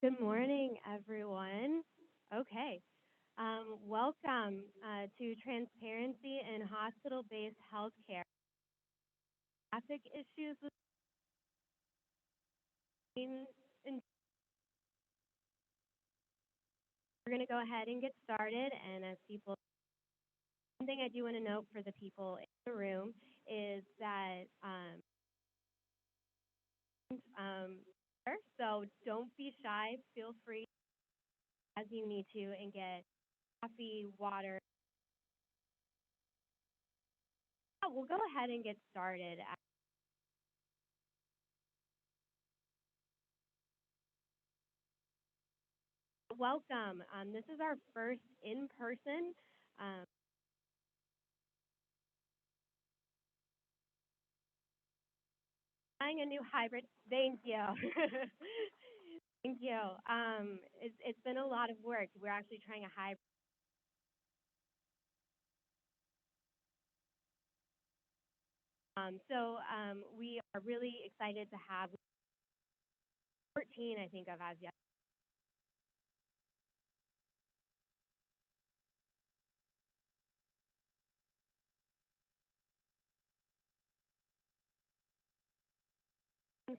Good morning, everyone. Okay. Welcome to Transparency in Hospital-Based Healthcare. Traffic issues with and we're going to go ahead and get started. And as people, one thing I do want to note for the people in the room is that um, so don't be shy. Feel free as you need to and get coffee, water. We'll go ahead and get started. Welcome. This is our first in-person, um, trying a new hybrid. Thank you. Thank you. It's been a lot of work. We're actually trying a hybrid. We are really excited to have 14, I think, of as yet.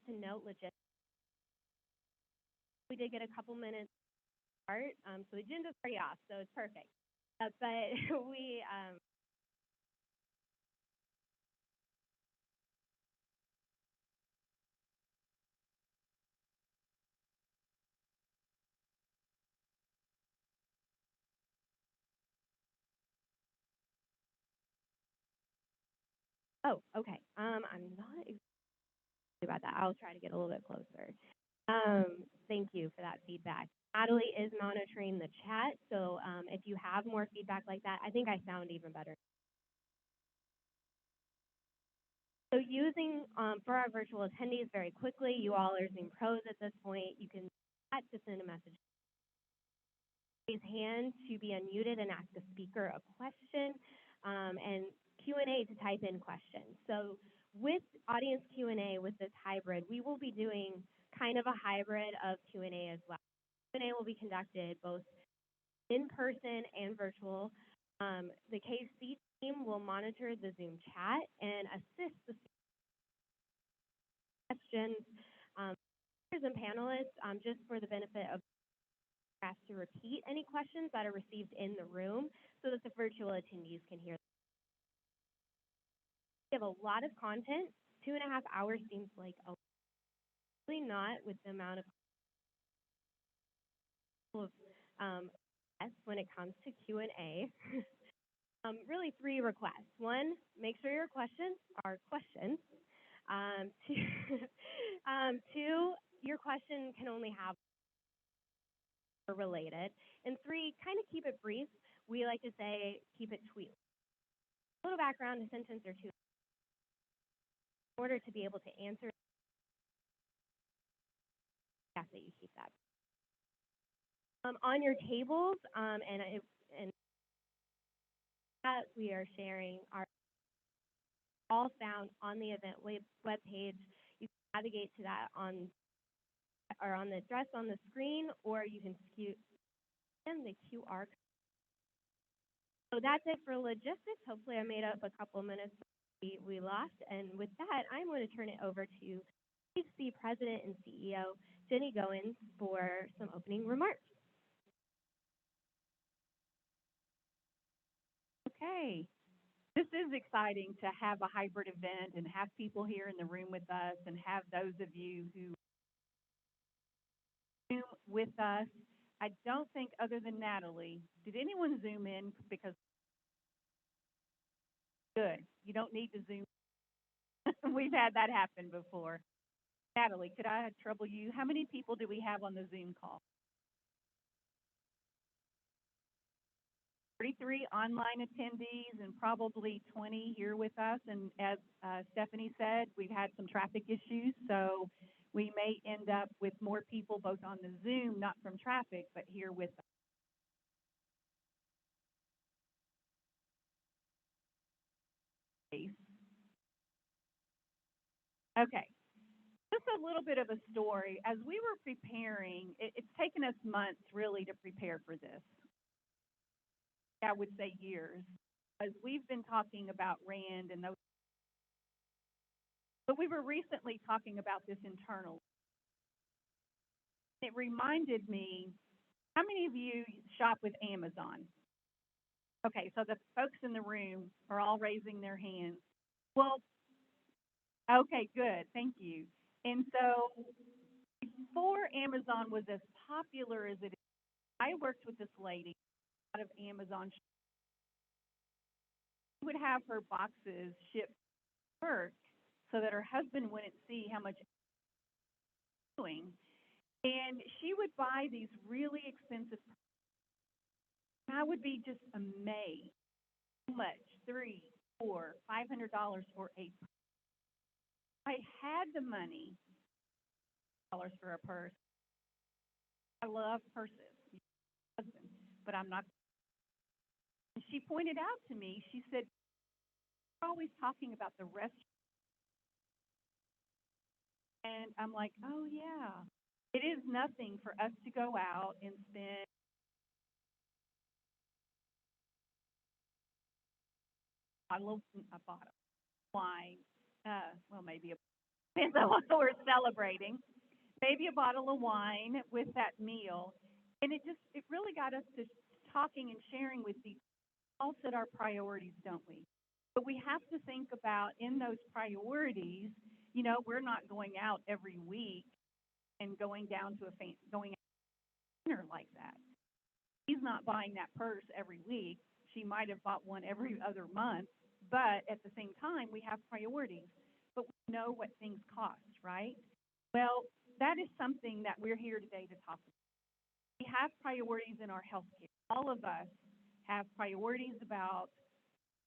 To note logistics, we did get a couple minutes to start, so the agenda's already off, so it's perfect. But we oh, okay. I'm not exactly about that. I'll try to get a little bit closer. Thank you for that feedback. Natalie is monitoring the chat, so if you have more feedback like that, I think I sound even better. So using for our virtual attendees very quickly, you all are Zoom pros at this point. You can chat to send a message, raise hand to be unmuted and ask a speaker a question, and Q&A to type in questions. So with audience Q&A with this hybrid, we will be doing kind of a hybrid of Q&A as well. Q&A will be conducted both in person and virtual. The KC team will monitor the Zoom chat and assist the questions and panelists just for the benefit of us to repeat any questions that are received in the room so that the virtual attendees can hear. We have a lot of content. 2.5 hours seems like a really not with the amount of when it comes to Q&A. Really three requests. One, make sure your questions are questions. Two, two, your question can only have related. And three, kind of keep it brief. We like to say keep it tweet. A little background, a sentence or two, in order to be able to answer. Ask that you keep that. On your tables, and that we are sharing are all found on the event web page. You can navigate to that on the address on the screen, or you can scan the QR code. So that's it for logistics. Hopefully, I made up a couple minutes we lost. And with that, I'm going to turn it over to KHC President and CEO Jenny Goins for some opening remarks. Okay. This is exciting to have a hybrid event and have people here in the room with us and have those of you who Zoom with us. I don't think, other than Natalie, did anyone Zoom in? Because good, you don't need to Zoom. We've had that happen before. Natalie, could I trouble you? How many people do we have on the Zoom call? 33 online attendees and probably 20 here with us. And as Stephanie said, we've had some traffic issues, so we may end up with more people both on the Zoom, not from traffic, but here with us. Okay, Just a little bit of a story. As we were preparing, it's taken us months really to prepare for this. I would say years, as we've been talking about RAND and those, but we were recently talking about this internal. It reminded me, how many of you shop with Amazon? Okay, so the folks in the room are all raising their hands. Well, okay, good, thank you. And so before Amazon was as popular as it is, I worked with this lady out of Amazon. She would have her boxes shipped to work so that her husband wouldn't see how much doing. And she would buy these really expensive. I would be just amazed how much $3, $4, $500 for a. I had the money dollars for a purse. I love purses, husband, but I'm not. And she pointed out to me. She said, "We're always talking about the rest." And I'm like, "Oh yeah, it is nothing for us to go out and spend a bottle of wine. Well, maybe a depends on what we're celebrating. Maybe a bottle of wine with that meal." And it really got us to talking and sharing with people. All set our priorities, don't we? But we have to think about in those priorities. We're not going out every week and going down to going out to dinner like that. She's not buying that purse every week. She might have bought one every other month, but at the same time, we have priorities. But we know what things cost, right? Well, that is something that we're here today to talk about. We have priorities in our healthcare. All of us have priorities about,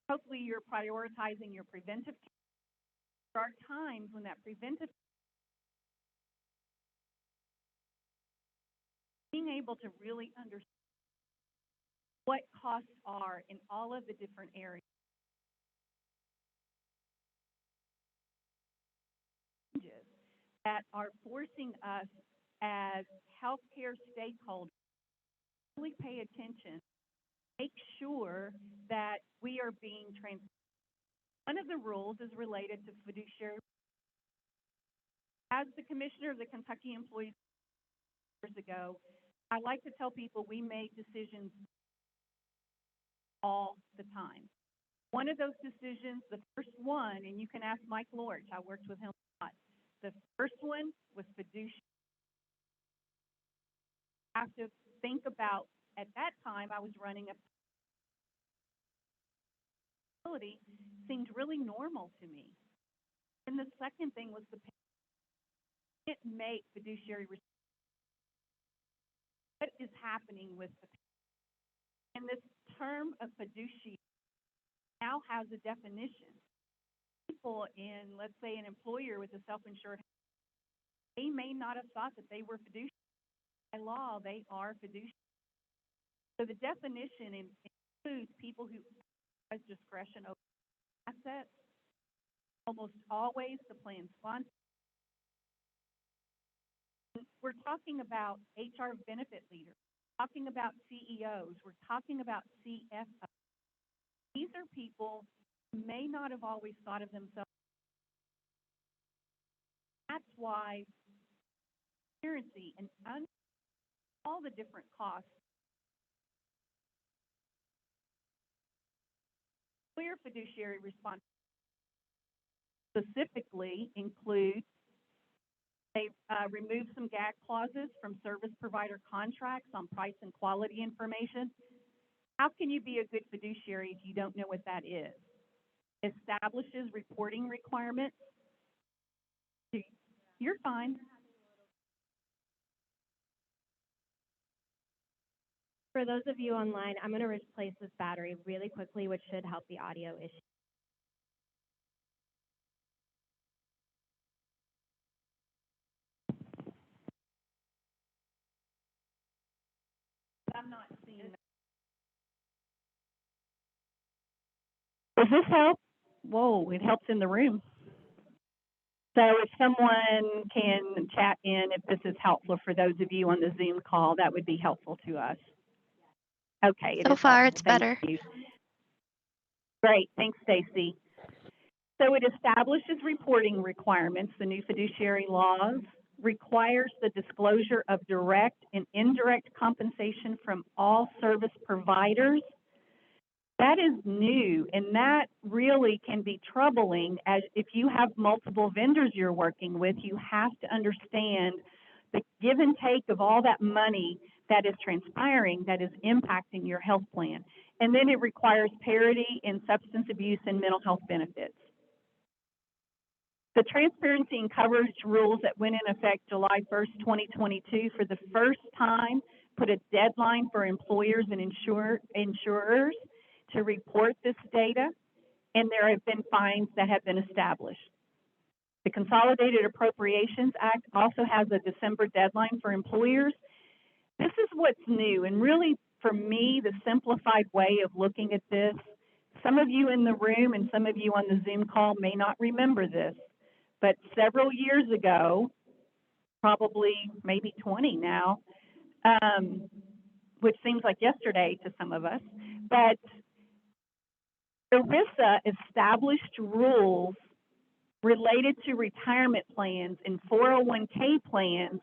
hopefully, you're prioritizing your preventive care. There are times when that preventive, being able to really understand what costs are in all of the different areas that are forcing us as healthcare stakeholders to really pay attention, make sure that we are being transparent. One of the rules is related to fiduciary. As the commissioner of the Kentucky Employees years ago, I like to tell people we made decisions all the time. One of those decisions, the first one, and you can ask Mike Lorch, I worked with him a lot. The first one was fiduciary. I have to think about, at that time, I was running a facility, seemed really normal to me. And the second thing was the patient make fiduciary. What is happening with the patient? And this term of fiduciary now has a definition. People in, let's say, an employer with a self-insured, they may not have thought that they were fiduciary. By law, they are fiduciary. So the definition includes people who have discretion over assets, almost always the plan sponsor. We're talking about HR benefit leaders, talking about CEOs, we're talking about CFOs. These are people who may not have always thought of themselves. That's why transparency and all the different costs. Clear fiduciary responsibility specifically include they remove some gag clauses from service provider contracts on price and quality information. How can you be a good fiduciary if you don't know what that is? Establishes reporting requirements. You're fine. For those of you online, I'm going to replace this battery really quickly, which should help the audio issue. I'm not seeing that. Does this help? Whoa, it helps in the room. So if someone can chat in, if this is helpful for those of you on the Zoom call, that would be helpful to us. Okay, it So is far, helpful. it's Thank better. you. Great, thanks, Stacy. So it establishes reporting requirements. The new fiduciary laws requires the disclosure of direct and indirect compensation from all service providers. That is new, and that really can be troubling, as if you have multiple vendors you're working with, you have to understand the give and take of all that money that is transpiring, that is impacting your health plan. And then it requires parity in substance abuse and mental health benefits. The transparency and coverage rules that went in effect July 1st, 2022, for the first time, put a deadline for employers and insurers to report this data, and there have been fines that have been established. The Consolidated Appropriations Act also has a December deadline for employers. This is what's new, and really, for me, the simplified way of looking at this, some of you in the room and some of you on the Zoom call may not remember this, but several years ago, probably maybe 20 now, which seems like yesterday to some of us, but ERISA established rules related to retirement plans and 401k plans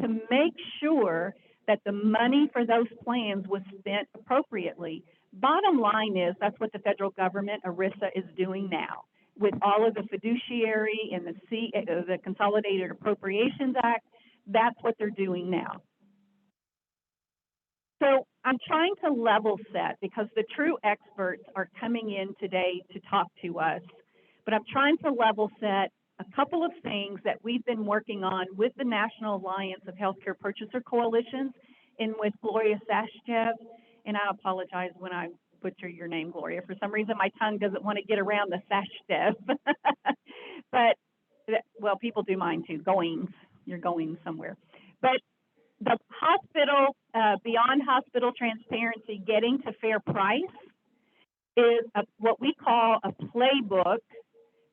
to make sure that the money for those plans was spent appropriately. Bottom line is that's what the federal government, ERISA, is doing now. With all of the fiduciary and the Consolidated Appropriations Act, that's what they're doing now. So I'm trying to level set because the true experts are coming in today to talk to us, but I'm trying to level set a couple of things that we've been working on with the National Alliance of Healthcare Purchaser Coalitions and with Gloria Sashchev, and I apologize when I butcher your name, Gloria. For some reason, my tongue doesn't want to get around the Sashchev, but, well, people do mine too, goings, you're going somewhere. But the hospital, beyond hospital transparency, getting to fair price is what we call a playbook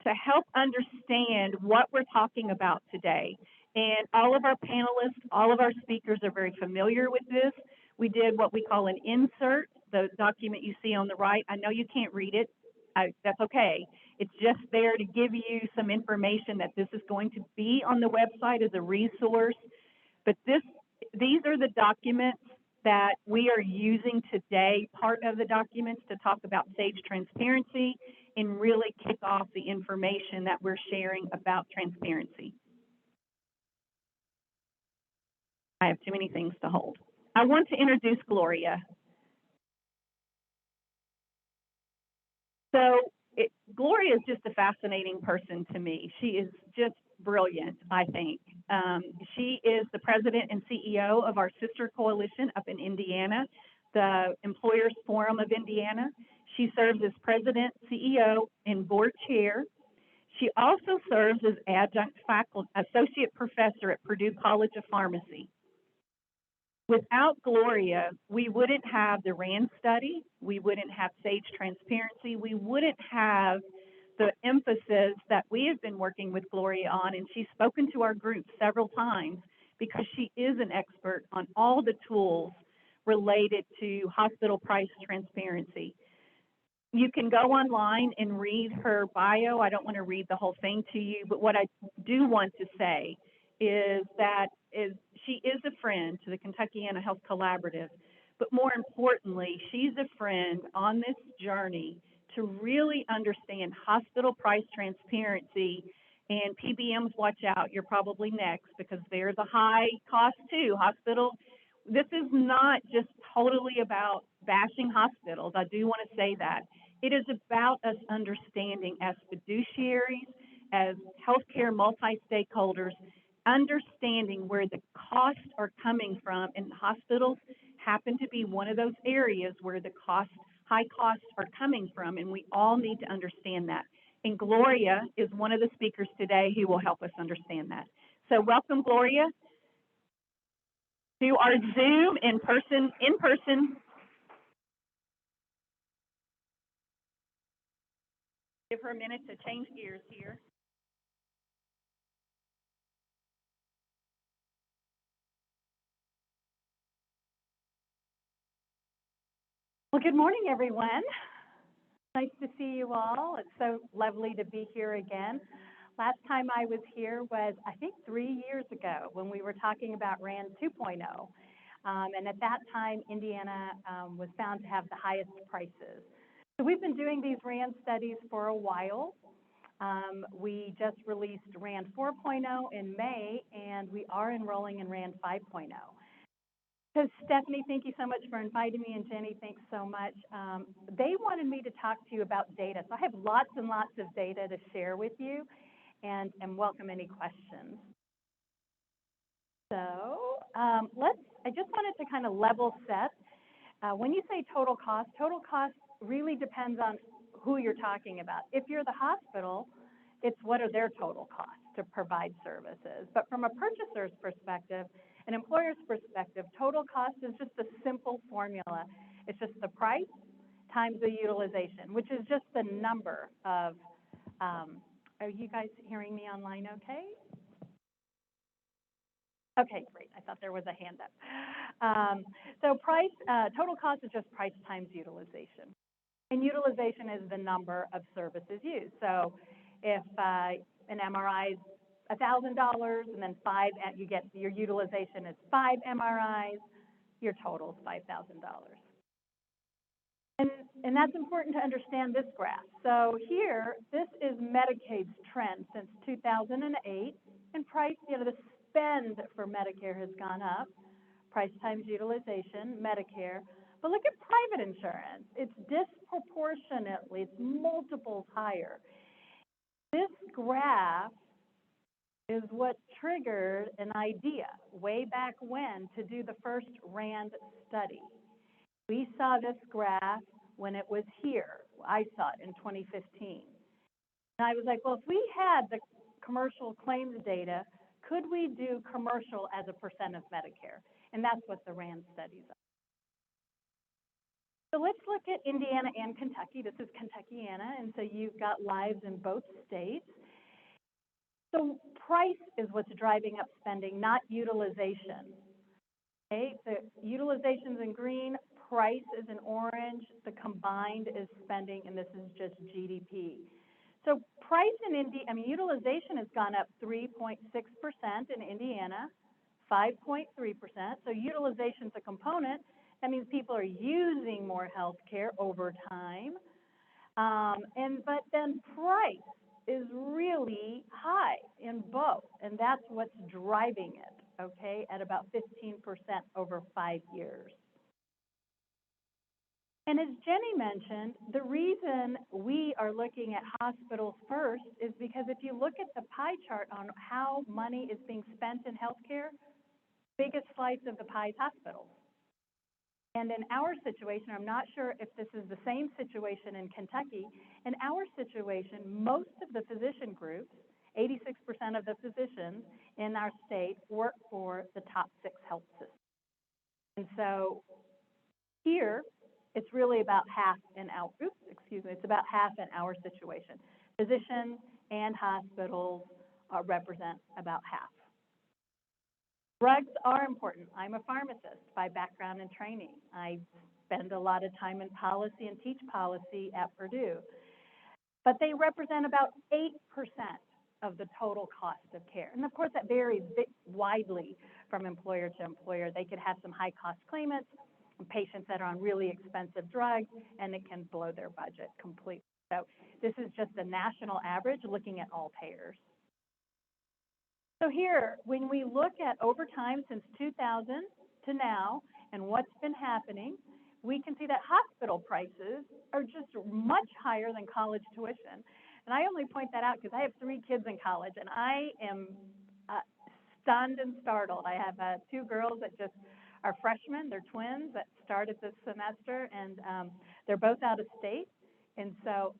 to help understand what we're talking about today. And all of our panelists, all of our speakers are very familiar with this. We did what we call an insert, the document you see on the right. I know you can't read it. That's okay. It's just there to give you some information that this is going to be on the website as a resource. But these are the documents that we are using today, part of the documents to talk about SAGE transparency and really kick off the information that we're sharing about transparency. I have too many things to hold. I want to introduce Gloria. So Gloria is just a fascinating person to me. She is just brilliant, I think. She is the president and CEO of our sister coalition up in Indiana, the Employers Forum of Indiana. She serves as president, CEO, and board chair. She also serves as adjunct faculty, associate professor at Purdue College of Pharmacy. Without Gloria, we wouldn't have the RAND study, we wouldn't have SAGE transparency, we wouldn't have the emphasis that we have been working with Gloria on, and she's spoken to our group several times because she is an expert on all the tools related to hospital price transparency. You can go online and read her bio. I don't want to read the whole thing to you, but what I do want to say is that she is a friend to the Kentuckiana Health Collaborative, but more importantly, she's a friend on this journey to really understand hospital price transparency. And PBMs, watch out, you're probably next because there's a high cost too. This is not just totally about bashing hospitals. I do want to say that. It is about us understanding as fiduciaries, as healthcare multi-stakeholders, understanding where the costs are coming from, and hospitals happen to be one of those areas where the high costs are coming from, and we all need to understand that. And Gloria is one of the speakers today who will help us understand that. So welcome, Gloria, to our Zoom in person. Give her a minute to change gears here. Well, good morning, everyone. Nice to see you all. It's so lovely to be here again. Last time I was here was, I think, 3 years ago when we were talking about RAND 2.0. And at that time, Indiana was found to have the highest prices. So we've been doing these RAND studies for a while. We just released RAND 4.0 in May, and we are enrolling in RAND 5.0. So Stephanie, thank you so much for inviting me, and Jenny, thanks so much. They wanted me to talk to you about data. So I have lots and lots of data to share with you, and welcome any questions. So I just wanted to kind of level set. When you say total cost really depends on who you're talking about. If you're the hospital, it's what are their total costs to provide services. But from a purchaser's perspective, an employer's perspective, total cost is just a simple formula. It's just the price times the utilization, which is just the number of, are you guys hearing me online okay? Okay, great. I thought there was a hand up. So total cost is just price times utilization. And utilization is the number of services used. So if an MRI is $1,000 and then you get your utilization is 5 MRIs, your total is $5,000. And that's important to understand this graph. So here, this is Medicaid's trend since 2008, and price, the spend for Medicare has gone up, price times utilization, Medicare. But look at private insurance. It's disproportionately, it's multiples higher. This graph is what triggered an idea way back when to do the first RAND study. We saw this graph when it was here. I saw it in 2015. And I was like, well, if we had the commercial claims data, could we do commercial as a percent of Medicare? And that's what the RAND studies are. So let's look at Indiana and Kentucky. This is Kentuckiana, and so you've got lives in both states. So price is what's driving up spending, not utilization. Okay, so utilization's in green, price is in orange, the combined is spending, and this is just GDP. So price in utilization has gone up 3.6% in Indiana, 5.3%. So utilization's a component. That means people are using more health care over time. But then price is really high in both, and that's what's driving it, okay, at about 15% over 5 years. And as Jenny mentioned, the reason we are looking at hospitals first is because if you look at the pie chart on how money is being spent in healthcare, biggest slice of the pie is hospitals. And in our situation, I'm not sure if this is the same situation in Kentucky. In our situation, most of the physician groups, 86% of the physicians in our state work for the top 6 health systems. And so here, it's really about half in our, it's about half in our situation. Physicians and hospitals represent about half. Drugs are important. I'm a pharmacist by background and training. I spend a lot of time in policy and teach policy at Purdue. But they represent about 8% of the total cost of care. And of course, that varies widely from employer to employer. They could have some high-cost claimants, patients that are on really expensive drugs, and it can blow their budget completely. So this is just a national average looking at all payers. So here, when we look at over time since 2000 to now and what's been happening, we can see that hospital prices are just much higher than college tuition. And I only point that out because I have 3 kids in college, and I am stunned and startled. I have 2 girls that just are freshmen. They're twins that started this semester, and they're both out of state. And so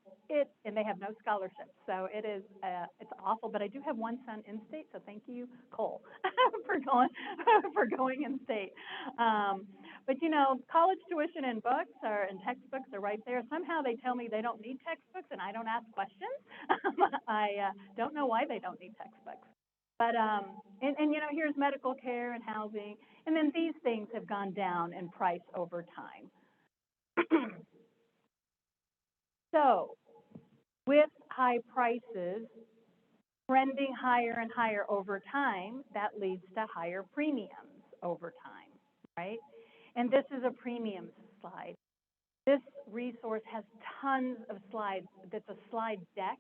and they have no scholarships. So it's awful, but I do have one son in state, so thank you, Cole, for going in state. But college tuition and books and textbooks are right there. Somehow they tell me they don't need textbooks and I don't ask questions. I don't know why they don't need textbooks. But, here's medical care and housing. And then these things have gone down in price over time. So, with high prices trending higher and higher over time, that leads to higher premiums over time, right? And this is a premium slide. This resource has tons of slides. That's a slide deck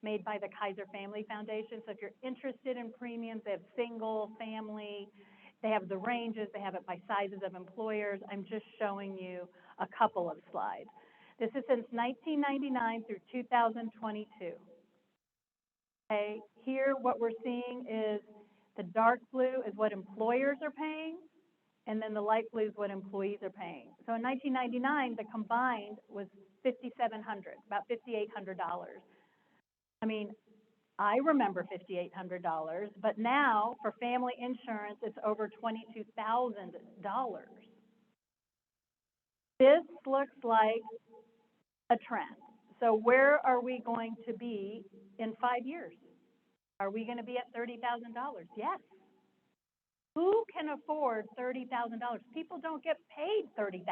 made by the Kaiser Family Foundation. So if you're interested in premiums, they have single, family, they have the ranges, they have it by sizes of employers. I'm just showing you a couple of slides. This is since 1999 through 2022. Okay, here what we're seeing is the dark blue is what employers are paying, and then the light blue is what employees are paying. So in 1999, the combined was $5,700, about $5,800. I mean, I remember $5,800, but now for family insurance, it's over $22,000. This looks like a trend. So where are we going to be in 5 years? Are we going to be at $30,000? Yes. Who can afford $30,000? People don't get paid $30,000.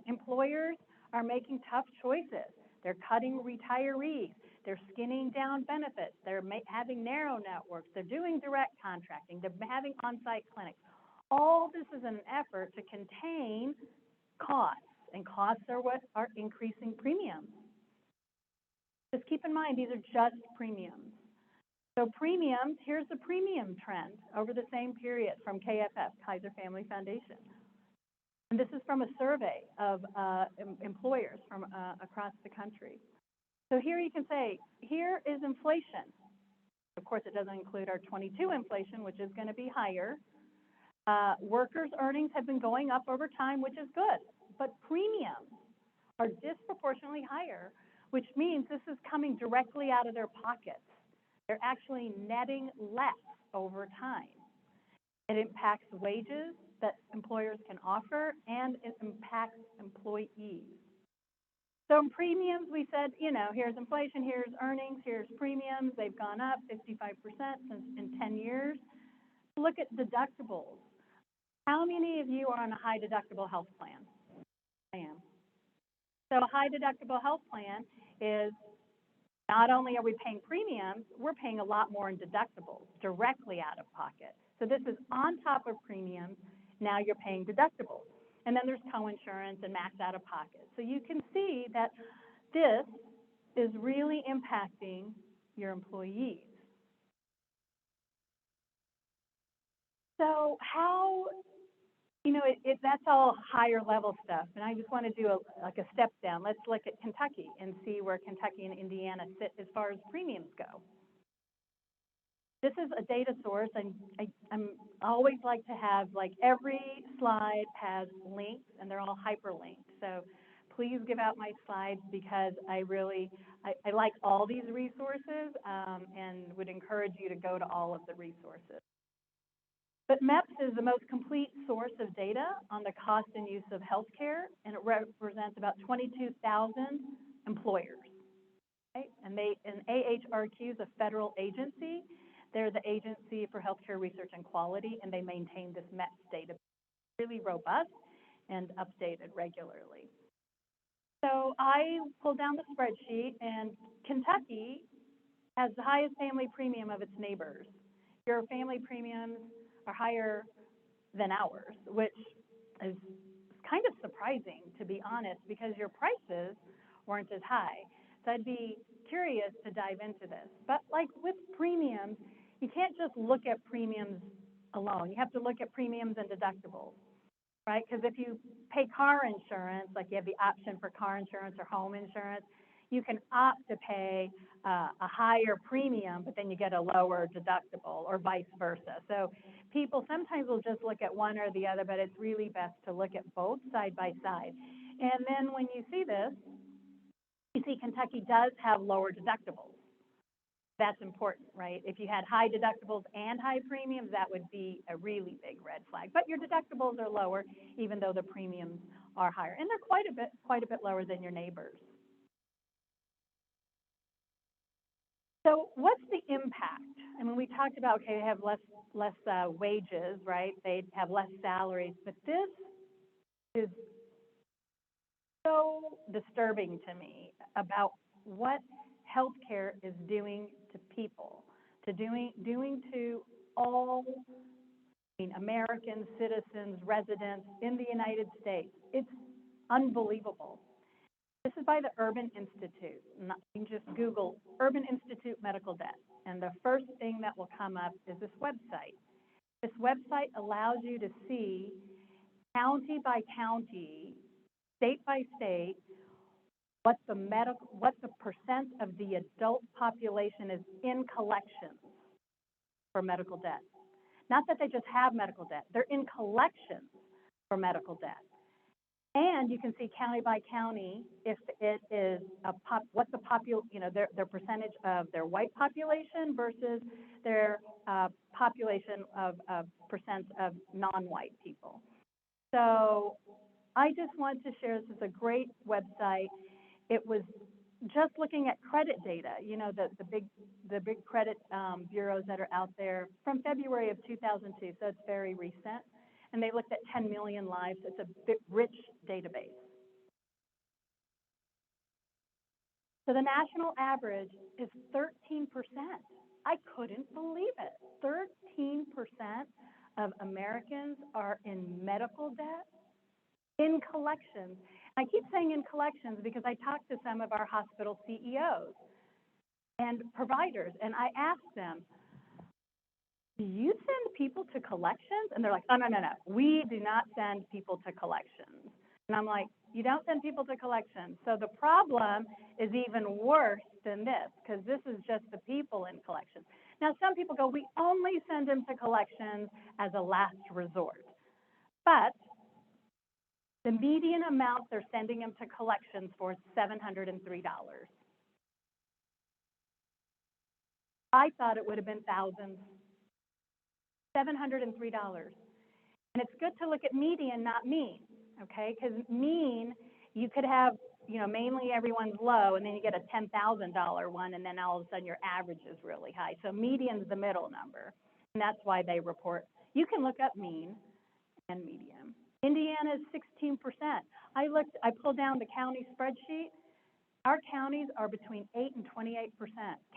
Employers are making tough choices. They're cutting retirees. They're skinning down benefits. They're having narrow networks. They're doing direct contracting. They're having on-site clinics. All this is an effort to contain costs, and costs are what are increasing premiums. Just keep in mind, these are just premiums. So premiums, here's the premium trend over the same period from KFF, Kaiser Family Foundation. And this is from a survey of employers from across the country. So here you can say, here is inflation. Of course, it doesn't include our 22 inflation, which is going to be higher. Workers' earnings have been going up over time, which is good. But premiums are disproportionately higher, which means this is coming directly out of their pockets. They're actually netting less over time. It impacts wages that employers can offer, and it impacts employees. So in premiums, we said, you know, here's inflation, here's earnings, here's premiums. They've gone up 55% in 10 years. Look at deductibles. How many of you are on a high deductible health plan? I am. So a high deductible health plan is not only are we paying premiums, we're paying a lot more in deductibles directly out of pocket. So this is on top of premiums. Now you're paying deductibles. And then there's co-insurance and max out of pocket. So you can see that this is really impacting your employees. So how, you know, that's all higher level stuff. And I just want to do a step down. Let's look at Kentucky and see where Kentucky and Indiana sit as far as premiums go. This is a data source, and I'm always like to have, like, every slide has links, and they're all hyperlinked. So please give out my slides, because I like all these resources, and would encourage you to go to all of the resources. But MEPS is the most complete source of data on the cost and use of healthcare, and it represents about 22,000 employers. Right? And AHRQ is a federal agency. They're the Agency for Healthcare Research and Quality, and they maintain this MEPS data, really robust and updated regularly. So I pulled down the spreadsheet, and Kentucky has the highest family premium of its neighbors. Your family premiums are higher than ours, which is kind of surprising, to be honest, because your prices weren't as high. So I'd be curious to dive into this. But like with premiums, you can't just look at premiums alone. You have to look at premiums and deductibles, right? Because if you pay car insurance, like you have the option for car insurance or home insurance, you can opt to pay a higher premium, but then you get a lower deductible, or vice versa. So people sometimes will just look at one or the other, but it's really best to look at both side by side. And then when you see this, you see Kentucky does have lower deductibles. That's important, right? If you had high deductibles and high premiums, that would be a really big red flag. But your deductibles are lower, even though the premiums are higher, and they're quite a bit lower than your neighbors. So what's the impact? I mean, we talked about, okay, they have less wages, right? They have less salaries, but this is so disturbing to me about what healthcare is doing to people, doing to all, I mean, American citizens, residents in the United States. It's unbelievable. This is by the Urban Institute. You can just Google Urban Institute medical debt, and the first thing that will come up is this website. This website allows you to see county by county, state by state, what the percent of the adult population is in collections for medical debt. Not that they just have medical debt, they're in collections for medical debt. And you can see county by county if it is what's the their percentage of their white population versus their population of percent of non-white people. So I just want to share, this is a great website. It was just looking at credit data, the big credit bureaus that are out there from February of 2002, so it's very recent. And they looked at 10 million lives. It's a rich database. So the national average is 13%. I couldn't believe it. 13% of Americans are in medical debt, in collections. I keep saying in collections because I talked to some of our hospital CEOs and providers, and I asked them, do you send people to collections? And they're like, oh, no, we do not send people to collections. And I'm like, you don't send people to collections. So the problem is even worse than this, because this is just the people in collections. Now, some people go, we only send them to collections as a last resort. But the median amount they're sending them to collections for is $703. I thought it would have been thousands. $703. And it's good to look at median, not mean, okay? Because mean, you could have, mainly everyone's low, and then you get a $10,000 one, and then all of a sudden your average is really high. So median's the middle number, and that's why they report. You can look up mean and median. Indiana is 16%. I pulled down the county spreadsheet. Our counties are between 8 and 28%.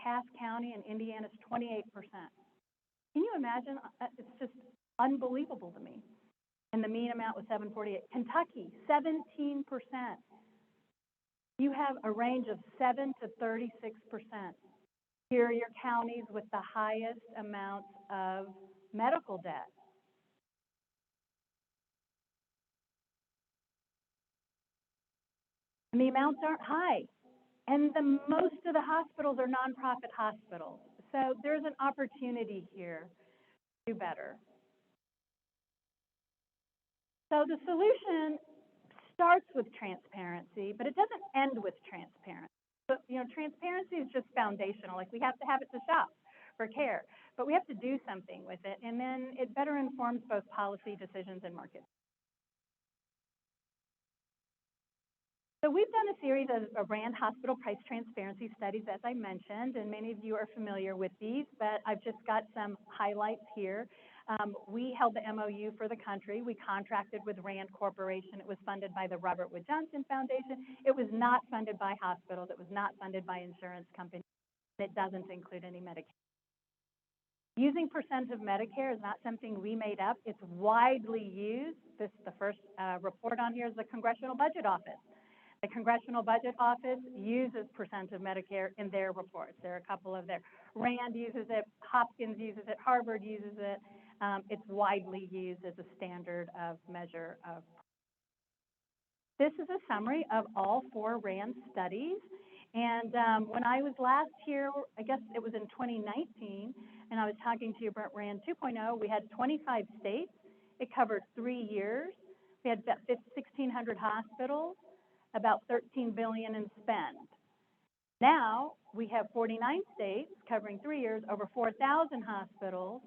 Cass County in Indiana is 28%. Can you imagine? It's just unbelievable to me. And the mean amount was 748. Kentucky, 17%. You have a range of 7 to 36%. Here are your counties with the highest amounts of medical debt. And the amounts aren't high. And most of the hospitals are nonprofit hospitals. So there's an opportunity here to do better. So the solution starts with transparency, but it doesn't end with transparency. But, transparency is just foundational. Like, we have to have it to shop for care, but we have to do something with it, and then it better informs both policy decisions and market. So we've done a series of RAND hospital price transparency studies, as I mentioned, and many of you are familiar with these, but I've just got some highlights here. We held the MOU for the country. We contracted with RAND Corporation. It was funded by the Robert Wood Johnson Foundation. It was not funded by hospitals. It was not funded by insurance companies. It doesn't include any Medicare. Using percent of Medicare is not something we made up. It's widely used. The first report on here is the Congressional Budget Office. The Congressional Budget Office uses percent of Medicare in their reports. There are a couple of there. RAND uses it, Hopkins uses it, Harvard uses it. It's widely used as a standard of measure of. This is a summary of all 4 RAND studies. And when I was last here, I guess it was in 2019, and I was talking to you about RAND 2.0, we had 25 states. It covered 3 years. We had about 1,600 hospitals, about $13 billion in spend. Now we have 49 states covering 3 years, over 4,000 hospitals,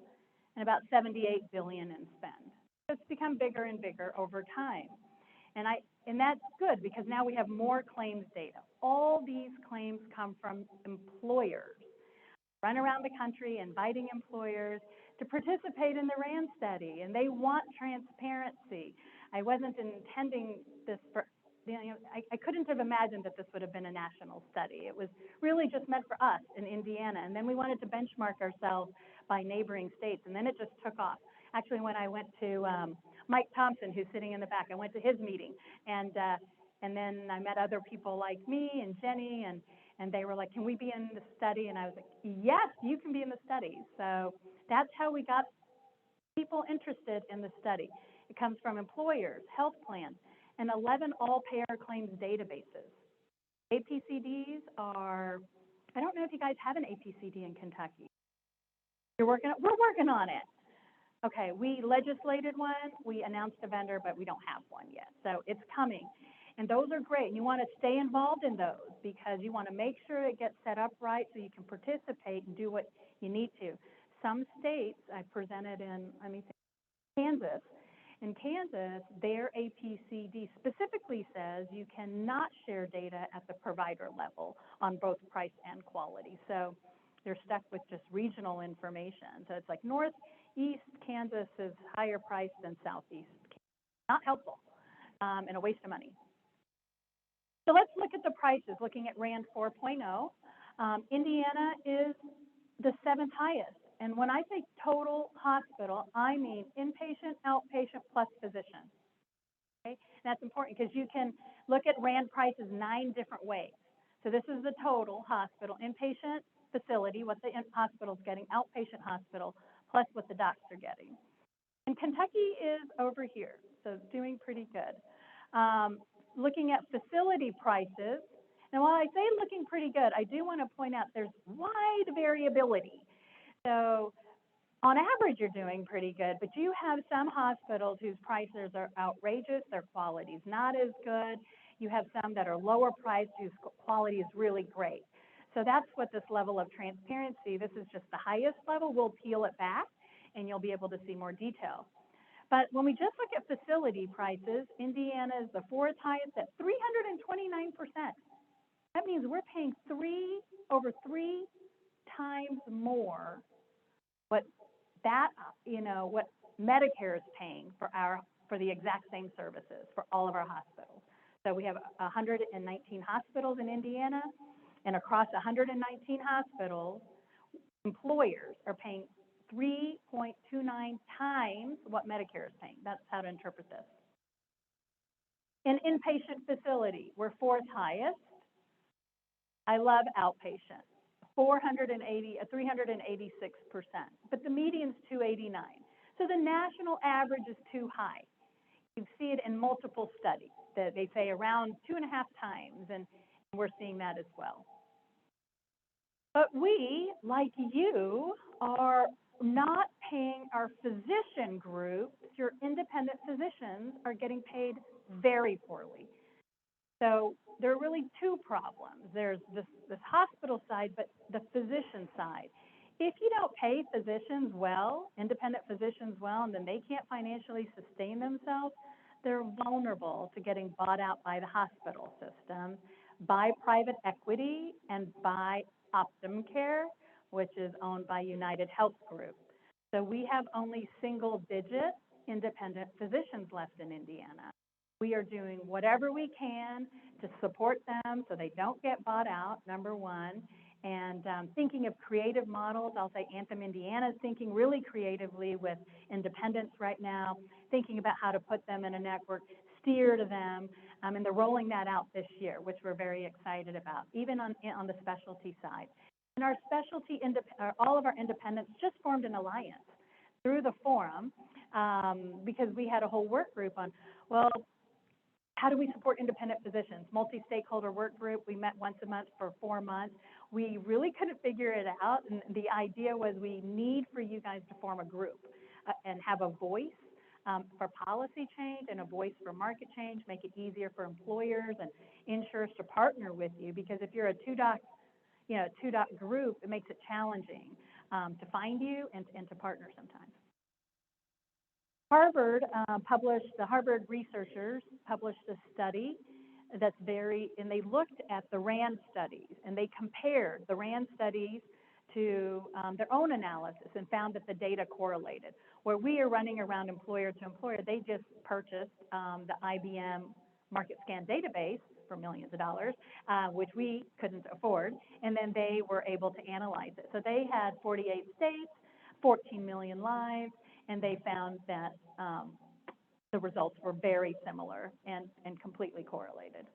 and about $78 billion in spend. So it's become bigger and bigger over time. And that's good because now we have more claims data. All these claims come from employers. Run around the country inviting employers to participate in the RAND study, and they want transparency. I wasn't intending this for I couldn't have imagined that this would have been a national study. It was really just meant for us in Indiana, and then we wanted to benchmark ourselves by neighboring states, and then it just took off. Actually, when I went to Mike Thompson, who's sitting in the back, I went to his meeting, and then I met other people like me and Jenny, and they were like, can we be in the study? And I was like, yes, you can be in the study. So that's how we got people interested in the study. It comes from employers, health plans, and 11 all-payer claims databases. APCDs are, I don't know if you guys have an APCD in Kentucky. We're working on it. Okay, we legislated one, we announced a vendor, but we don't have one yet. So it's coming. And those are great. You want to stay involved in those because you want to make sure it gets set up right so you can participate and do what you need to. Some states, I presented in, Kansas. In Kansas, their APCD specifically says you cannot share data at the provider level on both price and quality. So they're stuck with just regional information. So it's like Northeast Kansas is higher priced than Southeast. Not helpful and a waste of money. So let's look at the prices, looking at RAND 4.0. Indiana is the 7th highest. And when I say total hospital, I mean inpatient, outpatient, plus physician. Okay? And that's important because you can look at RAND prices 9 different ways. So this is the total hospital, inpatient facility, what the hospital's getting, outpatient hospital, plus what the docs are getting. And Kentucky is over here, so it's doing pretty good. Looking at facility prices, and while I say looking pretty good, I do want to point out there's wide variability. So on average, you're doing pretty good, but you have some hospitals whose prices are outrageous, their quality is not as good. You have some that are lower priced whose quality is really great. So that's what this level of transparency, this is just the highest level. We'll peel it back and you'll be able to see more detail. But when we just look at facility prices, Indiana is the 4th highest at 329%. That means we're paying over three times more what Medicare is paying for the exact same services for all of our hospitals. So we have 119 hospitals in Indiana, and across 119 hospitals, employers are paying 3.29 times what Medicare is paying. That's how to interpret this. In inpatient facility, we're 4th highest. I love outpatient, 386%, but the median's 289. So the national average is too high. You see it in multiple studies that they say around 2.5 times, and we're seeing that as well. But we, like you, are not paying our physician groups. Your independent physicians are getting paid very poorly. So there are really 2 problems. There's this hospital side, but the physician side. If you don't pay physicians well, independent physicians well, and then they can't financially sustain themselves, they're vulnerable to getting bought out by the hospital system, by private equity, and by Optum Care, which is owned by United Health Group. So we have only single-digit independent physicians left in Indiana. We are doing whatever we can to support them so they don't get bought out, number one. And thinking of creative models, I'll say Anthem Indiana is thinking really creatively with independents right now, thinking about how to put them in a network, steer to them, and they're rolling that out this year, which we're very excited about, even on the specialty side. And our specialty, all of our independents just formed an alliance through the forum because we had a whole work group on, well, how do we support independent physicians? Multi-stakeholder work group. We met once a month for 4 months. We really couldn't figure it out, and the idea was we need for you guys to form a group and have a voice for policy change and a voice for market change, make it easier for employers and insurers to partner with you, because if you're a two-doc group, it makes it challenging to find you and to partner sometimes. The Harvard researchers published a study and they looked at the RAND studies, and they compared the RAND studies to their own analysis and found that the data correlated. Where we are running around employer to employer, they just purchased the IBM market scan database for millions of dollars, which we couldn't afford, and then they were able to analyze it. So they had 48 states, 14 million lives, and they found that the results were very similar and completely correlated.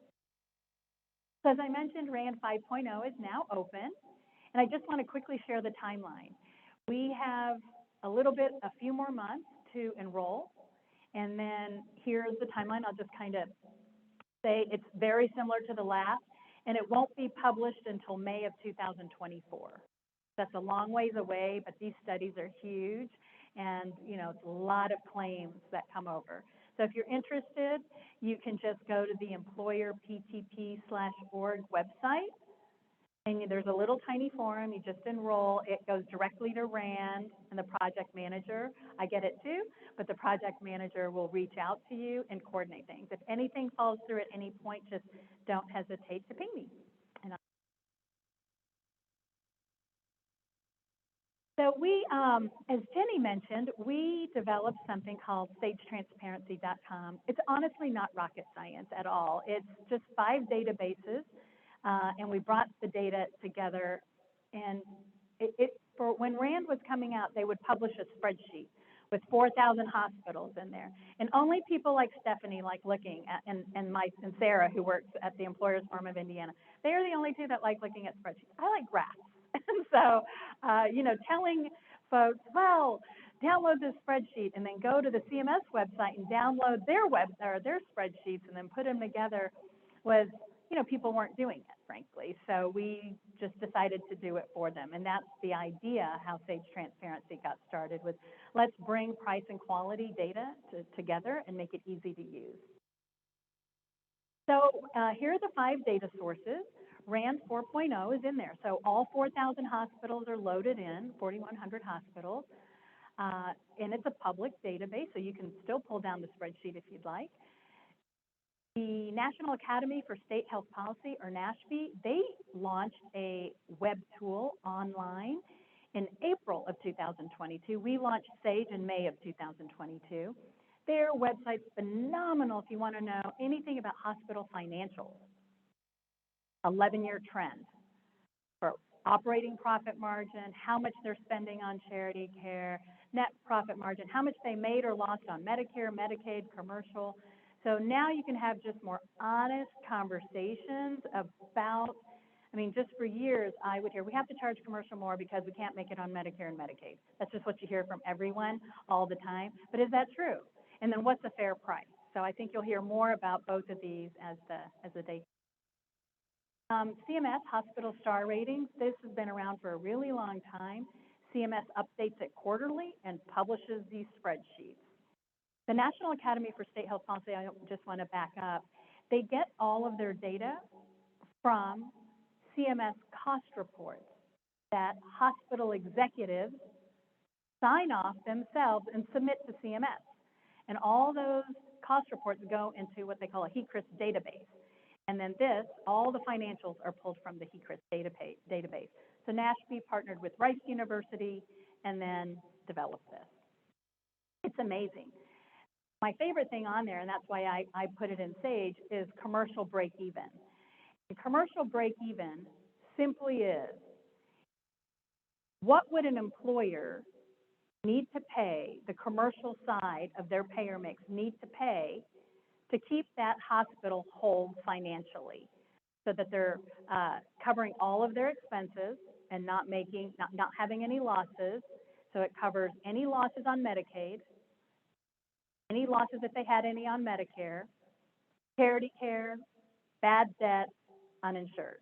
So as I mentioned, RAND 5.0 is now open, and I just want to quickly share the timeline. We have a few more months to enroll, and then here's the timeline. I'll just kind of say it's very similar to the last, and it won't be published until May of 2024. That's a long ways away, but these studies are huge, and it's a lot of claims that come over. So if you're interested, you can just go to the employerptp.org website, and there's a little tiny form. You just enroll. It goes directly to RAND and the project manager. I get it too, but the project manager will reach out to you and coordinate things. If anything falls through at any point, just don't hesitate to ping me. So we, as Jenny mentioned, we developed something called sagetransparency.com. It's honestly not rocket science at all. It's just 5 databases, and we brought the data together. And for when RAND was coming out, they would publish a spreadsheet with 4,000 hospitals in there. And only people like Stephanie like looking at, and Sarah, who works at the Employers Forum of Indiana, they are the only two that like looking at spreadsheets. I like graphs. And so, telling folks, well, download this spreadsheet and then go to the CMS website and download their spreadsheets and then put them together was, people weren't doing it, frankly. So we just decided to do it for them. And that's the idea how Sage Transparency got started, was let's bring price and quality data together and make it easy to use. So here are the 5 data sources. RAND 4.0 is in there. So all 4,000 hospitals are loaded in, 4,100 hospitals. And it's a public database, so you can still pull down the spreadsheet if you'd like. The National Academy for State Health Policy, or NASHP, they launched a web tool online in April of 2022. We launched Sage in May of 2022. Their website's phenomenal if you want to know anything about hospital financials. 11-year trend for operating profit margin, how much they're spending on charity care, net profit margin, how much they made or lost on Medicare, Medicaid, commercial. So now you can have just more honest conversations about, just for years I would hear, we have to charge commercial more because we can't make it on Medicare and Medicaid. That's just what you hear from everyone all the time. But is that true? And then what's a fair price? So I think you'll hear more about both of these as the day. CMS Hospital Star Ratings, this has been around for a really long time. CMS updates it quarterly and publishes these spreadsheets. The National Academy for State Health Policy, I just want to back up, they get all of their data from CMS cost reports that hospital executives sign off themselves and submit to CMS. And all those cost reports go into what they call a HCRIS database. And then all the financials are pulled from the HCRIS database. So NASHP partnered with Rice University and then developed this. It's amazing. My favorite thing on there, and that's why I put it in Sage, is commercial break-even. And commercial break-even simply is, what would an employer need to pay, the commercial side of their payer mix need to pay to keep that hospital whole financially, so that they're covering all of their expenses and not having any losses. So it covers any losses on Medicaid, any losses if they had any on Medicare, charity care, bad debt, uninsured.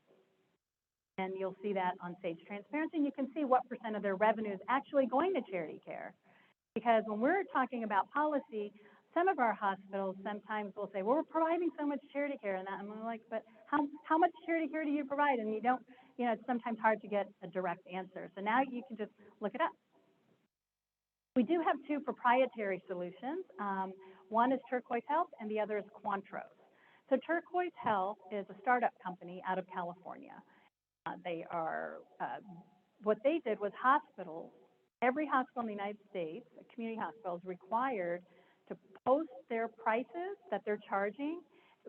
And you'll see that on Sage Transparency, and you can see what % of their revenue is actually going to charity care. Because when we're talking about policy, some of our hospitals sometimes will say, well, we're providing so much charity care and that. And we're like, but how much charity care do you provide? And you don't, it's sometimes hard to get a direct answer. So now you can just look it up. We do have 2 proprietary solutions. One is Turquoise Health and the other is Quantros. So Turquoise Health is a startup company out of California. What they did was every hospital in the United States, a community hospital, is required to post their prices that they're charging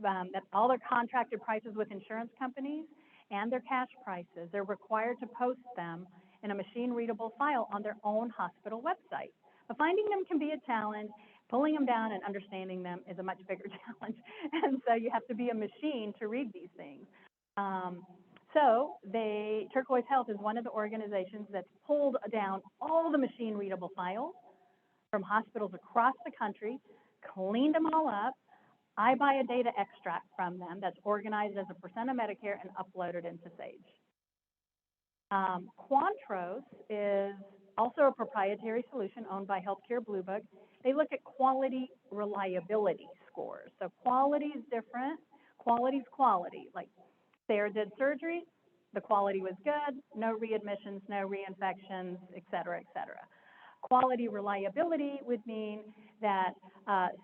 that all their contracted prices with insurance companies and their cash prices, they're required to post them in a machine-readable file on their own hospital website. But finding them can be a challenge. Pulling them down and understanding them is a much bigger challenge. And so you have to be a machine to read these things. Turquoise Health is one of the organizations that's pulled down all the machine-readable files from hospitals across the country, cleaned them all up. I buy a data extract from them that's organized as a percent of Medicare and uploaded into Sage. Quantros is also a proprietary solution owned by Healthcare Blue Book. They look at quality reliability scores. So quality is different. Quality is quality. Like Sarah did surgery, the quality was good, no readmissions, no reinfections, et cetera, et cetera. Quality reliability would mean that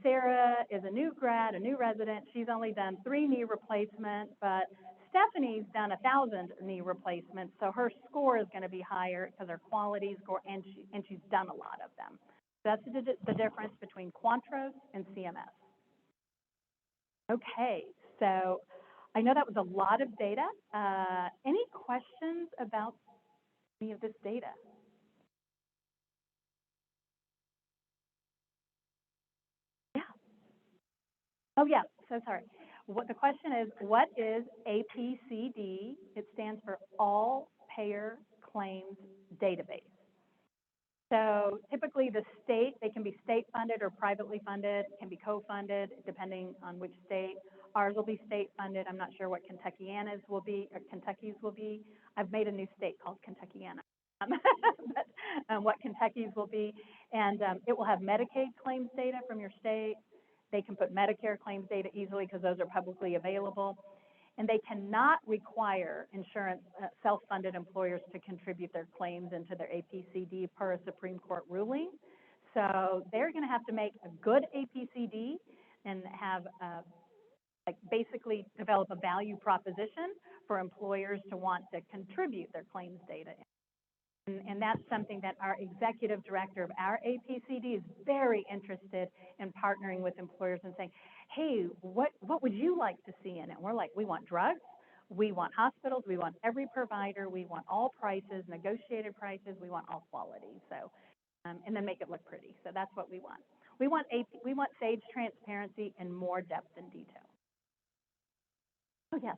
Sarah is a new grad, a new resident. She's only done 3 knee replacements, but Stephanie's done 1,000 knee replacements, so her score is going to be higher because her quality score, and she's done a lot of them. That's the difference between Quantros and CMS. Okay, so I know that was a lot of data. Any questions about any of this data? Yeah. Oh, yeah, so sorry. What the question is, what is APCD? It stands for All Payer Claims Database. So typically the state, they can be state funded or privately funded, can be co-funded depending on which state. Ours will be state funded. I'm not sure what Kentuckiana's will be, or Kentucky's will be. I've made a new state called Kentuckiana. But what Kentucky's will be, and it will have Medicaid claims data from your state. They can put Medicare claims data easily because those are publicly available. And they cannot require insurance self-funded employers to contribute their claims into their APCD per a Supreme Court ruling. So they're going to have to make a good APCD and have like basically develop a value proposition for employers to want to contribute their claims data. And that's something that our executive director of our APCD is very interested in partnering with employers and saying, hey, what would you like to see in it? And we're like, we want drugs, we want hospitals, we want every provider, we want all prices, negotiated prices, we want all quality. So, and then make it look pretty. So that's what we want. We want Sage transparency and more depth and detail. Oh, yes.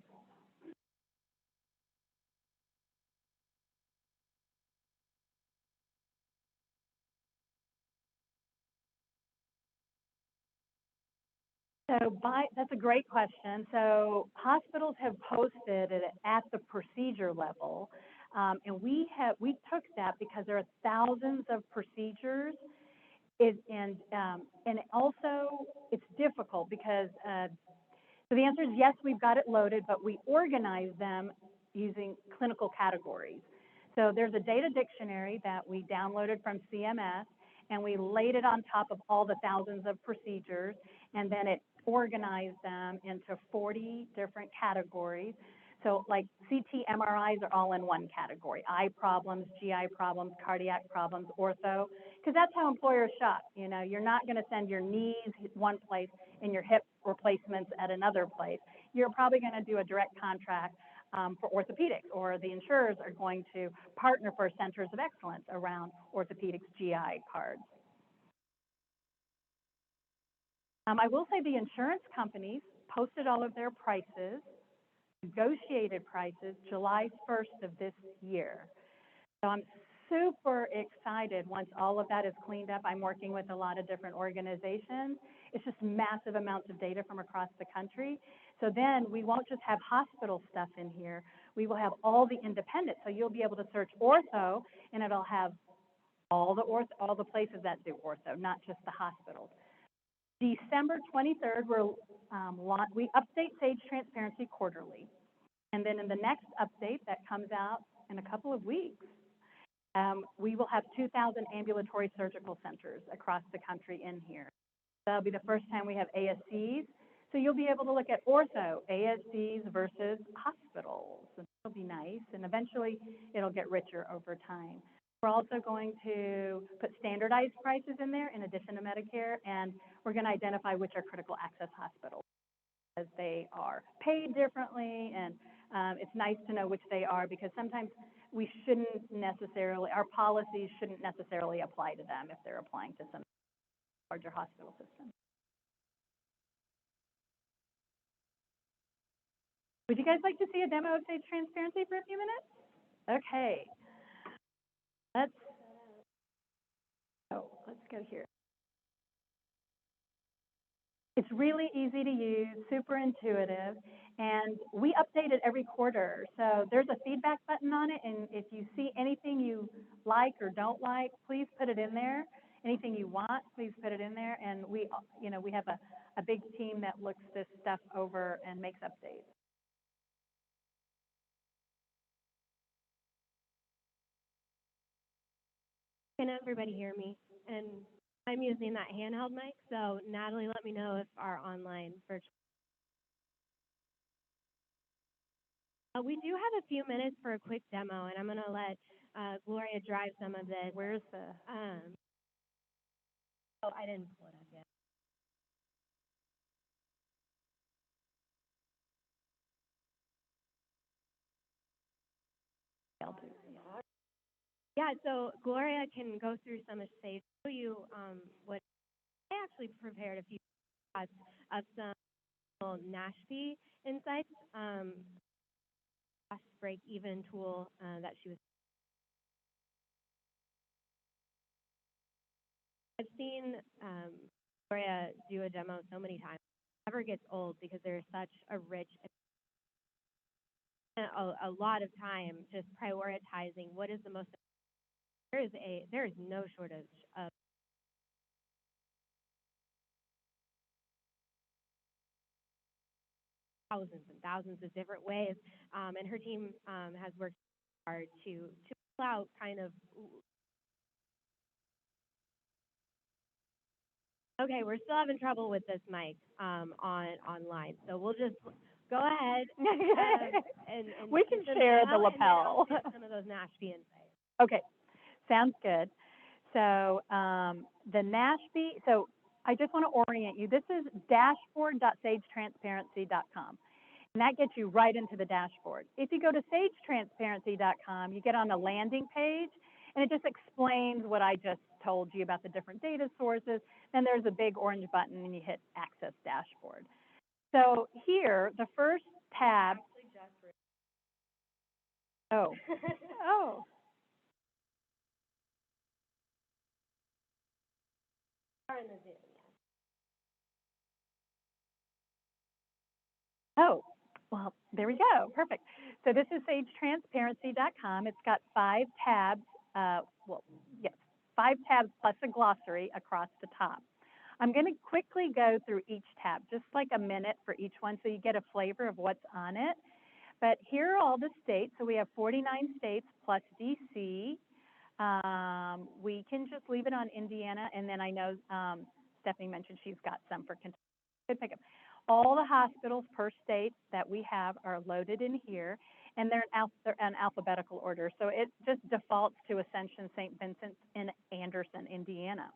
So that's a great question. So hospitals have posted it at the procedure level, and we took that because there are thousands of procedures, and also it's difficult because so the answer is yes, we've got it loaded, but we organize them using clinical categories. So there's a data dictionary that we downloaded from CMS, and we laid it on top of all the thousands of procedures, and then it organized them into 40 different categories. So like CT, MRIs are all in one category: eye problems, GI problems, cardiac problems, ortho, because that's how employers shop. You know, you're not going to send your knees one place and your hip replacements at another place. You're probably going to do a direct contract for orthopedics, or the insurers are going to partner for centers of excellence around orthopedics, GI cards. I will say the insurance companies posted all of their prices, negotiated prices, July 1st of this year. So I'm super excited once all of that is cleaned up. I'm working with a lot of different organizations. It's just massive amounts of data from across the country. So then we won't just have hospital stuff in here. We will have all the independent. So you'll be able to search ortho, and it'll have all the places that do ortho, not just the hospitals. December 23rd, we update Sage Transparency quarterly. And then in the next update that comes out in a couple of weeks, we will have 2,000 ambulatory surgical centers across the country in here. That'll be the first time we have ASCs. So you'll be able to look at ortho, ASCs versus hospitals. And that'll be nice. And eventually it'll get richer over time. We're also going to put standardized prices in there in addition to Medicare, and we're going to identify which are critical access hospitals. as they are paid differently, and it's nice to know which they are because sometimes we shouldn't necessarily, our policies shouldn't necessarily apply to them if they're applying to some larger hospital system. Would you guys like to see a demo of Sage Transparency for a few minutes? Okay. Let's go here. It's really easy to use, super intuitive, and we update it every quarter. So there's a feedback button on it, and if you see anything you like or don't like, please put it in there. Anything you want, please put it in there. And we have a big team that looks this stuff over and makes updates. Can everybody hear me? And I'm using that handheld mic, so Natalie, let me know if our online virtual. We do have a few minutes for a quick demo, and I'm going to let Gloria drive some of this. Where's the? Oh, I didn't pull it up yet. Yeah, so Gloria can go through some of Sage, show you what I actually prepared a few thoughts of some NASHP insights, cost break-even tool that she was. I've seen Gloria do a demo so many times. It never gets old because there's such a rich, a lot of time just prioritizing what is the most. There is no shortage of thousands and thousands of different ways, and her team has worked hard to pull out kind of. Okay, we're still having trouble with this mic online, so we'll just go ahead and we can share the lapel. Some of those NASHP insights. Okay, sounds good. So the NASHP, so I just want to orient you. This is dashboard.sagetransparency.com, and that gets you right into the dashboard. If you go to sagetransparency.com, you get on a landing page, and it just explains what I just told you about the different data sources. Then there's a big orange button, and you hit Access Dashboard. So here, the first tab. Oh. Oh. Oh, well, there we go. Perfect. So this is sagetransparency.com. It's got 5 tabs. Yes, 5 tabs plus a glossary across the top. I'm going to quickly go through each tab, just like a minute for each one, so you get a flavor of what's on it. But here are all the states. So we have 49 states plus DC. We can just leave it on Indiana, and then I know Stephanie mentioned she's got some for Kentucky. Good pickup. All the hospitals per state that we have are loaded in here, and they're in alphabetical order. So it just defaults to Ascension St. Vincent in Anderson, Indiana.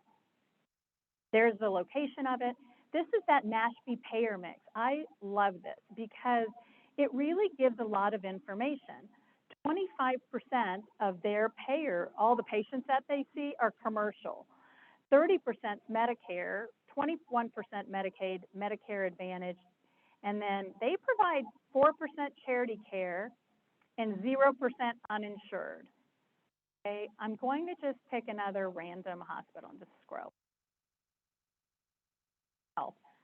There's the location of it. This is that NASHP payer mix. I love this because it really gives a lot of information. 25% of their payer, all the patients that they see, are commercial. 30% Medicare, 21% Medicaid, Medicare Advantage, and then they provide 4% charity care and 0% uninsured. Okay, I'm going to just pick another random hospital and just scroll.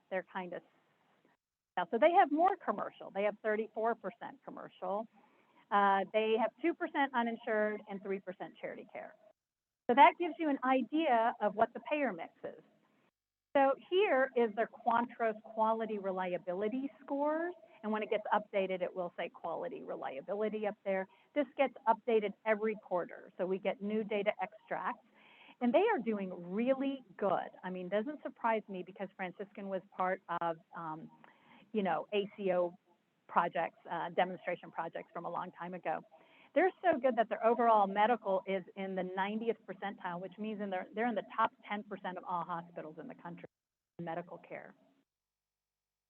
They're kind of, so they have more commercial. They have 34% commercial. They have 2% uninsured and 3% charity care. So that gives you an idea of what the payer mix is. So here is their Quantros quality reliability scores. And when it gets updated, it will say quality reliability up there. This gets updated every quarter. So we get new data extracts. And they are doing really good. I mean, doesn't surprise me because Franciscan was part of, ACO projects, demonstration projects from a long time ago. They're so good that their overall medical is in the 90th percentile, which means they're in the top 10% of all hospitals in the country in medical care.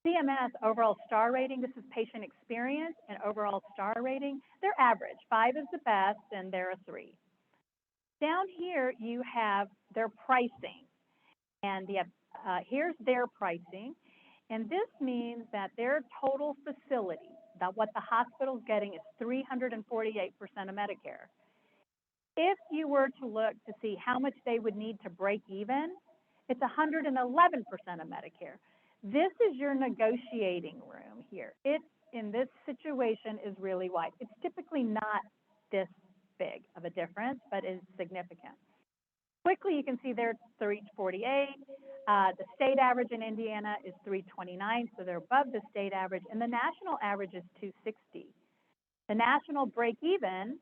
CMS overall star rating, this is patient experience and overall star rating. They're average. 5 is the best, and they're a 3. Down here, you have their pricing. And here's their pricing. And this means that their total facility, that what the hospital's getting is 348% of Medicare. If you were to look to see how much they would need to break even, it's 111% of Medicare. This is your negotiating room here. It, in this situation, is really wide. It's typically not this big of a difference, but is significant. Quickly, you can see they're 348. The state average in Indiana is 329, so they're above the state average, and the national average is 260. The national break-even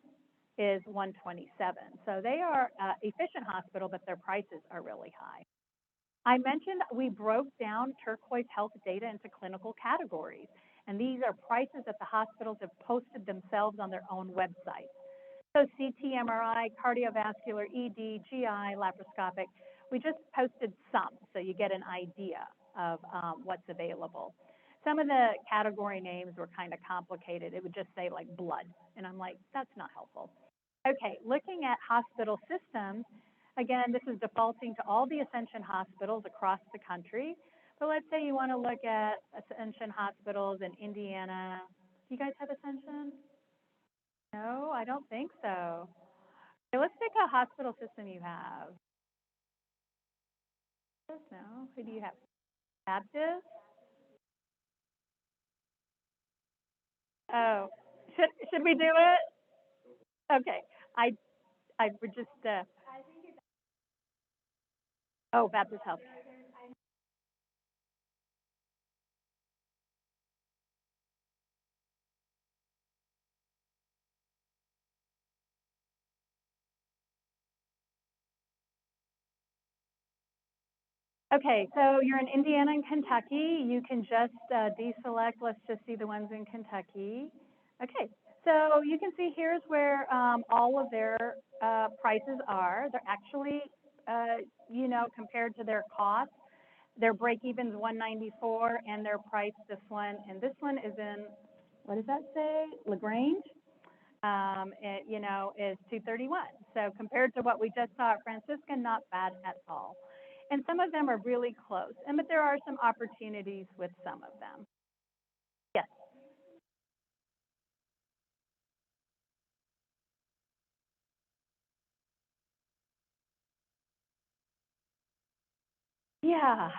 is 127. So they are efficient hospital, but their prices are really high. I mentioned we broke down Turquoise Health data into clinical categories, and these are prices that the hospitals have posted themselves on their own websites. So CT, MRI, cardiovascular, ED, GI, laparoscopic. We just posted some, so you get an idea of what's available. Some of the category names were kind of complicated. It would just say like blood, and I'm like, that's not helpful. Okay, looking at hospital systems, again, this is defaulting to all the Ascension hospitals across the country. But let's say you want to look at Ascension hospitals in Indiana. Do you guys have Ascension? No, I don't think so. Okay, let's pick a hospital system you have. No, who do you have? Baptist? Oh, should we do it? Okay, I would just, oh, Baptist Health. Okay, so you're in Indiana and Kentucky. You can just deselect. Let's just see the ones in Kentucky. Okay, so you can see here's where all of their prices are. They're actually, you know, compared to their cost. Their break-even's 194, and their price, this one, and this one is in, what does that say? LaGrange, it, you know, is 231. So compared to what we just saw at Franciscan, not bad at all. And some of them are really close, but there are some opportunities with some of them. Yes. Yeah.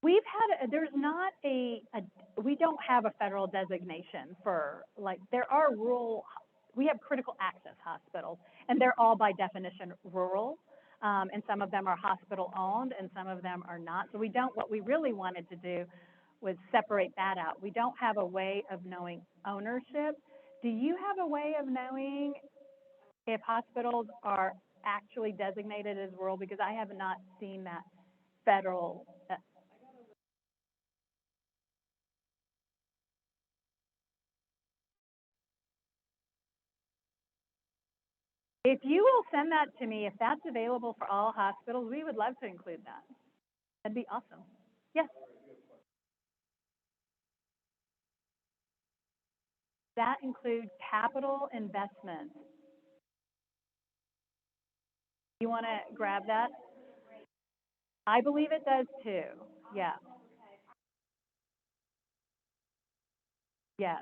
We've had, there's not we don't have a federal designation for, like, there are rural, we have critical access hospitals, and they're all by definition rural. And some of them are hospital owned and some of them are not. So we don't, what we really wanted to do was separate that out. We don't have a way of knowing ownership. Do you have a way of knowing if hospitals are actually designated as rural? Because I have not seen that federal. If you will send that to me, if that's available for all hospitals, we would love to include that. That'd be awesome. Yes. That includes capital investments. You want to grab that? I believe it does too. Yeah. Yes.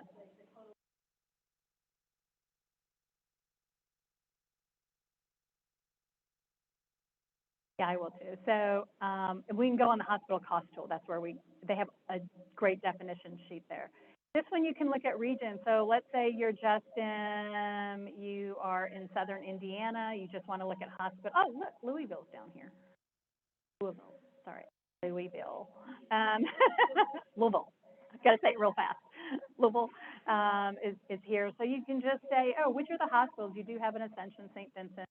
Yeah, I will too. So we can go on the hospital cost tool. That's where they have a great definition sheet there. This one you can look at region. So let's say you're just you are in southern Indiana. You just want to look at hospital. Oh, look, Louisville's down here. Louisville, sorry, Louisville. Louisville. Got to say it real fast. Louisville is here. So you can just say, oh, which are the hospitals? You do have an Ascension, St. Vincent,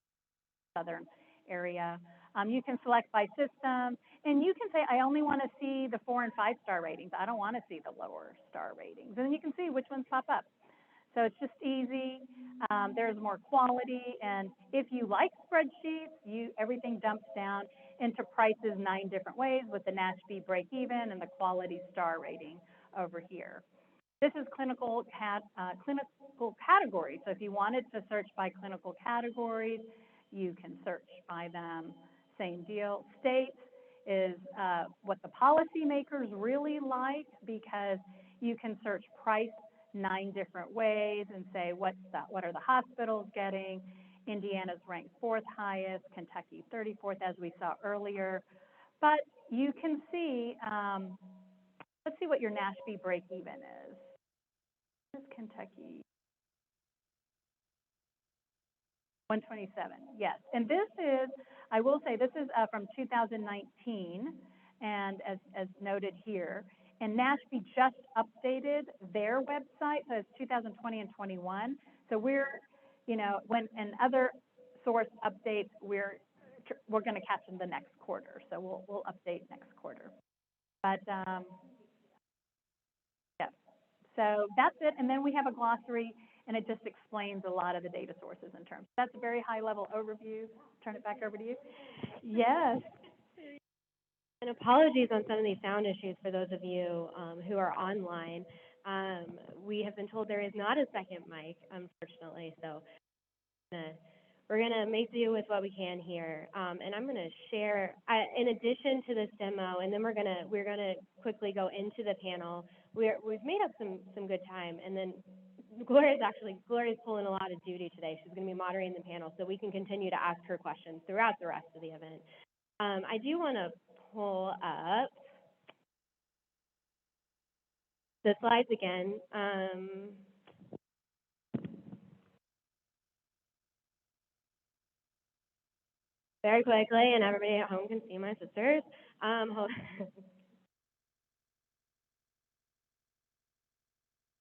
southern area. You can select by system, and you can say, I only want to see the 4- and 5-star ratings. I don't want to see the lower star ratings. And then you can see which ones pop up. So it's just easy. There's more quality, and if you like spreadsheets, everything dumps down. into prices 9 different ways with the NASHB break even and the quality star rating over here. This is clinical categories. So if you wanted to search by clinical categories, you can search by them. Same deal. States is what the policymakers really like, because you can search price 9 different ways and say what are the hospitals getting. Indiana's ranked 4th highest, Kentucky 34th, as we saw earlier. But you can see, let's see what your NASHB break even is. Where's Kentucky? 127, yes. And this is, I will say, this is from 2019, and as noted here. And NASHB just updated their website, so it's 2020 and 21. So we're, you know, when another source updates, we're going to catch in the next quarter. So we'll update next quarter. But yes, so that's it. And then we have a glossary, and it just explains a lot of the data sources in terms. That's a very high level overview. Turn it back over to you. Yes. And apologies on some of these sound issues for those of you who are online. We have been told there is not a second mic, unfortunately, so we're gonna make do with what we can here. And I'm gonna share, in addition to this demo, and then we're gonna quickly go into the panel. We've made up some good time, and then Gloria's pulling a lot of duty today. She's gonna be moderating the panel, so we can continue to ask her questions throughout the rest of the event. I do want to pull up the slides again. Very quickly, and everybody at home can see my sisters.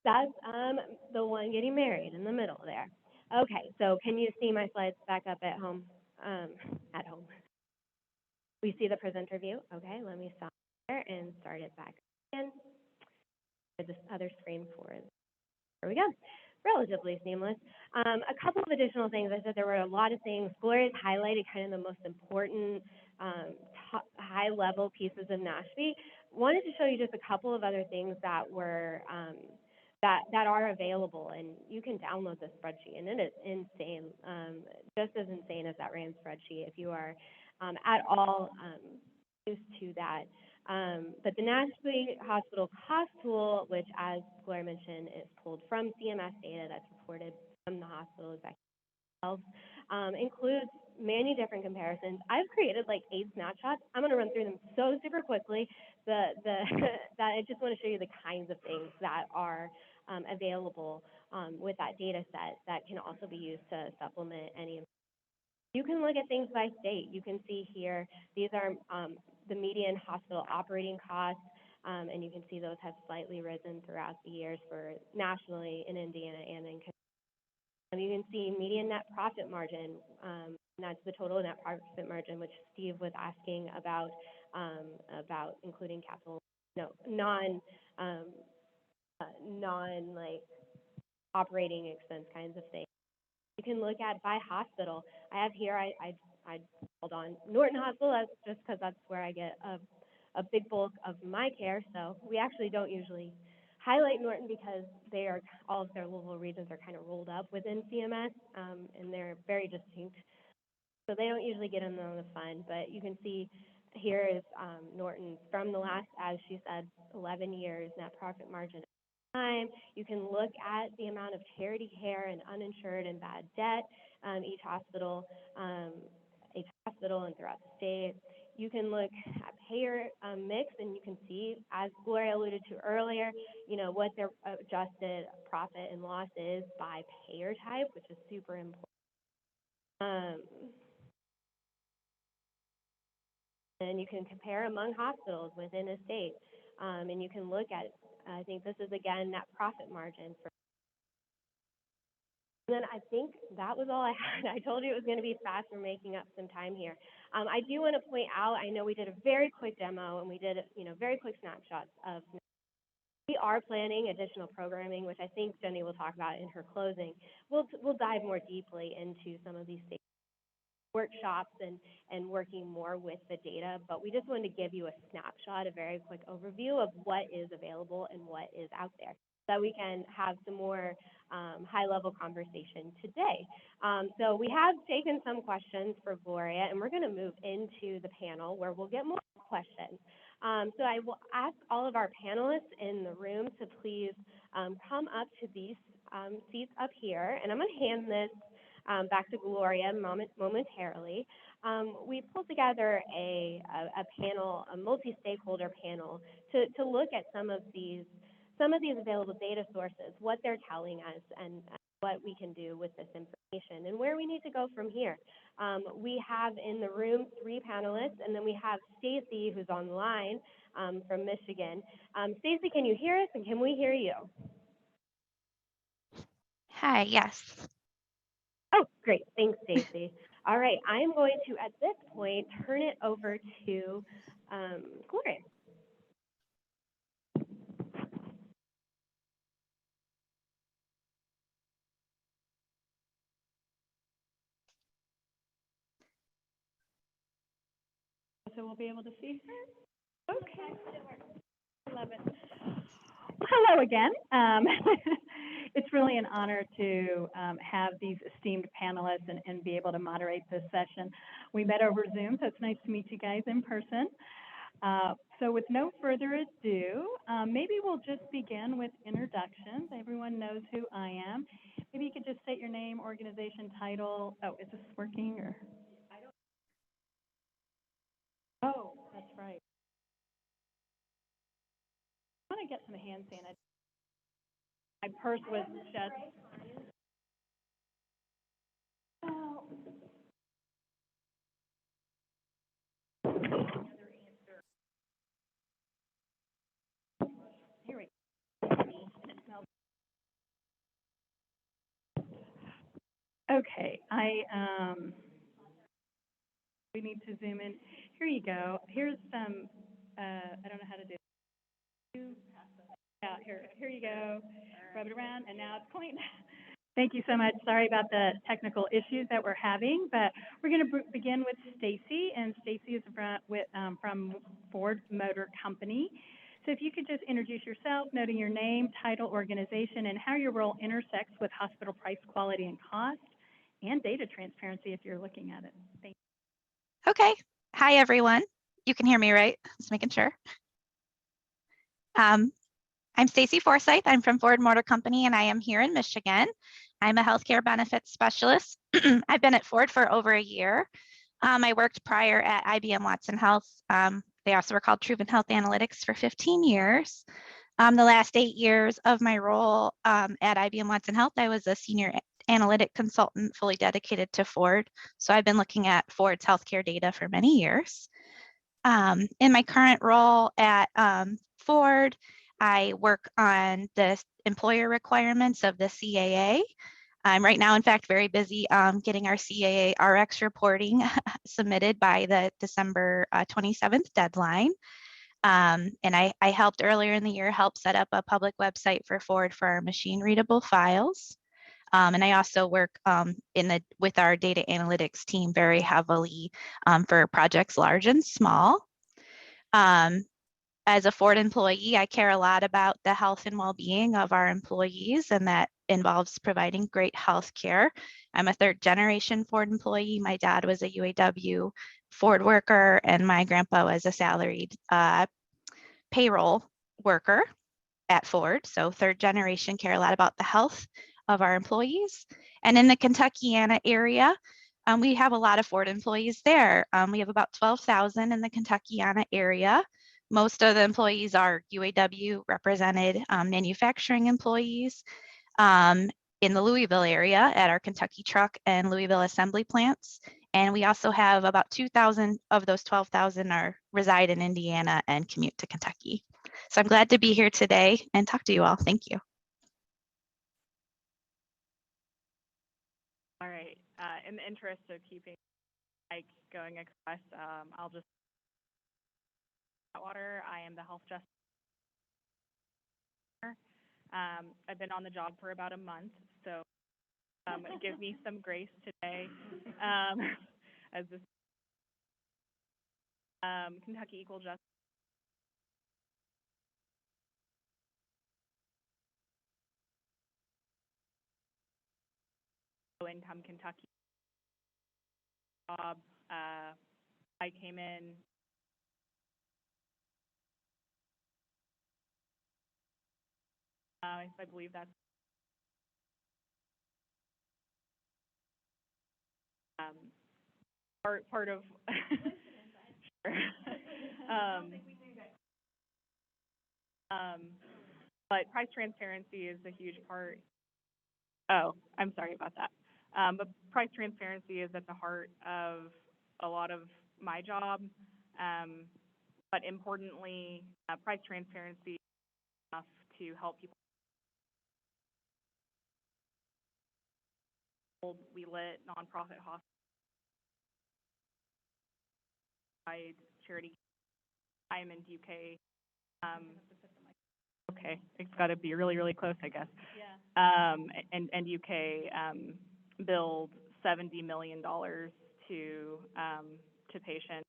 That's the one getting married in the middle there. Okay, so can you see my slides back up at home? At home. We see the presenter view. Okay, let me stop there and start it back again. This other screen for it. There we go. Relatively seamless. A couple of additional things. I said there were a lot of things. Gloria's highlighted kind of the most important high-level pieces of NASHB. Wanted to show you just a couple of other things that were that are available, and you can download the spreadsheet, and it is insane, just as insane as that RAND spreadsheet if you are at all used to that. But the NASHB Hospital Cost Tool, which, as Gloria mentioned, is pulled from CMS data that's reported from the hospital executive themselves, includes many different comparisons. I've created like 8 snapshots. I'm going to run through them so super quickly that I just want to show you the kinds of things that are available with that data set that can also be used to supplement any. You can look at things by state. You can see here, these are the median hospital operating costs, and you can see those have slightly risen throughout the years for nationally in Indiana and in Kentucky. You can see median net profit margin, and that's the total net profit margin, which Steve was asking about including capital, non like operating expense kinds of things. You can look at by hospital. I have here, I called on Norton Hospital, that's just because that's where I get a big bulk of my care. So we actually don't usually highlight Norton because they are, all of their local regions are kind of rolled up within CMS, and they're very distinct. So they don't usually get in on the fun, but you can see here is Norton from the last, as she said, 11 years net profit margin. Time. You can look at the amount of charity care and uninsured and bad debt each hospital and throughout the state. You can look at payer mix, and you can see, as Gloria alluded to earlier, what their adjusted profit and loss is by payer type, which is super important. And you can compare among hospitals within a state, and you can look at, I think this is again net profit margin. And then I think that was all I had. I told you it was going to be fast. We're making up some time here. I do want to point out, I know we did a very quick demo, and we did very quick snapshots of. We are planning additional programming, which I think Jenny will talk about in her closing. We'll dive more deeply into some of these things. workshops and working more with the data, but we just wanted to give you a snapshot, a very quick overview of what is available and what is out there, so that we can have some more high-level conversation today. So we have taken some questions for Gloria, and we're going to move into the panel where we'll get more questions. So I will ask all of our panelists in the room to please come up to these seats up here, and I'm going to hand this back to Gloria momentarily. We pulled together a panel, a multi-stakeholder panel, to look at some of these available data sources, what they're telling us, and what we can do with this information, and where we need to go from here. We have in the room 3 panelists, and then we have Stacy, who's online from Michigan. Stacy, can you hear us, and can we hear you? Hi, yes. Oh, great. Thanks, Stacy. All right, I'm going to, at this point, turn it over to Gloria. So we'll be able to see her? Okay. I love it. Hello again. It's really an honor to have these esteemed panelists and be able to moderate this session. We met over Zoom, so it's nice to meet you guys in person. So with no further ado, maybe we'll just begin with introductions. Everyone knows who I am. Maybe you could just state your name, organization, title. Oh, is this working or? Oh, that's right. I want to get some hand sanitizer. My purse was just. Oh. Here we go. It smells. Okay, we need to zoom in. Here you go. Here's some. I don't know how to do it. Yeah, here you go. Rub it around, and now it's clean. Thank you so much. Sorry about the technical issues that we're having, but we're going to begin with Stacy, and Stacy is from Ford Motor Company. So if you could just introduce yourself, noting your name, title, organization, and how your role intersects with hospital price, quality, and cost, and data transparency if you're looking at it. Thank you. Okay. Hi, everyone. You can hear me, right? Just making sure. I'm Stacy Forsyth. I'm from Ford Motor Company, and I am here in Michigan. I'm a healthcare benefits specialist. I've been at Ford for over a year. I worked prior at IBM Watson Health. They also were called Truven Health Analytics for 15 years. The last 8 years of my role at IBM Watson Health, I was a senior analytic consultant fully dedicated to Ford. So I've been looking at Ford's healthcare data for many years. In my current role at Ford, I work on the employer requirements of the CAA. I'm right now, in fact, very busy getting our CAA RX reporting submitted by the December 27th deadline. And I helped earlier in the year help set up a public website for Ford for our machine readable files. And I also work with our data analytics team very heavily for projects large and small. As a Ford employee, I care a lot about the health and well-being of our employees, and that involves providing great health care. I'm a 3rd generation Ford employee. My dad was a UAW Ford worker, and my grandpa was a salaried payroll worker at Ford. So 3rd generation care a lot about the health of our employees. And in the Kentuckiana area, we have a lot of Ford employees there. We have about 12,000 in the Kentuckiana area. Most of the employees are UAW represented manufacturing employees. In the Louisville area at our Kentucky truck and Louisville assembly plants. And we also have about 2,000 of those 12,000 reside in Indiana and commute to Kentucky. So I'm glad to be here today and talk to you all. Thank you. All right. In the interest of keeping like going across, I'll just water. I am the health justice. I've been on the job for about a month, so give me some grace today. as this Kentucky Equal Justice. Low income Kentucky job. I came in I believe that's part of sure. But price transparency is a huge part. Oh, I'm sorry about that. But price transparency is at the heart of a lot of my job. But importantly, price transparency is enough to help people. We lit nonprofit hospitals, charity. I am in UK. Okay, it's got to be really, really close, I guess. Yeah. And UK billed $70 million to patients.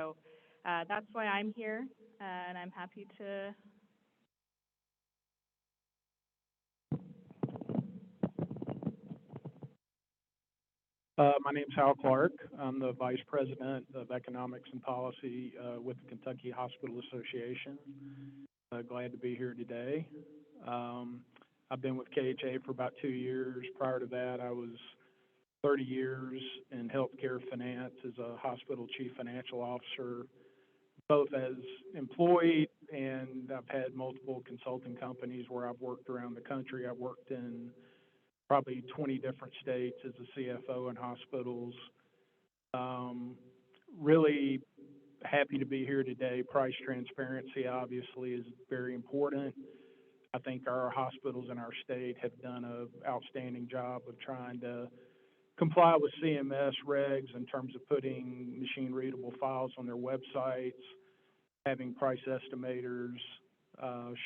So that's why I'm here, and I'm happy to. My name's Hal Clark. I'm the Vice President of Economics and Policy with the Kentucky Hospital Association. Glad to be here today. I've been with KHA for about 2 years. Prior to that, I was 30 years in healthcare finance as a hospital chief financial officer, both as employed and I've had multiple consulting companies where I've worked around the country. I've worked in probably 20 different states as a CFO in hospitals. Really happy to be here today. Price transparency obviously is very important. I think our hospitals in our state have done an outstanding job of trying to comply with CMS regs in terms of putting machine readable files on their websites, having price estimators,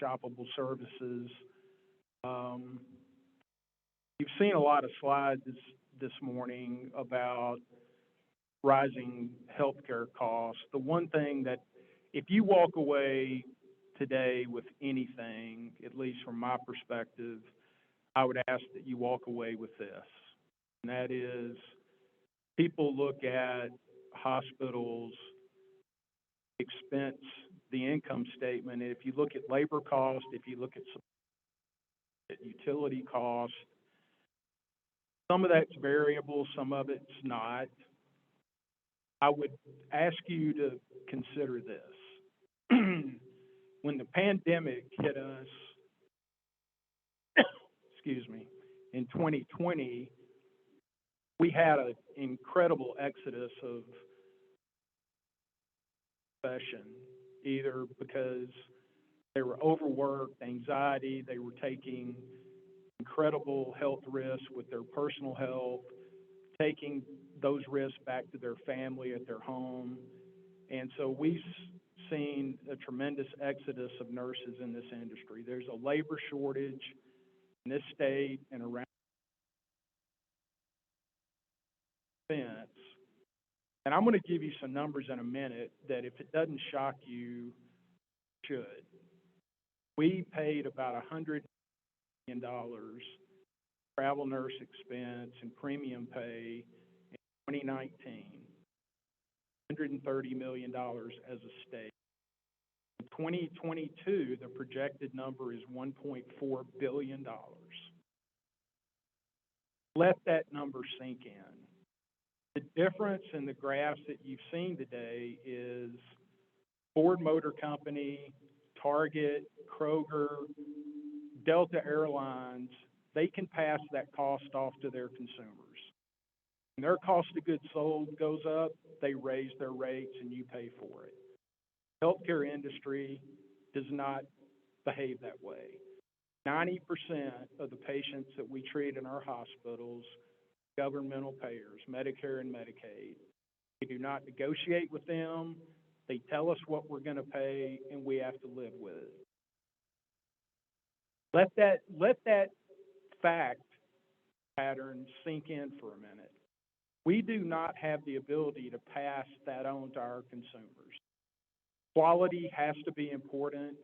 shoppable services. You've seen a lot of slides this morning about rising healthcare costs. The one thing that, if you walk away today with anything, at least from my perspective, I would ask that you walk away with this. And that is, people look at hospitals' expense, the income statement, and if you look at labor cost, if you look at utility cost, some of that's variable, some of it's not. I would ask you to consider this. When the pandemic hit us, excuse me, in 2020, we had an incredible exodus of profession, either because they were overworked, anxiety, they were taking incredible health risks with their personal health, taking those risks back to their family at their home. And so we've seen a tremendous exodus of nurses in this industry. There's a labor shortage in this state and around the fence. And I'm going to give you some numbers in a minute that if it doesn't shock you, it should. We paid about $100 million travel nurse expense and premium pay in 2019, $130 million as a state. In 2022, the projected number is $1.4 billion. Let that number sink in. The difference in the graphs that you've seen today is Ford Motor Company, Target, Kroger, Delta Airlines, they can pass that cost off to their consumers. When their cost of goods sold goes up, they raise their rates and you pay for it. The healthcare industry does not behave that way. 90% of the patients that we treat in our hospitals, governmental payers, Medicare and Medicaid, we do not negotiate with them. They tell us what we're going to pay and we have to live with it. Let that fact pattern sink in for a minute. We do not have the ability to pass that on to our consumers. Quality has to be important.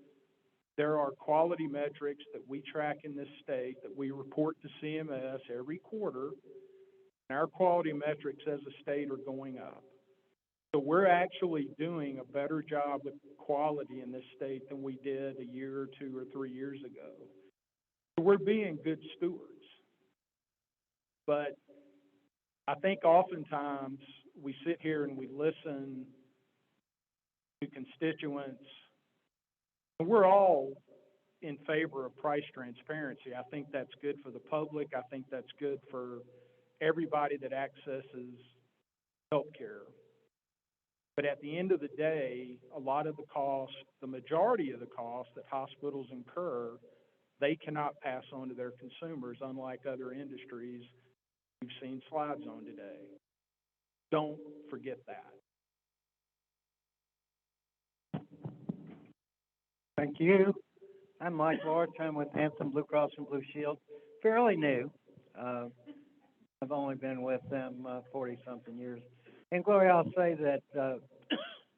There are quality metrics that we track in this state that we report to CMS every quarter, and our quality metrics as a state are going up. So we're actually doing a better job with quality in this state than we did a year or 2 or 3 years ago. So we're being good stewards. But I think oftentimes we sit here and we listen to constituents, and we're all in favor of price transparency. I think that's good for the public. I think that's good for everybody that accesses healthcare. But at the end of the day, a lot of the costs, the majority of the costs that hospitals incur, they cannot pass on to their consumers, unlike other industries we've seen slides on today. Don't forget that. Thank you. I'm Mike Lawrence. I'm with Anthem Blue Cross and Blue Shield. Fairly new. I've only been with them 40-something years. And Gloria, I'll say that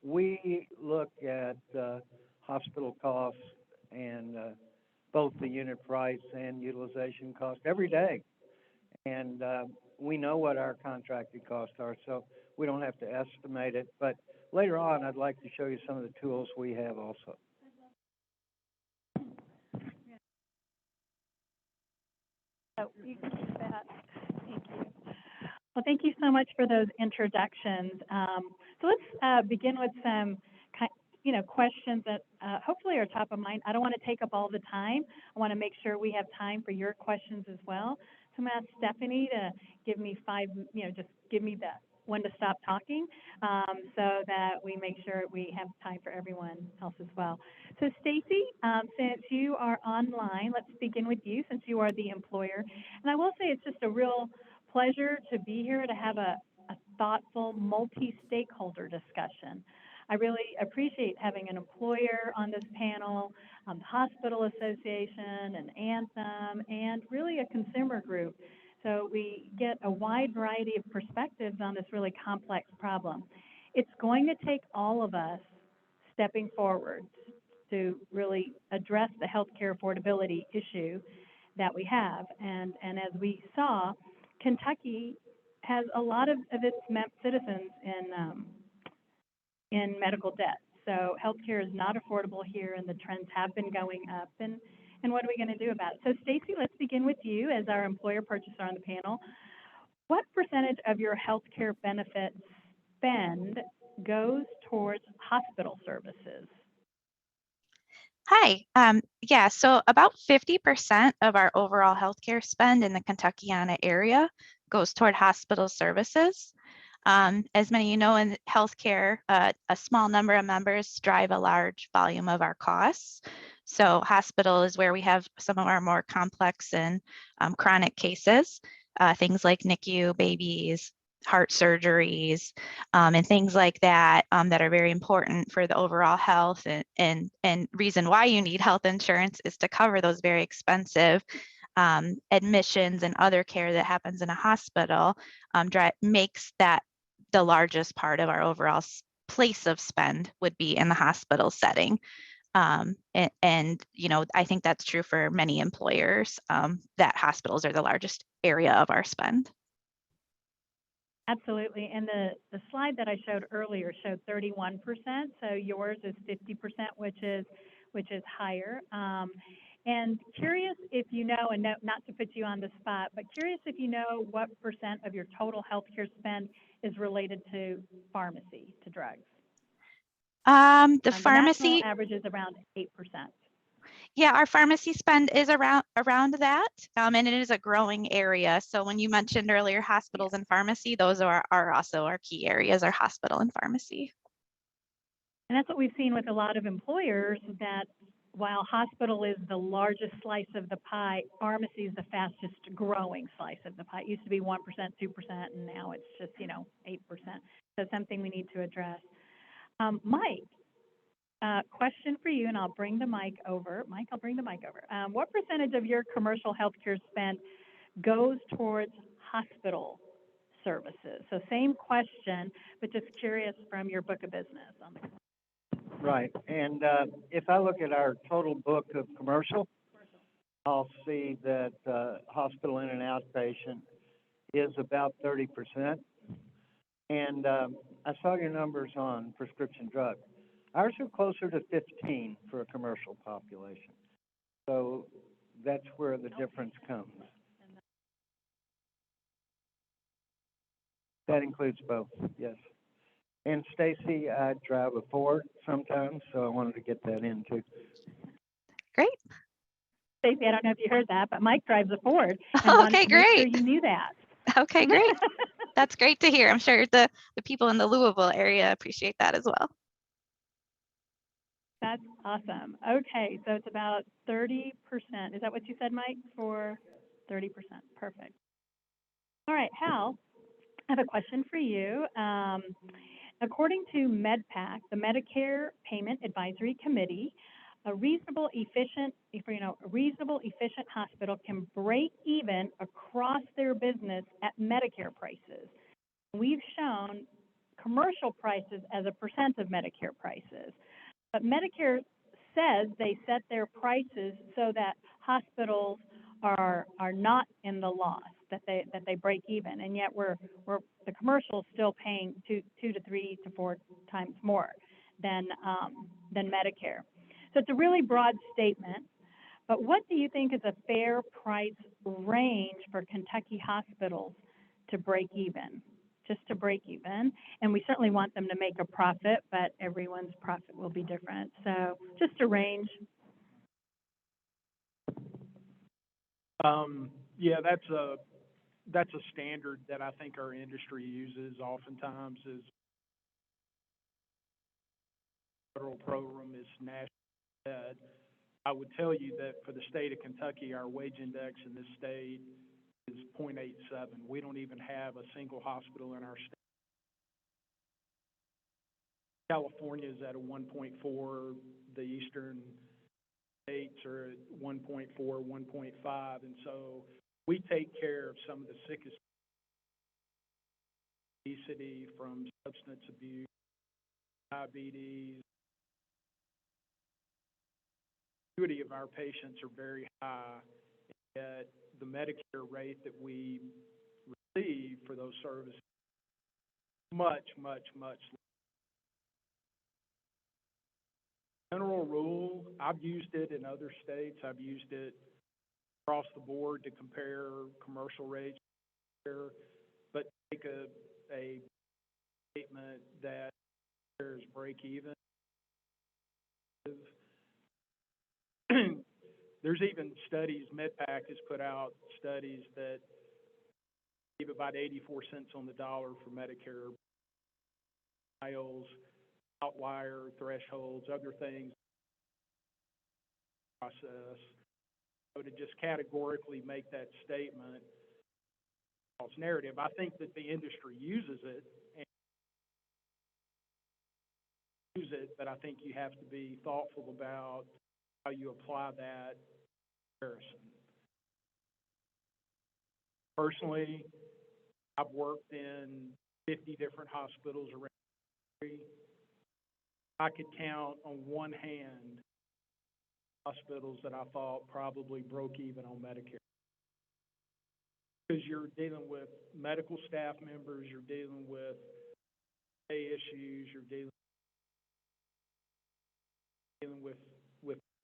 we look at hospital costs and both the unit price and utilization cost every day. And we know what our contracted costs are, so we don't have to estimate it. But later on, I'd like to show you some of the tools we have also. Oh, you can keep that. Thank you. Well, thank you so much for those introductions. So let's begin with some, questions that hopefully are top of mind. I don't want to take up all the time. I want to make sure we have time for your questions as well. So I'm going to ask Stephanie to give me just give me the when to stop talking, so that we make sure we have time for everyone else as well. So Stacy, since you are online, let's begin with you since you are the employer. And I will say it's just a real pleasure to be here to have a thoughtful, multi-stakeholder discussion. I really appreciate having an employer on this panel, the Hospital Association, and Anthem, and really a consumer group. So we get a wide variety of perspectives on this really complex problem. It's going to take all of us stepping forward to really address the healthcare affordability issue that we have. And as we saw, Kentucky has a lot of its citizens in medical debt. So healthcare is not affordable here, and the trends have been going up. And what are we going to do about it? So Stacy, let's begin with you as our employer purchaser on the panel. What percentage of your healthcare benefit spend goes towards hospital services? Hi. Yeah, so about 50% of our overall healthcare spend in the Kentuckiana area goes toward hospital services. As many of you know, in healthcare, a small number of members drive a large volume of our costs. So hospital is where we have some of our more complex and chronic cases, things like NICU, babies, heart surgeries, and things like that that are very important for the overall health. And reason why you need health insurance is to cover those very expensive admissions and other care that happens in a hospital. Makes that the largest part of our overall place of spend would be in the hospital setting. And I think that's true for many employers, that hospitals are the largest area of our spend. Absolutely. And the slide that I showed earlier showed 31%. So yours is 50%, which is higher. And curious if you know, and not to put you on the spot, but curious if you know what percent of your total healthcare spend is related to pharmacy, to drugs. The national pharmacy average is around 8%. Yeah, our pharmacy spend is around that, and it is a growing area. So when you mentioned earlier hospitals and pharmacy, those are also our key areas, are hospital and pharmacy. And that's what we've seen with a lot of employers, that while hospital is the largest slice of the pie, pharmacy is the fastest growing slice of the pie. It used to be 1%, 2%, and now it's just, 8%. So something we need to address. Mike, question for you, and I'll bring the mic over. Mike, I'll bring the mic over. What percentage of your commercial healthcare spend goes towards hospital services. So same question, but just curious from your book of business on the. Right, and if I look at our total book of commercial, I'll see that hospital in and outpatient is about 30%. And I saw your numbers on prescription drugs. Ours are closer to 15 for a commercial population. So that's where the difference comes. That includes both, yes. And Stacy, I drive a Ford sometimes, so I wanted to get that in too. Great. Stacey, I don't know if you heard that, but Mike drives a Ford and wanted Okay, to make sure great. you knew that. Okay, great. That's great to hear. I'm sure the people in the Louisville area appreciate that as well. That's awesome. Okay, so it's about 30%. Is that what you said, Mike, for 30%? Perfect. All right, Hal, I have a question for you. According to MedPAC, the Medicare Payment Advisory Committee, a reasonable, efficient hospital can break even across their business at Medicare prices. We've shown commercial prices as a percent of Medicare prices, but Medicare says they set their prices so that hospitals are not in the loss, that they break even, and yet we're the commercial is still paying two to 3 to 4 times more than Medicare. So it's a really broad statement, but what do you think is a fair price range for Kentucky hospitals to break even? Just to break even, and we certainly want them to make a profit, but everyone's profit will be different. So just a range. Yeah, that's a standard that I think our industry uses oftentimes is federal program is national ed. I would tell you that for the state of Kentucky, our wage index in this state is 0.87. We don't even have a single hospital in our state. California is at a 1.4. The eastern states are at 1.4, 1.5, and so we take care of some of the sickest obesity from substance abuse, diabetes. The acuity of our patients are very high, yet the Medicare rate that we receive for those services is much, much, much lower. General rule, I've used it in other states. I've used it across the board to compare commercial rates, but take a statement that there's break even. There's even studies, MedPAC has put out studies that give about 84 cents on the dollar for Medicare miles, outlier thresholds, other things process. So to just categorically make that statement, false narrative, I think that the industry uses it, but I think you have to be thoughtful about how you apply that comparison. Personally, I've worked in 50 different hospitals around the country. I could count on one hand hospitals that I thought probably broke even on Medicare. Because you're dealing with medical staff members, you're dealing with pay issues, you're dealing with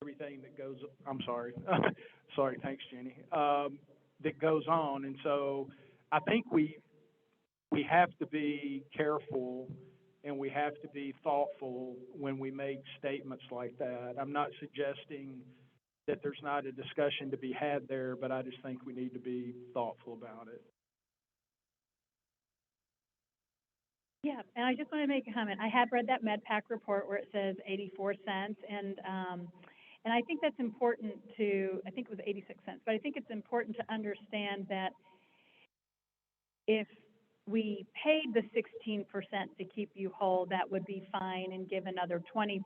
everything that goes, I'm sorry, sorry, thanks, Jenny, that goes on. And so I think we have to be careful and we have to be thoughtful when we make statements like that. I'm not suggesting that there's not a discussion to be had there, but I just think we need to be thoughtful about it. Yeah, and I just want to make a comment. I have read that MedPAC report where it says 84 cents, and I think that's important to, I think it was 86 cents, but I think it's important to understand that if we paid the 16% to keep you whole, that would be fine, and give another 20%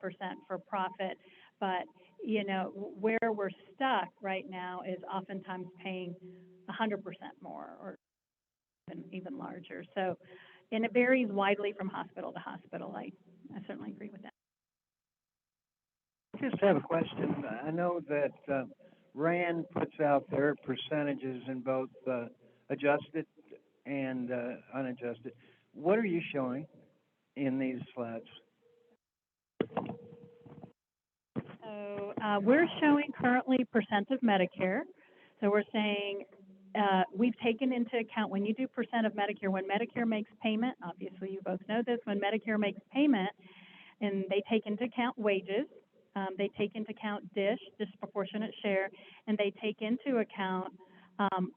for profit. But, you know, where we're stuck right now is oftentimes paying 100% more, or even larger. So, and it varies widely from hospital to hospital. I certainly agree with that. I just have a question. I know that RAND puts out their percentages in both adjusted and unadjusted. What are you showing in these slides? So we're showing currently percent of Medicare. So we're saying we've taken into account when you do percent of Medicare, when Medicare makes payment, obviously you both know this, when Medicare makes payment, and they take into account wages, they take into account disproportionate share, and they take into account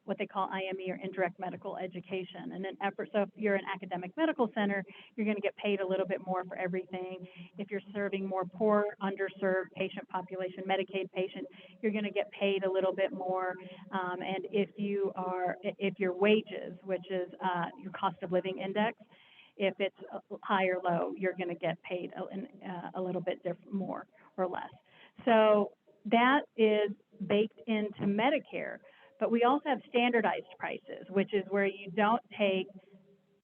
what they call IME, or indirect medical education. And so if you're an academic medical center, you're going to get paid a little bit more for everything. If you're serving more poor, underserved patient population, Medicaid patients, you're going to get paid a little bit more. And if your wages, which is your cost of living index, if it's high or low, you're going to get paid a little bit more or less. So that is baked into Medicare. But we also have standardized prices, which is where you don't take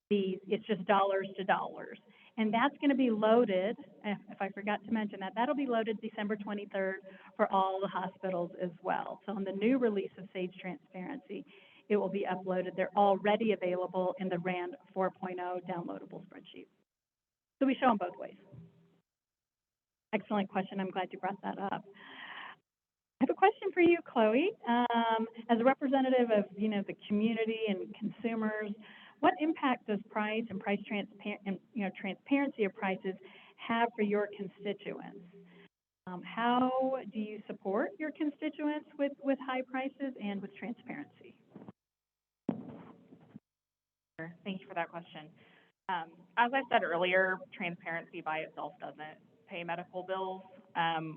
these, it's just dollars to dollars. And that's going to be loaded, if I forgot to mention that, that'll be loaded December 23rd for all the hospitals as well. So on the new release of SAGE Transparency, it will be uploaded. They're already available in the RAND 4.0 downloadable spreadsheet. So we show them both ways. Excellent question. I'm glad you brought that up. I have a question for you, Chloe. As a representative of, the community and consumers, what impact does price and transparency of prices have for your constituents? How do you support your constituents with high prices and with transparency? Thank you for that question. As I said earlier, transparency by itself doesn't pay medical bills.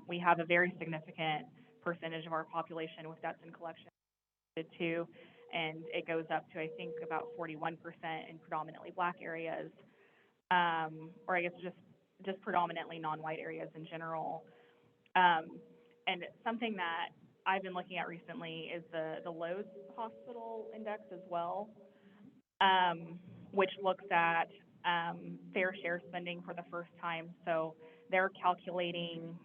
We have a very significant percentage of our population with debts and collection too, and it goes up to, I think, about 41% in predominantly Black areas, or I guess just predominantly non-white areas in general. And something that I've been looking at recently is the Lowe's Hospital Index as well, which looks at fair share spending for the first time. So they're calculating,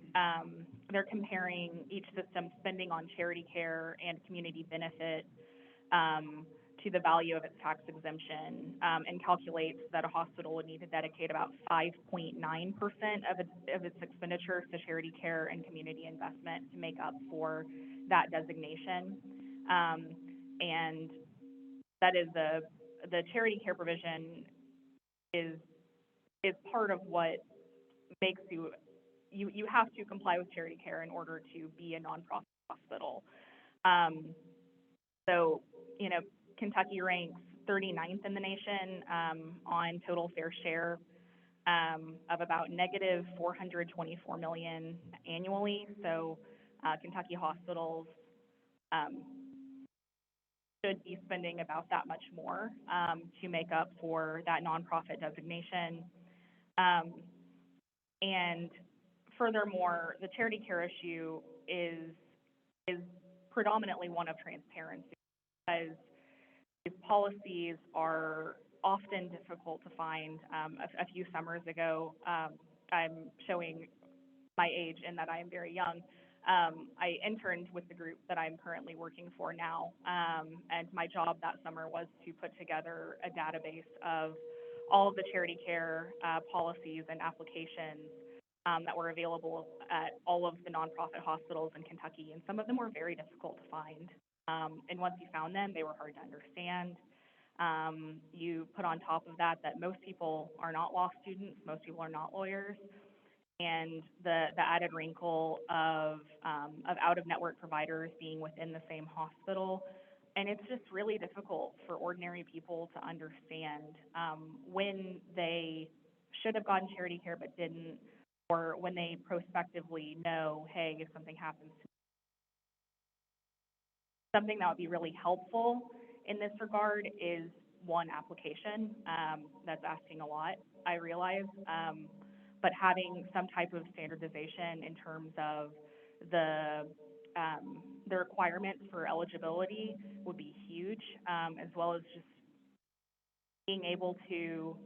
they're comparing each system's spending on charity care and community benefit to the value of its tax exemption, and calculates that a hospital would need to dedicate about 5.9% of its expenditures to charity care and community investment to make up for that designation. And that is the charity care provision is part of what makes you have to comply with charity care in order to be a nonprofit hospital. So, Kentucky ranks 39th in the nation on total fair share of about negative $424 million annually. So Kentucky hospitals should be spending about that much more to make up for that nonprofit designation. And furthermore, the charity care issue is predominantly one of transparency, because these policies are often difficult to find. A few summers ago, I'm showing my age in that I am very young. I interned with the group that I'm currently working for now, and my job that summer was to put together a database of all of the charity care policies and applications that were available at all of the nonprofit hospitals in Kentucky, and some of them were very difficult to find. And once you found them, they were hard to understand. You put on top of that most people are not law students, most people are not lawyers, and the added wrinkle of out-of-network providers being within the same hospital. And it's just really difficult for ordinary people to understand when they should have gotten charity care but didn't, or when they prospectively know, hey, if something happens to me. Something that would be really helpful in this regard is one application that's asking a lot, I realize, but having some type of standardization in terms of the requirements for eligibility would be huge, as well as just being able to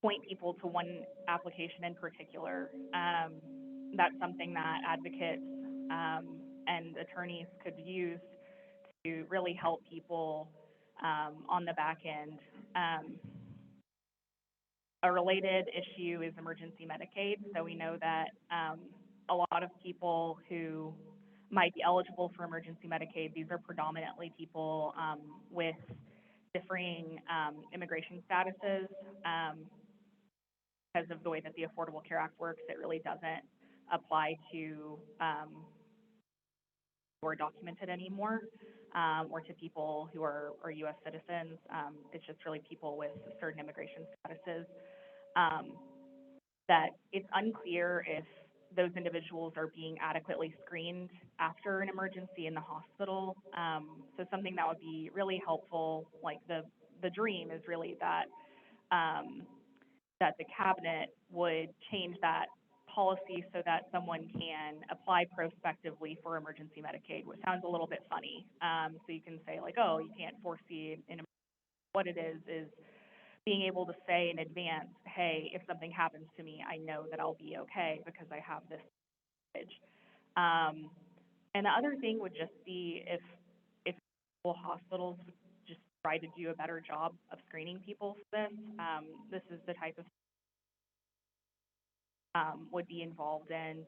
point people to one application in particular. That's something that advocates and attorneys could use to really help people on the back end. A related issue is emergency Medicaid. So we know that a lot of people who might be eligible for emergency Medicaid, these are predominantly people with differing immigration statuses. Because of the way that the Affordable Care Act works, it really doesn't apply to who are documented anymore, or to people who are U.S. citizens. It's just really people with certain immigration statuses. That it's unclear if those individuals are being adequately screened after an emergency in the hospital. So something that would be really helpful, like the dream is really that that the cabinet would change that policy so that someone can apply prospectively for emergency Medicaid, which sounds a little bit funny. So you can say like, oh, you can't foresee in what it is being able to say in advance, hey, if something happens to me, I know that I'll be okay because I have this knowledge. And the other thing would just be if hospitals would just try to do a better job of screening people for this. This is the type of would be involved in,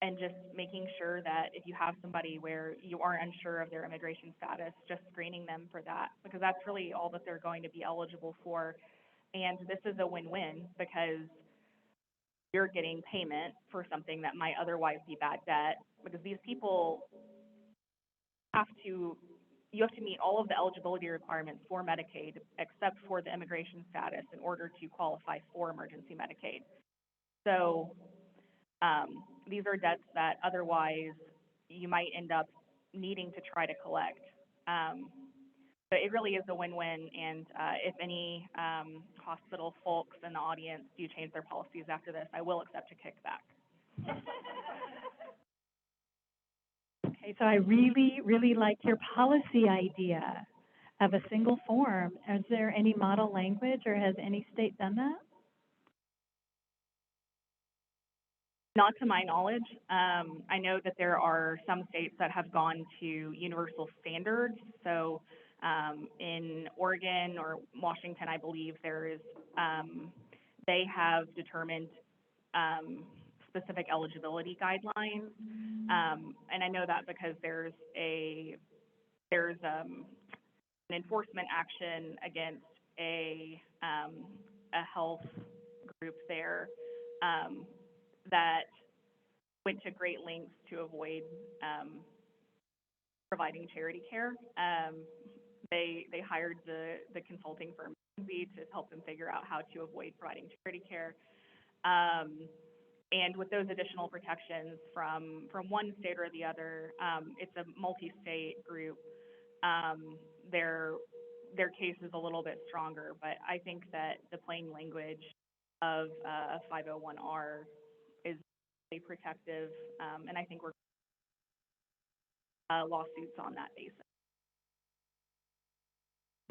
and just making sure that if you have somebody where you are unsure of their immigration status, just screening them for that, because that's really all that they're going to be eligible for. And this is a win-win because you're getting payment for something that might otherwise be bad debt, because these people you have to meet all of the eligibility requirements for Medicaid, except for the immigration status, in order to qualify for emergency Medicaid. So these are debts that otherwise you might end up needing to try to collect. But it really is a win-win, and if any hospital folks in the audience do change their policies after this, I will accept a kickback. Okay, so I really, really like your policy idea of a single form. Is there any model language, or has any state done that? Not to my knowledge. I know that there are some states that have gone to universal standards. So in Oregon or Washington, I believe there is, they have determined specific eligibility guidelines. And I know that because there's an enforcement action against a health group there that went to great lengths to avoid providing charity care. They hired the consulting firm to help them figure out how to avoid providing charity care. And with those additional protections from one state or the other, it's a multi-state group. Their case is a little bit stronger, but I think that the plain language of 501R is really protective, and I think we're lawsuits on that basis.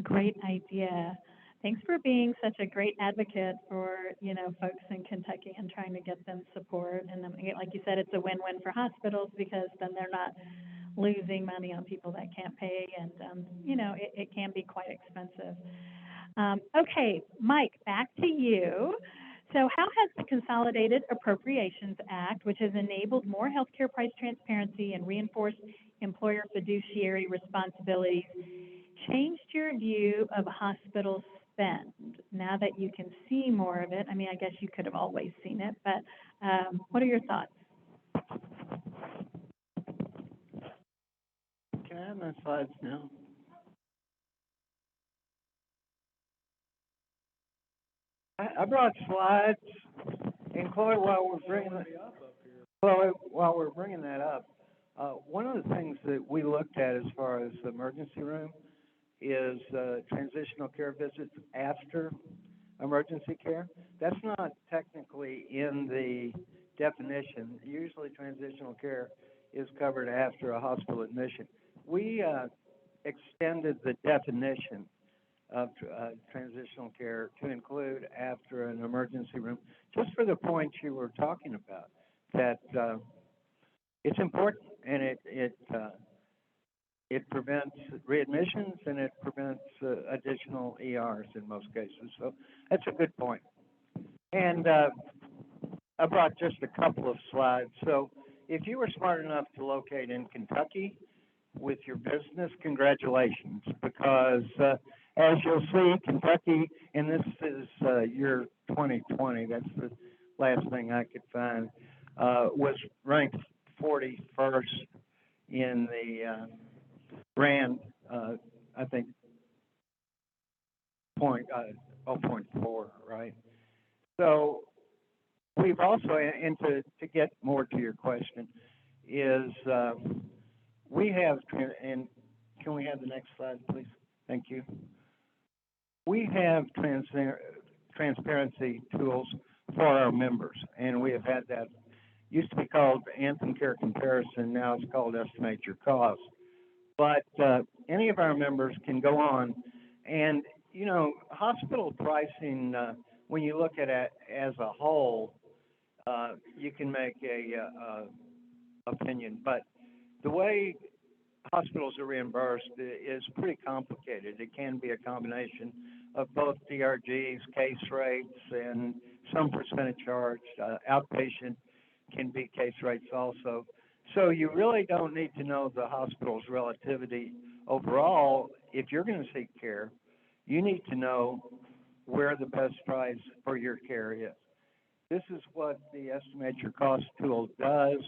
Great idea. Thanks for being such a great advocate for, folks in Kentucky and trying to get them support. And then, like you said, it's a win-win for hospitals because then they're not losing money on people that can't pay, and, it can be quite expensive. Okay, Mike, back to you. So how has the Consolidated Appropriations Act, which has enabled more healthcare price transparency and reinforced employer fiduciary responsibilities, changed your view of hospital spend now that you can see more of it? I mean, I guess you could have always seen it, but what are your thoughts? Can I have my slides now? I brought slides, and Chloe, while we're bringing that up, one of the things that we looked at as far as the emergency room is transitional care visits after emergency care. That's not technically in the definition. Usually transitional care is covered after a hospital admission. We extended the definition of transitional care to include after an emergency room, just for the points you were talking about, that it's important, and it prevents readmissions, and it prevents additional ERs in most cases. So that's a good point. And I brought just a couple of slides. So if you were smart enough to locate in Kentucky with your business, congratulations, because as you'll see, Kentucky, and this is year 2020, that's the last thing I could find, was ranked 41st in the RAND, I think, 0.4, right? So we've also, and to get more to your question, is we have, and can we have the next slide, please? Thank you. We have transparency tools for our members, and we have had that. Used to be called Anthem Care Comparison, now it's called Estimate Your Cost. But any of our members can go on, and you know, hospital pricing, when you look at it as a whole, you can make a opinion. But the way hospitals are reimbursed is pretty complicated. It can be a combination of both DRGs, case rates, and some percentage charge. Outpatient can be case rates also. So you really don't need to know the hospital's relativity overall. If you're going to seek care, you need to know where the best price for your care is. This is what the Estimate Your Cost tool does,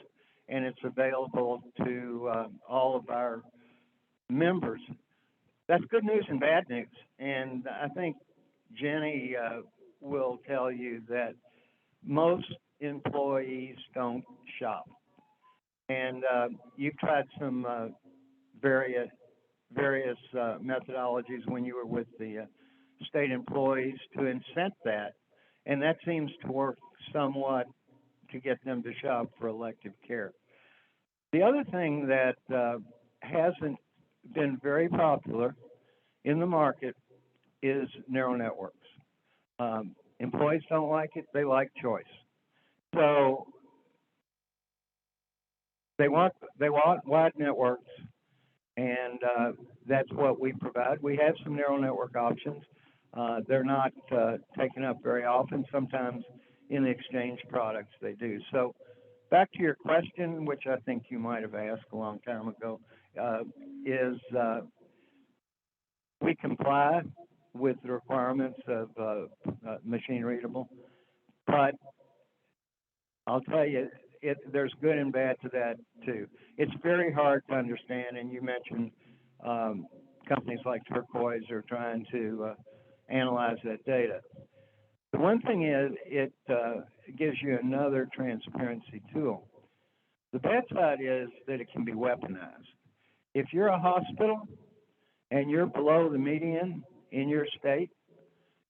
and it's available to all of our members. That's good news and bad news. And I think Jenny will tell you that most employees don't shop. And you've tried some various methodologies when you were with the state employees to incent that, and that seems to work somewhat to get them to shop for elective care. The other thing that hasn't been very popular in the market is narrow networks. Employees don't like it, they like choice. So they want wide networks, and that's what we provide. We have some narrow network options. They're not taken up very often. Sometimes in the exchange products they do. So back to your question, which I think you might have asked a long time ago, is we comply with the requirements of machine readable, but I'll tell you, there's good and bad to that too. It's very hard to understand, and you mentioned companies like Turquoise are trying to analyze that data. The one thing is it gives you another transparency tool. The bad side is that it can be weaponized. If you're a hospital and you're below the median in your state,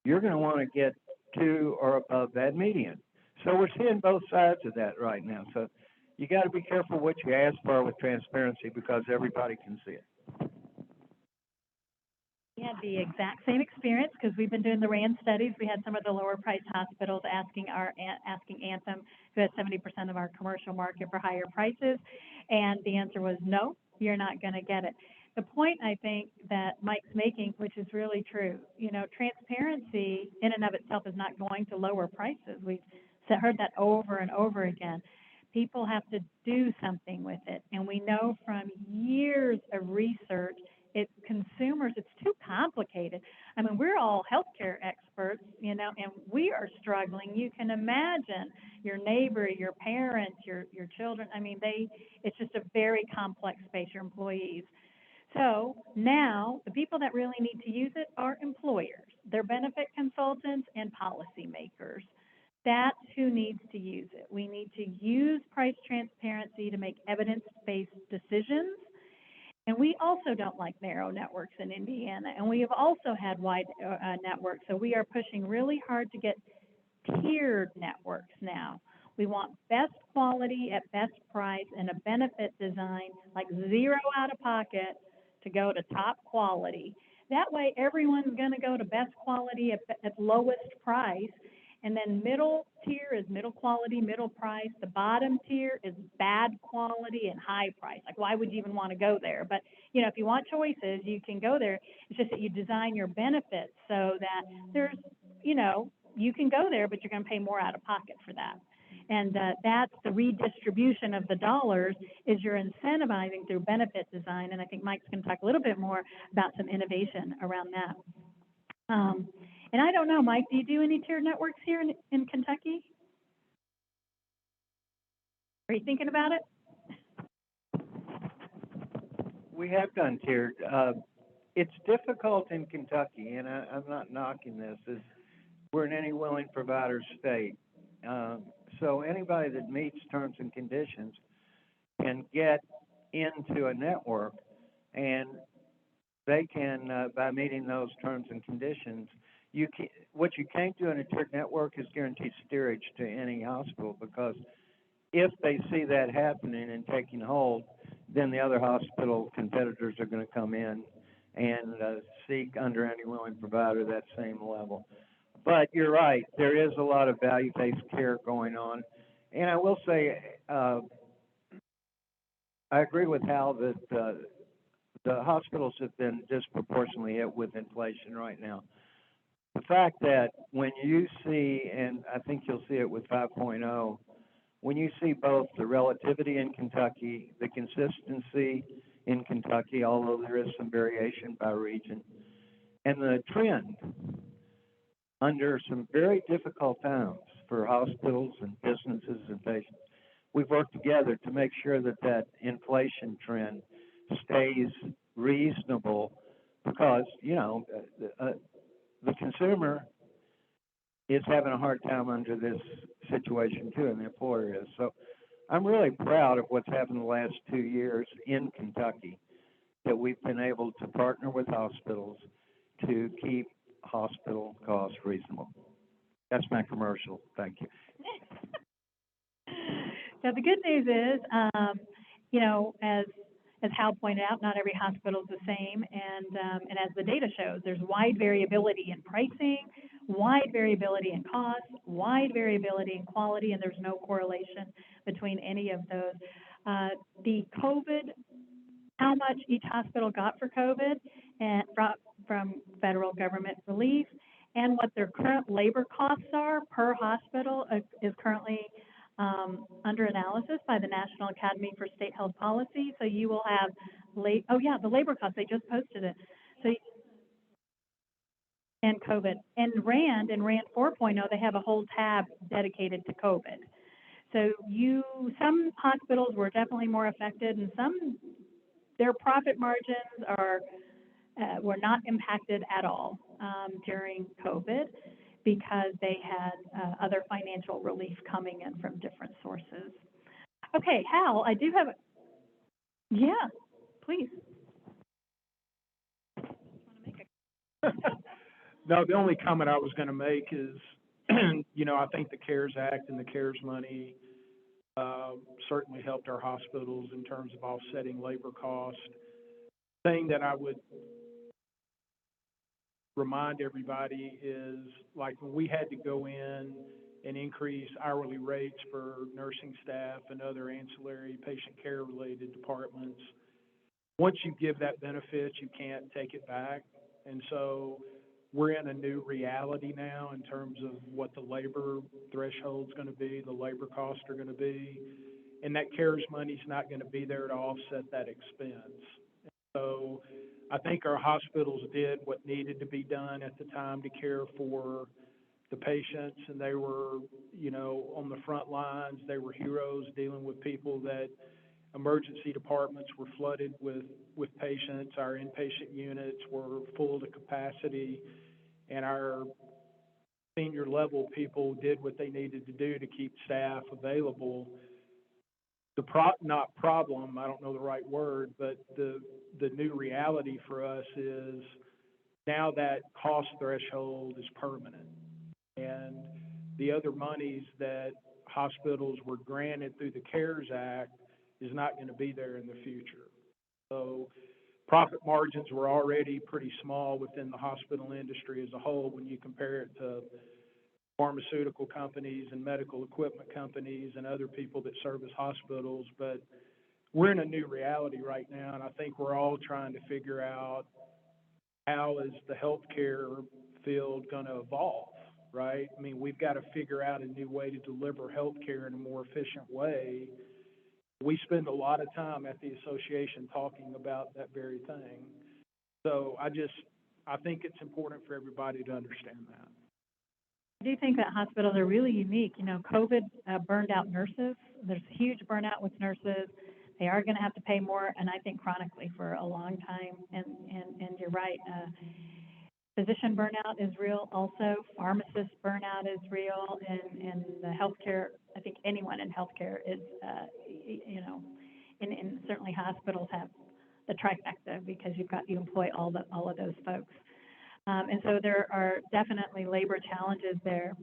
you're going to want to get to or above that median. So we're seeing both sides of that right now. So you got to be careful what you ask for with transparency, because everybody can see it. We had the exact same experience because we've been doing the RAND studies. We had some of the lower priced hospitals asking Anthem, who has 70% of our commercial market, for higher prices, and the answer was no, you're not going to get it. The point I think that Mike's making, which is really true, you know, transparency in and of itself is not going to lower prices. We've heard that over and over again. People have to do something with it, and we know from years of research, consumers, it's too complicated. I mean, we're all healthcare experts, you know, and we are struggling. You can imagine your neighbor, your parents, your children. I mean, it's just a very complex space, your employees. So now the people that really need to use it are employers, their benefit consultants, and policymakers. That's who needs to use it. We need to use price transparency to make evidence-based decisions. And we also don't like narrow networks in Indiana, and we have also had wide networks. So we are pushing really hard to get tiered networks now. We want best quality at best price and a benefit design like zero out of pocket to go to top quality. That way, everyone's gonna go to best quality at lowest price. And then middle tier is middle quality, middle price. The bottom tier is bad quality and high price. Like, why would you even want to go there? But, you know, if you want choices, you can go there. It's just that you design your benefits so that there's, you know, you can go there, but you're going to pay more out of pocket for that. And that's the redistribution of the dollars, is you're incentivizing through benefit design. And I think Mike's going to talk a little bit more about some innovation around that. And I don't know, Mike, do you do any tiered networks here in Kentucky? Are you thinking about it? We have done tiered. It's difficult in Kentucky, and I'm not knocking this, is we're an any willing provider state. So anybody that meets terms and conditions can get into a network, and they can, by meeting those terms and conditions, what you can't do in a tiered network is guarantee steerage to any hospital, because if they see that happening and taking hold, then the other hospital competitors are going to come in and seek under any willing provider that same level. But you're right, there is a lot of value-based care going on. And I will say, I agree with Hal that the hospitals have been disproportionately hit with inflation right now. The fact that when you see, and I think you'll see it with 5.0, when you see both the relativity in Kentucky, the consistency in Kentucky, although there is some variation by region, and the trend under some very difficult times for hospitals and businesses and patients, we've worked together to make sure that that inflation trend stays reasonable, because, you know, the consumer is having a hard time under this situation too, and the employer is. So I'm really proud of what's happened the last 2 years in Kentucky, that we've been able to partner with hospitals to keep hospital costs reasonable. That's my commercial. Thank you. Now, the good news is, you know, as Hal pointed out, not every hospital is the same, and as the data shows, there's wide variability in pricing, wide variability in cost, wide variability in quality, and there's no correlation between any of those. The COVID, how much each hospital got for COVID and from federal government relief, and what their current labor costs are per hospital is currently under analysis by the National Academy for State Health Policy. So you will have, the labor costs, they just posted it. So, and COVID. And RAND 4.0, they have a whole tab dedicated to COVID. So some hospitals were definitely more affected, and some, their profit margins were not impacted at all during COVID, because they had other financial relief coming in from different sources. Okay, Hal, I do have, yeah, please. No, the only comment I was going to make is, you know, I think the CARES Act and the CARES money certainly helped our hospitals in terms of offsetting labor costs. Thing that I would remind everybody is, like, when we had to go in and increase hourly rates for nursing staff and other ancillary patient care related departments, once you give that benefit, you can't take it back. And so we're in a new reality now in terms of what the labor threshold's going to be, the labor costs are going to be, and that CARES money's not going to be there to offset that expense. And so I think our hospitals did what needed to be done at the time to care for the patients, and they were, you know, on the front lines. They were heroes dealing with people that emergency departments were flooded with patients. Our inpatient units were full to capacity, and our senior level people did what they needed to do to keep staff available. The not problem, I don't know the right word, but the new reality for us is now that cost threshold is permanent, and the other monies that hospitals were granted through the CARES Act is not going to be there in the future. So profit margins were already pretty small within the hospital industry as a whole when you compare it to pharmaceutical companies and medical equipment companies and other people that service hospitals. But we're in a new reality right now, and I think we're all trying to figure out how is the healthcare field going to evolve, right? I mean, we've got to figure out a new way to deliver healthcare in a more efficient way. We spend a lot of time at the association talking about that very thing. So I think it's important for everybody to understand that. I do think that hospitals are really unique. You know, COVID burned out nurses. There's huge burnout with nurses. They are going to have to pay more, and I think chronically for a long time. And you're right. Physician burnout is real also. Pharmacist burnout is real. And the healthcare, I think anyone in healthcare is, you know, and certainly hospitals have the trifecta because you employ all of those folks. And so there are definitely labor challenges there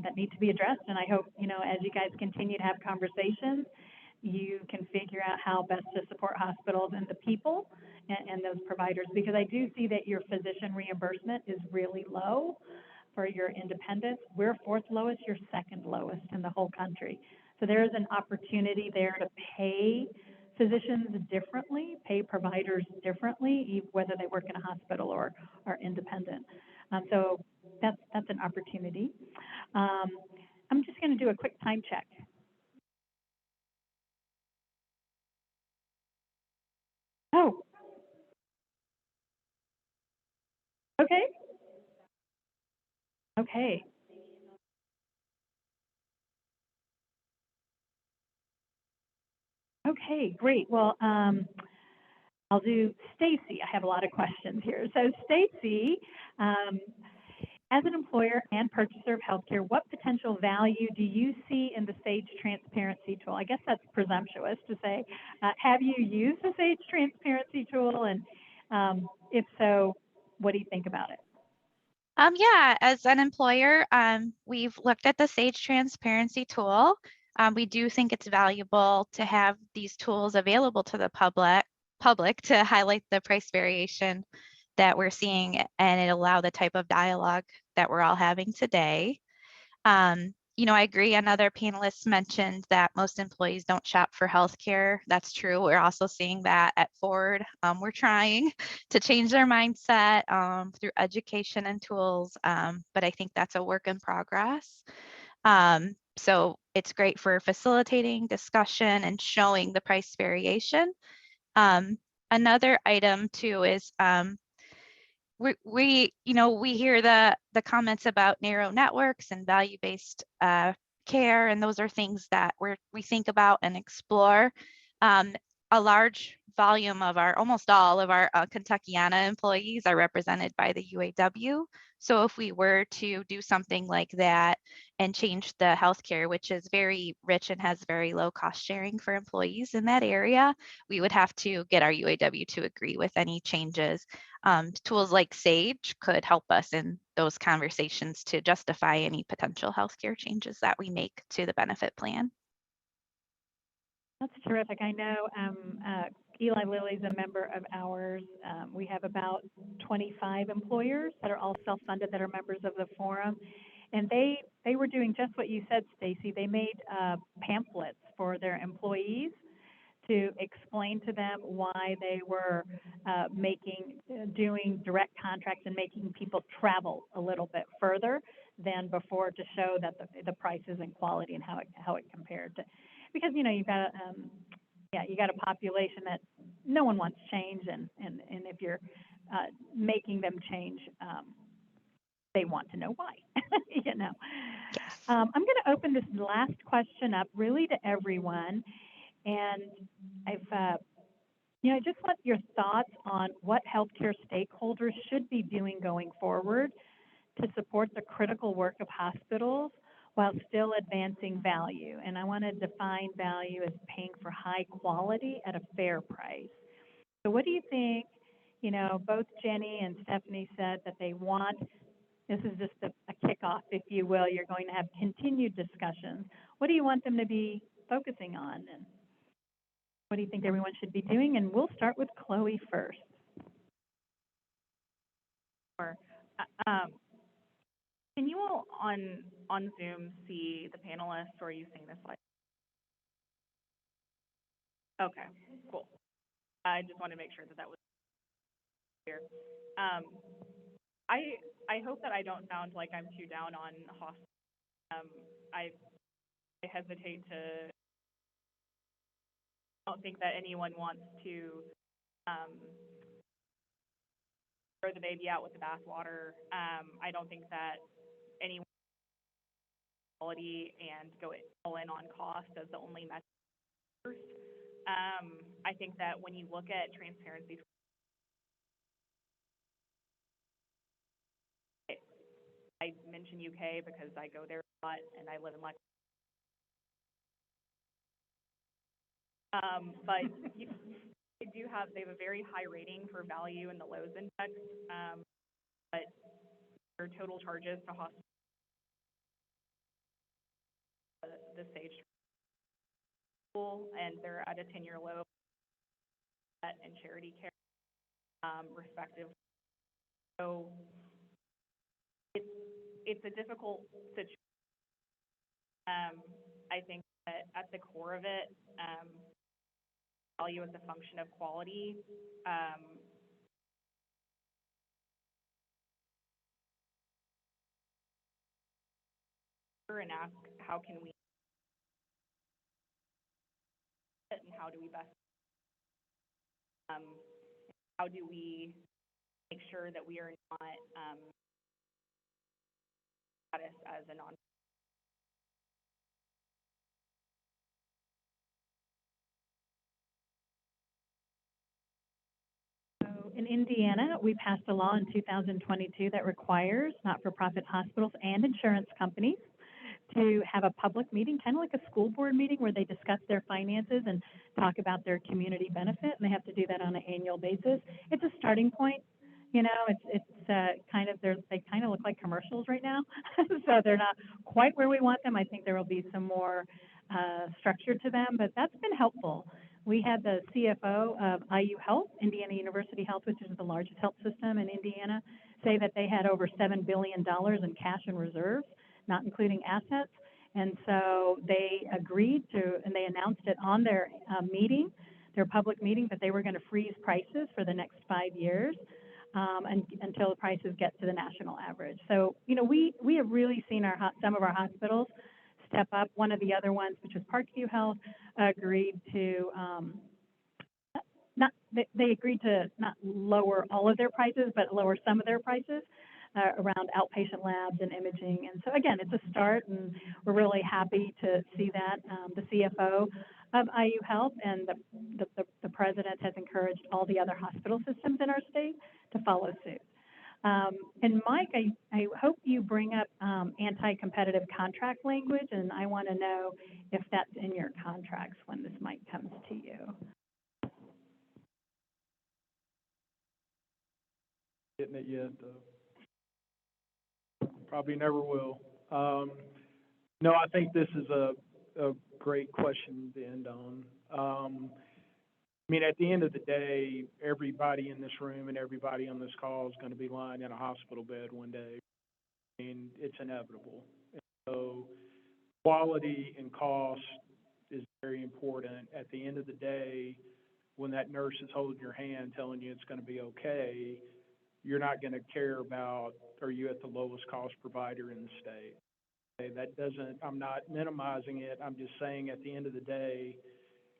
that need to be addressed. And I hope, you know, as you guys continue to have conversations, you can figure out how best to support hospitals and the people and those providers, because I do see that your physician reimbursement is really low for your independents. We're fourth lowest, you're second lowest in the whole country. So there is an opportunity there to pay physicians differently, pay providers differently, whether they work in a hospital or are independent. So that's an opportunity. I'm just going to do a quick time check. Oh, okay. Okay. Okay, great. Well, I'll do Stacy. I have a lot of questions here. So Stacy, as an employer and purchaser of healthcare, what potential value do you see in the SAGE transparency tool? I guess that's presumptuous to say. Have you used the SAGE transparency tool? And if so, what do you think about it? Yeah, as an employer, we've looked at the SAGE transparency tool. We do think it's valuable to have these tools available to the public to highlight the price variation that we're seeing and it allow the type of dialogue that we're all having today. You know, I agree. Another panelist mentioned that most employees don't shop for healthcare. That's true. We're also seeing that at Ford. We're trying to change their mindset through education and tools, but I think that's a work in progress. So it's great for facilitating discussion and showing the price variation. Another item too is we hear the comments about narrow networks and value-based care, and those are things that we think about and explore. A large volume of almost all of our Kentuckiana employees are represented by the UAW. So if we were to do something like that and change the healthcare, which is very rich and has very low cost sharing for employees in that area, we would have to get our UAW to agree with any changes. Tools like SAGE could help us in those conversations to justify any potential healthcare changes that we make to the benefit plan. That's terrific. I know Eli Lilly's a member of ours. We have about 25 employers that are all self-funded that are members of the forum. And they were doing just what you said, Stacy. They made pamphlets for their employees to explain to them why they were doing direct contracts and making people travel a little bit further than before to show that the prices and quality and how it compared to, because you know you got a population that no one wants change, and if you're making them change, they want to know why. you know. Yes. I'm going to open this last question up really to everyone. And I just want your thoughts on what healthcare stakeholders should be doing going forward to support the critical work of hospitals while still advancing value. And I want to define value as paying for high quality at a fair price. So what do you think? You know, both Jenny and Stephanie said that they want, this is just a kickoff, if you will. You're going to have continued discussions. What do you want them to be focusing on? And what do you think everyone should be doing? And we'll start with Chloe first. Or, can you all on Zoom see the panelists, or are you seeing this slide? Okay, cool. I just want to make sure that that was clear. I hope that I don't sound like I'm too down on hospitals. I hesitate to. I don't think that anyone wants to throw the baby out with the bathwater. I don't think that anyone quality and go all in on cost as the only metric first. I think that when you look at transparency, I mention UK because I go there a lot and I live in Lexington. But they have a very high rating for value in the Lowe's index, but their total charges to hospitals, the stage and they're at a 10-year low and charity care, respectively. So it's a difficult situation. I think that at the core of it, value is a function of quality. And ask how can we and how do we best how do we make sure that we are not status as a non. So in Indiana, we passed a law in 2022 that requires not-for-profit hospitals and insurance companies to have a public meeting, kind of like a school board meeting, where they discuss their finances and talk about their community benefit, and they have to do that on an annual basis. It's a starting point. You know, it's kind of, they kind of look like commercials right now, so they're not quite where we want them. I think there will be some more structure to them, but that's been helpful. We had the CFO of IU Health, Indiana University Health, which is the largest health system in Indiana, say that they had over $7 billion in cash and reserves, not including assets. And so they agreed to, and they announced it on their meeting, their public meeting, that they were going to freeze prices for the next 5 years until the prices get to the national average. So, you know, we have really seen some of our hospitals step up. One of the other ones, which was Parkview Health, agreed to they agreed to not lower all of their prices, but lower some of their prices around outpatient labs and imaging. And so again, it's a start, and we're really happy to see that. The CFO of IU Health and the president has encouraged all the other hospital systems in our state to follow suit. And Mike, I hope you bring up anti-competitive contract language, and I want to know if that's in your contracts when this mic comes to you. Getting it yet, though. Probably never will. No, I think this is a great question to end on. I mean, at the end of the day, everybody in this room and everybody on this call is going to be lying in a hospital bed one day. I mean, it's inevitable. And so quality and cost is very important. At the end of the day, when that nurse is holding your hand telling you it's going to be okay, you're not going to care about, are you at the lowest cost provider in the state? Okay, that doesn't, I'm not minimizing it. I'm just saying at the end of the day,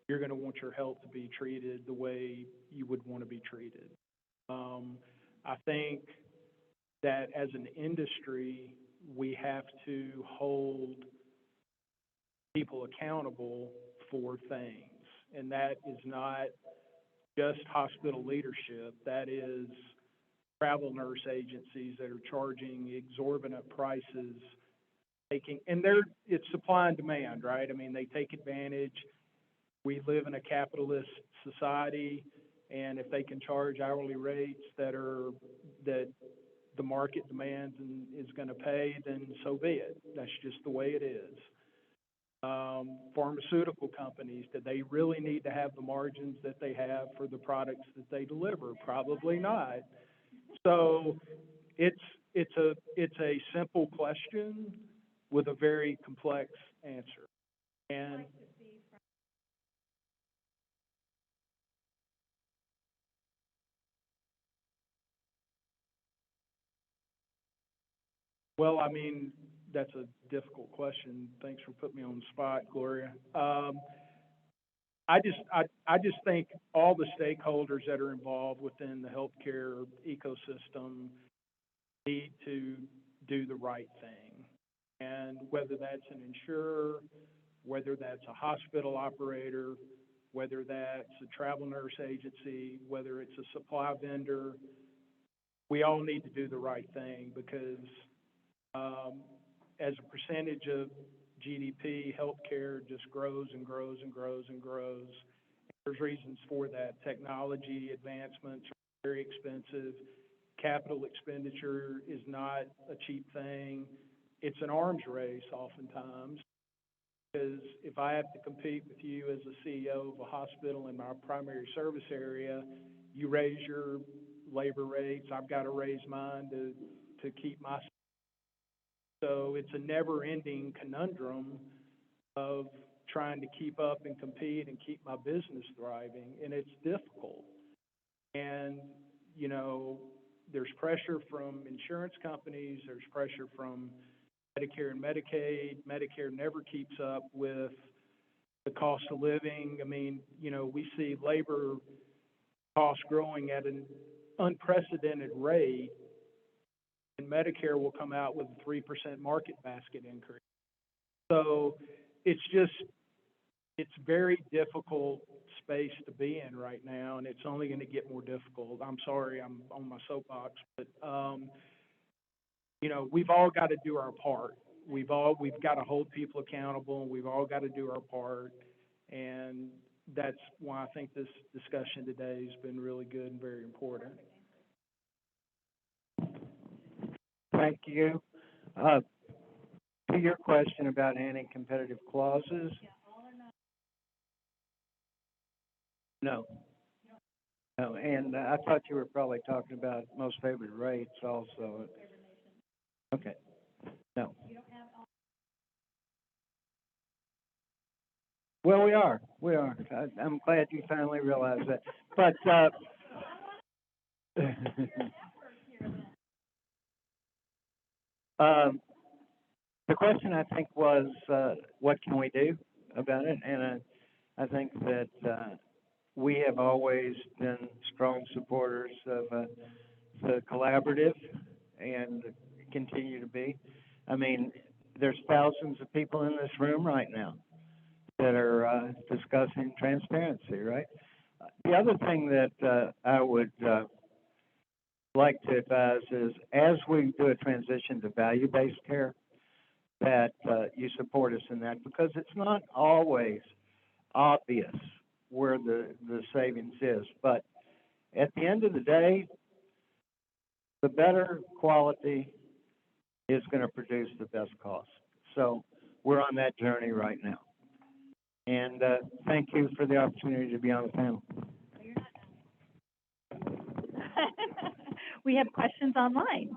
you're going to want your health to be treated the way you would want to be treated. I think that as an industry, we have to hold people accountable for things. And that is not just hospital leadership. That is travel nurse agencies that are charging exorbitant prices, it's supply and demand, right? I mean, they take advantage. We live in a capitalist society, and if they can charge hourly rates that the market demands and is going to pay, then so be it. That's just the way it is. Pharmaceutical companies, do they really need to have the margins that they have for the products that they deliver? Probably not. So it's a simple question with a very complex answer. And well, I mean, that's a difficult question. Thanks for putting me on the spot, Gloria. I just think all the stakeholders that are involved within the healthcare ecosystem need to do the right thing. And whether that's an insurer, whether that's a hospital operator, whether that's a travel nurse agency, whether it's a supply vendor, we all need to do the right thing because as a percentage of GDP, healthcare just grows and grows and grows and grows. There's reasons for that. Technology advancements are very expensive. Capital expenditure is not a cheap thing. It's an arms race oftentimes because if I have to compete with you as a CEO of a hospital in my primary service area, you raise your labor rates, I've got to raise mine to keep my. So it's a never-ending conundrum of trying to keep up and compete and keep my business thriving, and it's difficult. And, you know, there's pressure from insurance companies, there's pressure from Medicare and Medicaid. Medicare never keeps up with the cost of living. I mean, you know, we see labor costs growing at an unprecedented rate, and Medicare will come out with a 3% market basket increase. So it's very difficult space to be in right now, and it's only going to get more difficult. I'm sorry, I'm on my soapbox, but you know, we've all got to do our part. We've got to hold people accountable, and we've all got to do our part, and that's why I think this discussion today has been really good and very important. Thank you. To your question about anti-competitive clauses, no. No, and I thought you were probably talking about most favored rates also. Okay, no. Well, we are. I'm glad you finally realized that. But the question, I think, was what can we do about it? And I think that we have always been strong supporters of the collaborative and continue to be. I mean, there's thousands of people in this room right now that are discussing transparency, right? The other thing that I would like to advise is as we do a transition to value-based care, that you support us in that because it's not always obvious where the savings is. But at the end of the day, the better quality is going to produce the best cost. So we're on that journey right now. And thank you for the opportunity to be on the panel. We have questions online.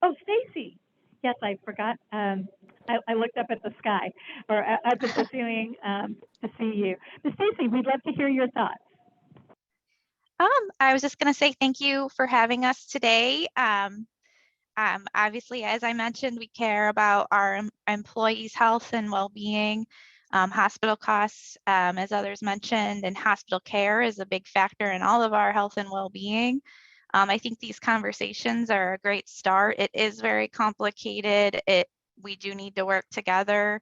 Oh, Stacy. Yes, I forgot. I looked up at the sky or up at the ceiling to see you. But Stacy, we'd love to hear your thoughts. I was just going to say thank you for having us today. Obviously, as I mentioned, we care about our employees' health and well-being. Hospital costs, as others mentioned, and hospital care is a big factor in all of our health and well-being. I think these conversations are a great start. It is very complicated. We do need to work together.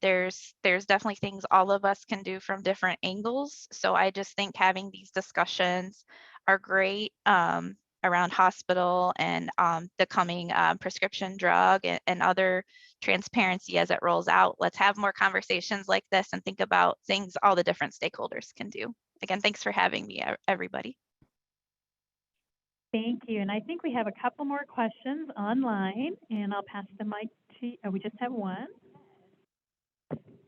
There's definitely things all of us can do from different angles. So I just think having these discussions are great around hospital and the coming prescription drug and other transparency as it rolls out. Let's have more conversations like this and think about things all the different stakeholders can do. Again, thanks for having me, everybody. Thank you. And I think we have a couple more questions online, and I'll pass the mic to, we just have one.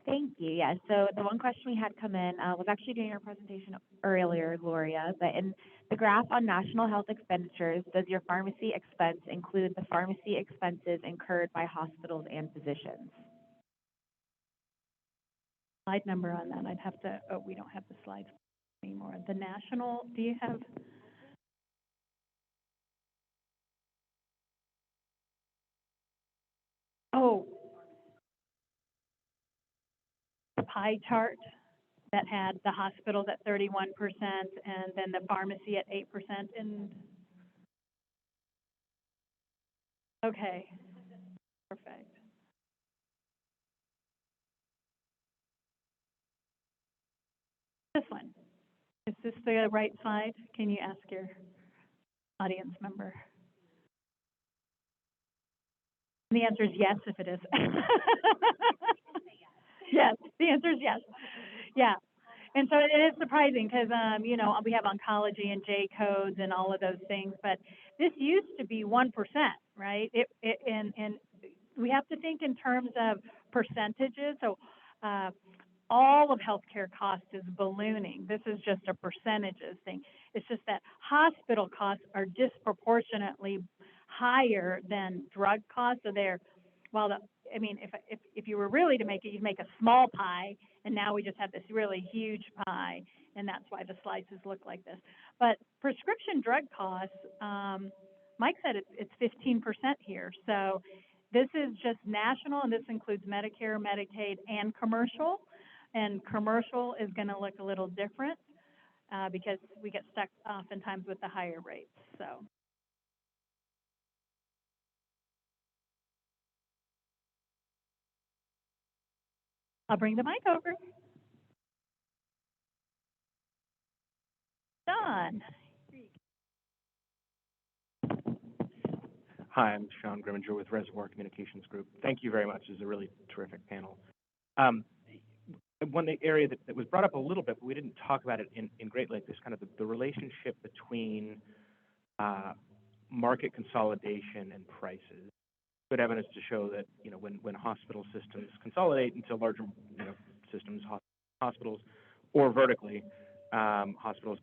Thank you. Yeah, so the one question we had come in was actually during your presentation earlier, Gloria, but in the graph on national health expenditures, does your pharmacy expense include the pharmacy expenses incurred by hospitals and physicians? Slide number on that, I'd have to, oh, we don't have the slides anymore. The national, do you have? Oh, the pie chart that had the hospitals at 31% and then the pharmacy at 8% and, okay, perfect. This one, is this the right slide? Can you ask your audience member? And the answer is yes, if it is. Yes, the answer is yes. Yeah. And so it is surprising because, you know, we have oncology and J codes and all of those things, but this used to be 1%, right? And we have to think in terms of percentages. So, all of healthcare costs is ballooning. This is just a percentages thing. It's just that hospital costs are disproportionately higher than drug costs. So they're, well, I mean, if you were really to make it, you'd make a small pie, and now we just have this really huge pie, and that's why the slices look like this. But prescription drug costs, Mike said it's 15% here. So this is just national, and this includes Medicare, Medicaid, and commercial. And commercial is going to look a little different because we get stuck oftentimes with the higher rates. So. I'll bring the mic over. Don. Hi, I'm Sean Grimminger with Reservoir Communications Group. Thank you very much. This is a really terrific panel. One area that was brought up a little bit, but we didn't talk about it in great length, is kind of the relationship between market consolidation and prices. Good evidence to show that, you know, when hospital systems consolidate into larger, you know, systems, hospitals, or vertically, hospitals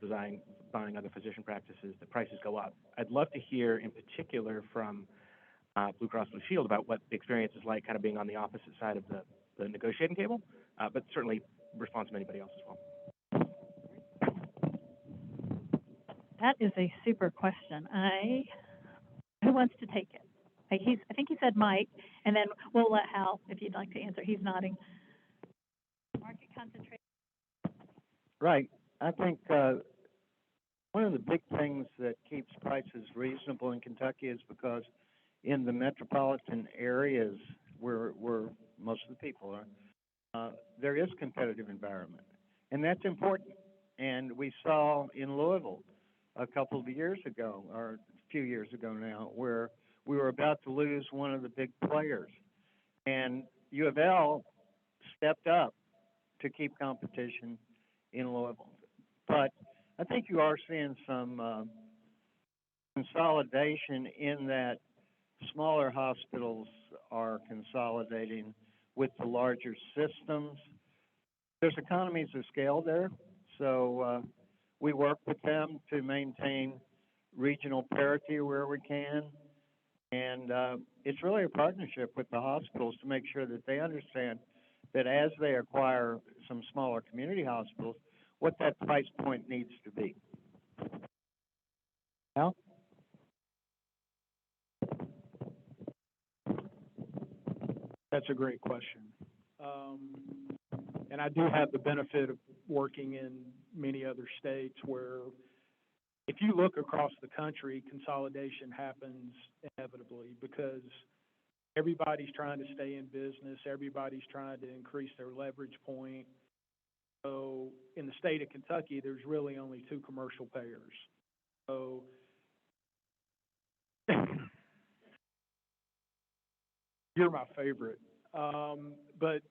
buying other physician practices, the prices go up. I'd love to hear in particular from Blue Cross Blue Shield about what the experience is like kind of being on the opposite side of the negotiating table, but certainly response from anybody else as well. That is a super question. Who wants to take it? I think he said Mike, and then we'll let Hal, if you'd like to answer. He's nodding. Market concentration. Right. I think one of the big things that keeps prices reasonable in Kentucky is because in the metropolitan areas where most of the people are, there is competitive environment, and that's important. And we saw in Louisville a couple of years ago, or a few years ago now, where we were about to lose one of the big players, and U of L stepped up to keep competition in Louisville. But I think you are seeing some consolidation in that smaller hospitals are consolidating with the larger systems. There's economies of scale there, so we work with them to maintain regional parity where we can. And it's really a partnership with the hospitals to make sure that they understand that as they acquire some smaller community hospitals, what that price point needs to be. Al? That's a great question. And I do have the benefit of working in many other states where if you look across the country, consolidation happens inevitably because everybody's trying to stay in business. Everybody's trying to increase their leverage point. So in the state of Kentucky, there's really only two commercial payers. So you're my favorite. But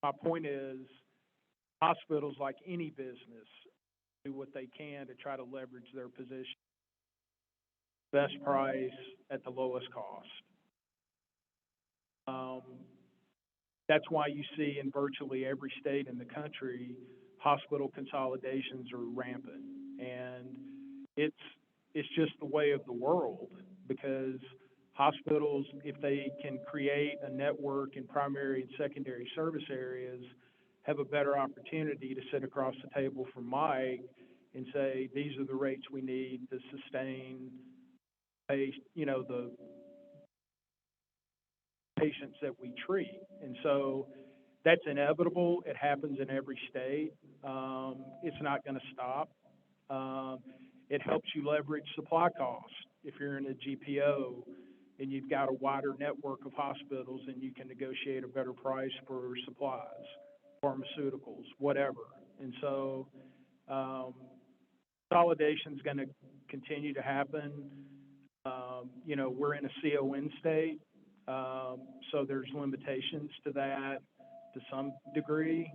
my point is hospitals, like any business, do what they can to try to leverage their position. Best price at the lowest cost. That's why you see in virtually every state in the country, hospital consolidations are rampant. And it's, it's just the way of the world, because hospitals, if they can create a network in primary and secondary service areas, have a better opportunity to sit across the table from Mike and say, these are the rates we need to sustain the patients that we treat. And so that's inevitable. It happens in every state. It's not going to stop. It helps you leverage supply costs. If you're in a GPO and you've got a wider network of hospitals, and you can negotiate a better price for supplies, pharmaceuticals, whatever. And so consolidation is going to continue to happen. We're in a CON state, so there's limitations to that to some degree,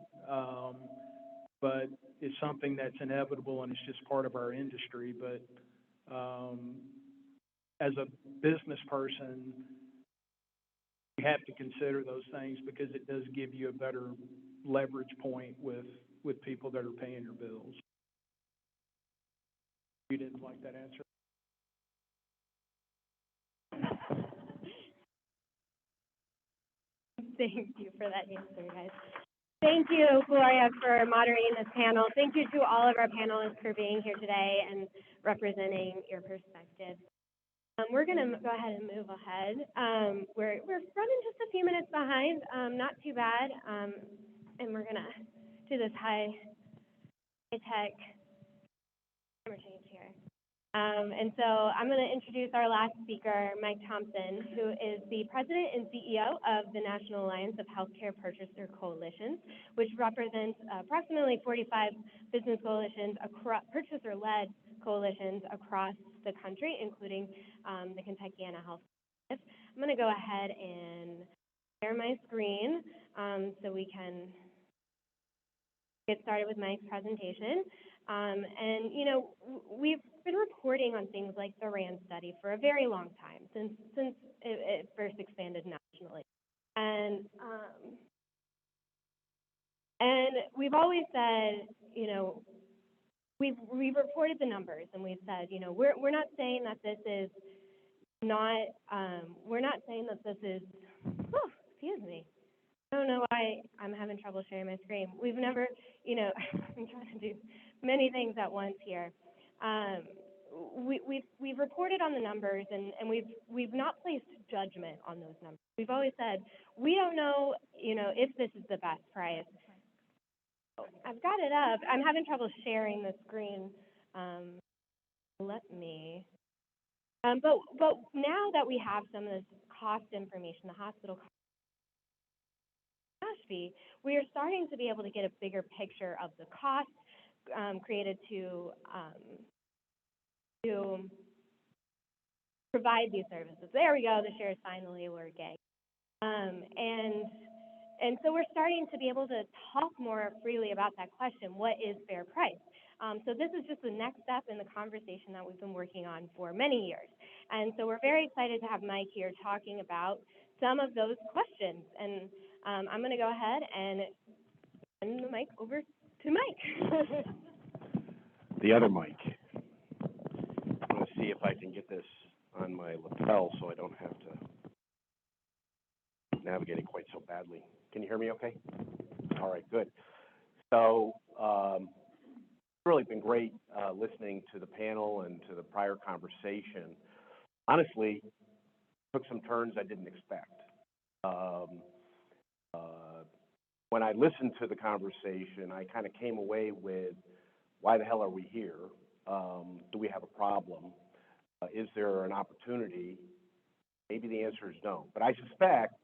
but it's something that's inevitable, and it's just part of our industry. But as a business person, you have to consider those things, because it does give you a better leverage point with people that are paying your bills. You didn't like that answer? Thank you for that answer, guys. Thank you, Gloria, for moderating this panel. Thank you to all of our panelists for being here today and representing your perspective. We're going to go ahead and move ahead. We're running just a few minutes behind, not too bad, and we're going to do this high-tech timer change here. And so I'm going to introduce our last speaker, Mike Thompson, who is the President and CEO of the National Alliance of Healthcare Purchaser Coalitions, which represents approximately 45 business coalitions, purchaser-led coalitions across the country, including the Kentuckiana Health. I'm going to go ahead and share my screen so we can get started with Mike's presentation. And, we've been reporting on things like the RAND study for a very long time, since it first expanded nationally. And we've always said, we've reported the numbers, and we've said, we're not saying that this is not, we're not saying that this is, excuse me. I don't know why I'm having trouble sharing my screen. We've never, I'm trying to do many things at once here. We've reported on the numbers, and we've not placed judgment on those numbers. We've always said, we don't know, if this is the best price. I've got it up. I'm having trouble sharing the screen. Let me. But now that we have some of this cost information, the hospital cost, we are starting to be able to get a bigger picture of the costs created to provide these services. There we go. The share is finally working. And so we're starting to be able to talk more freely about that question: what is fair price? So this is just the next step in the conversation that we've been working on for many years. And so we're very excited to have Mike here talking about some of those questions. And I'm going to go ahead and send the mic over to Mike. The other mic. I'm going to see if I can get this on my lapel so I don't have to navigate it quite so badly. Can you hear me okay? All right, good. So it's really been great listening to the panel and to the prior conversation. Honestly, took some turns I didn't expect. When I listened to the conversation, I kind of came away with, why the hell are we here? Do we have a problem? Is there an opportunity? Maybe the answer is no. But I suspect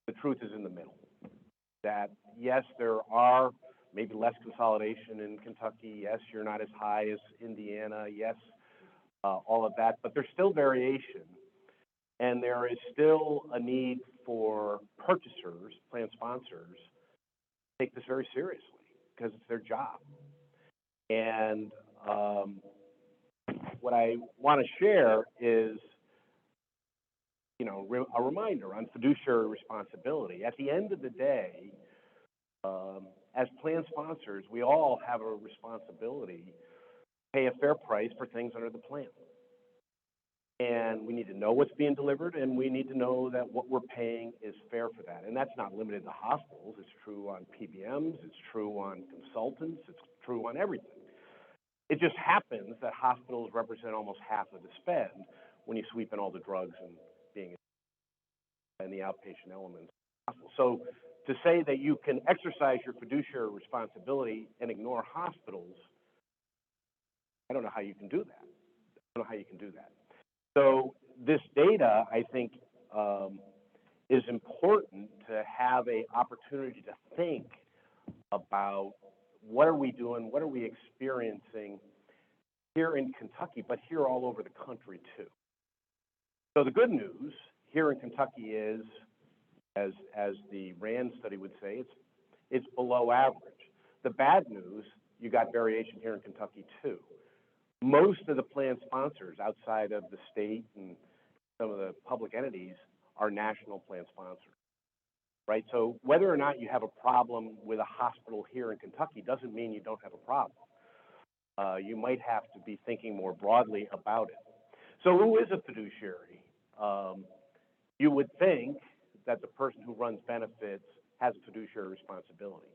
the truth is in the middle. That, yes, there are maybe less consolidation in Kentucky. Yes, you're not as high as Indiana. Yes, all of that. But there's still variation. And there is still a need for purchasers, plan sponsors, to take this very seriously, because it's their job. And what I want to share is a reminder on fiduciary responsibility. At the end of the day, as plan sponsors, we all have a responsibility to pay a fair price for things under the plan. And we need to know what's being delivered, and we need to know that what we're paying is fair for that. And that's not limited to hospitals. It's true on PBMs. It's true on consultants. It's true on everything. It just happens that hospitals represent almost half of the spend when you sweep in all the drugs and being in the outpatient elements. So to say that you can exercise your fiduciary responsibility and ignore hospitals, I don't know how you can do that. I don't know how you can do that. So this data, I think, is important to have an opportunity to think about what are we doing, what are we experiencing here in Kentucky, but here all over the country too. So the good news here in Kentucky is, as the RAND study would say, it's below average. The bad news, you got variation here in Kentucky too. Most of the plan sponsors outside of the state and some of the public entities are national plan sponsors, right? So whether or not you have a problem with a hospital here in Kentucky doesn't mean you don't have a problem. You might have to be thinking more broadly about it. So who is a fiduciary? You would think that the person who runs benefits has a fiduciary responsibility.